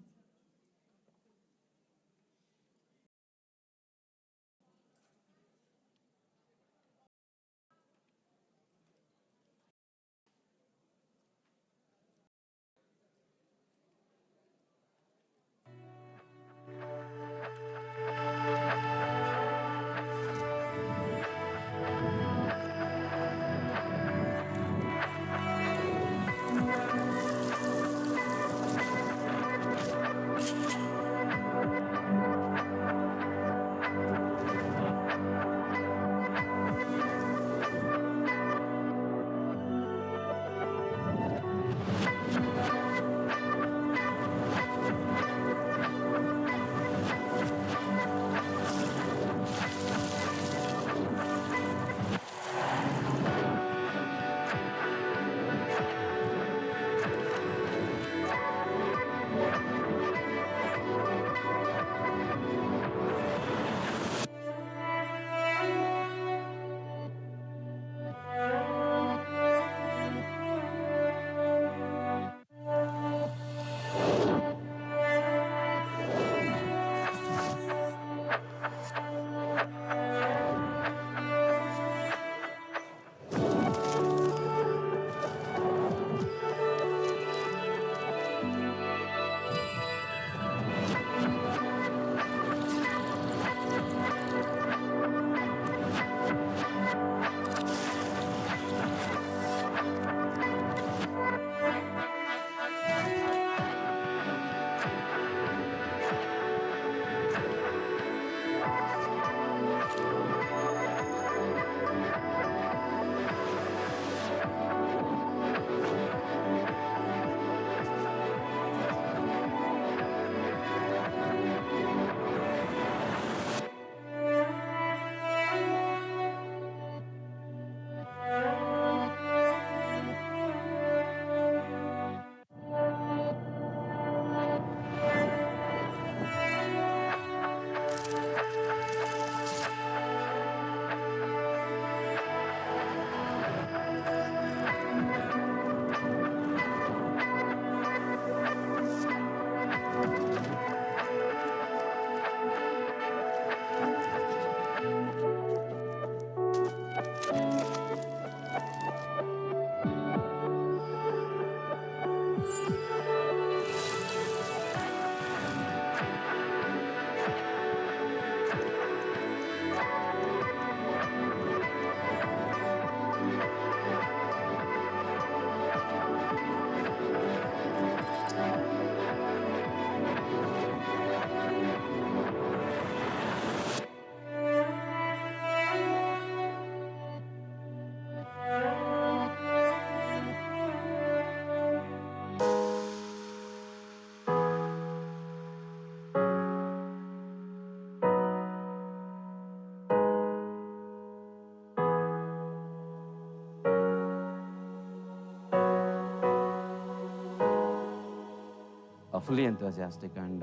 fully enthusiastic and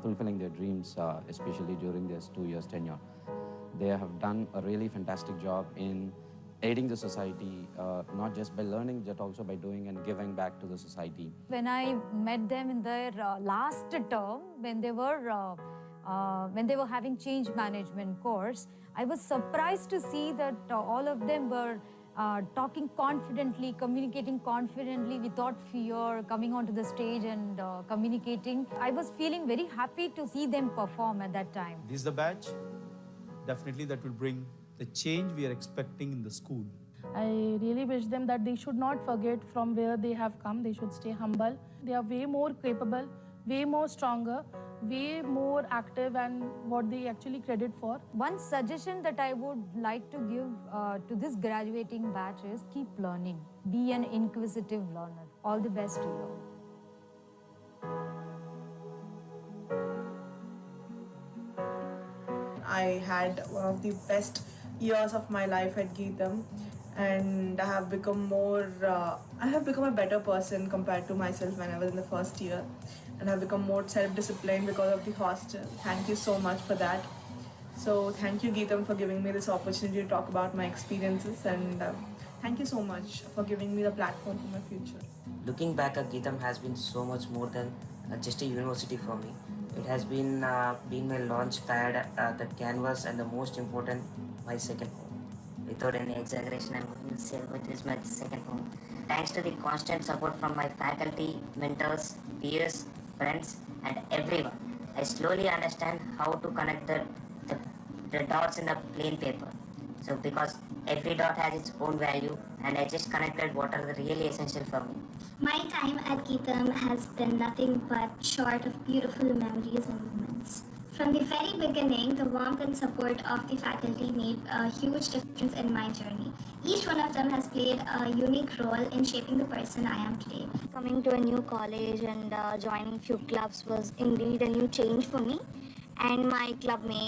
fulfilling their dreams, especially during this 2 years tenure. They have done a really fantastic job in aiding the society, not just by learning, but also by doing and giving back to the society. When I met them in their last term, when they were having change management course, I was surprised to see that all of them were talking confidently, communicating confidently without fear, coming onto the stage and communicating. I was feeling very happy to see them perform at that time. This is the batch. Definitely that will bring the change we are expecting in the school. I really wish them that they should not forget from where they have come. They should stay humble. They are way more capable, way more stronger, way more active and what they actually credit for. One suggestion that I would like to give to this graduating batch is keep learning. Be an inquisitive learner. All the best to you. I had one of the best years of my life at GITAM, and I have become a better person compared to myself when I was in the first year, and I have become more self-disciplined because of the hostel. Thank you so much for that. So thank you, GITAM, for giving me this opportunity to talk about my experiences, and thank you so much for giving me the platform for my future. Looking back at GITAM has been so much more than just a university for me. It has been my launch pad, the canvas, and the most important, my second home. Without any exaggeration, I'm going to say it is my second home. Thanks to the constant support from my faculty, mentors, peers, friends, and everyone, I slowly understand how to connect the dots in the plain paper. So because every dot has its own value, and I just connected what are really essential for me. My time at GITAM has been nothing but short of beautiful memories and moments. From the very beginning, the warmth and support of the faculty made a huge difference in my journey. Each one of them has played a unique role in shaping the person I am today. Coming to a new college and joining few clubs was indeed a new change for me, and my club mate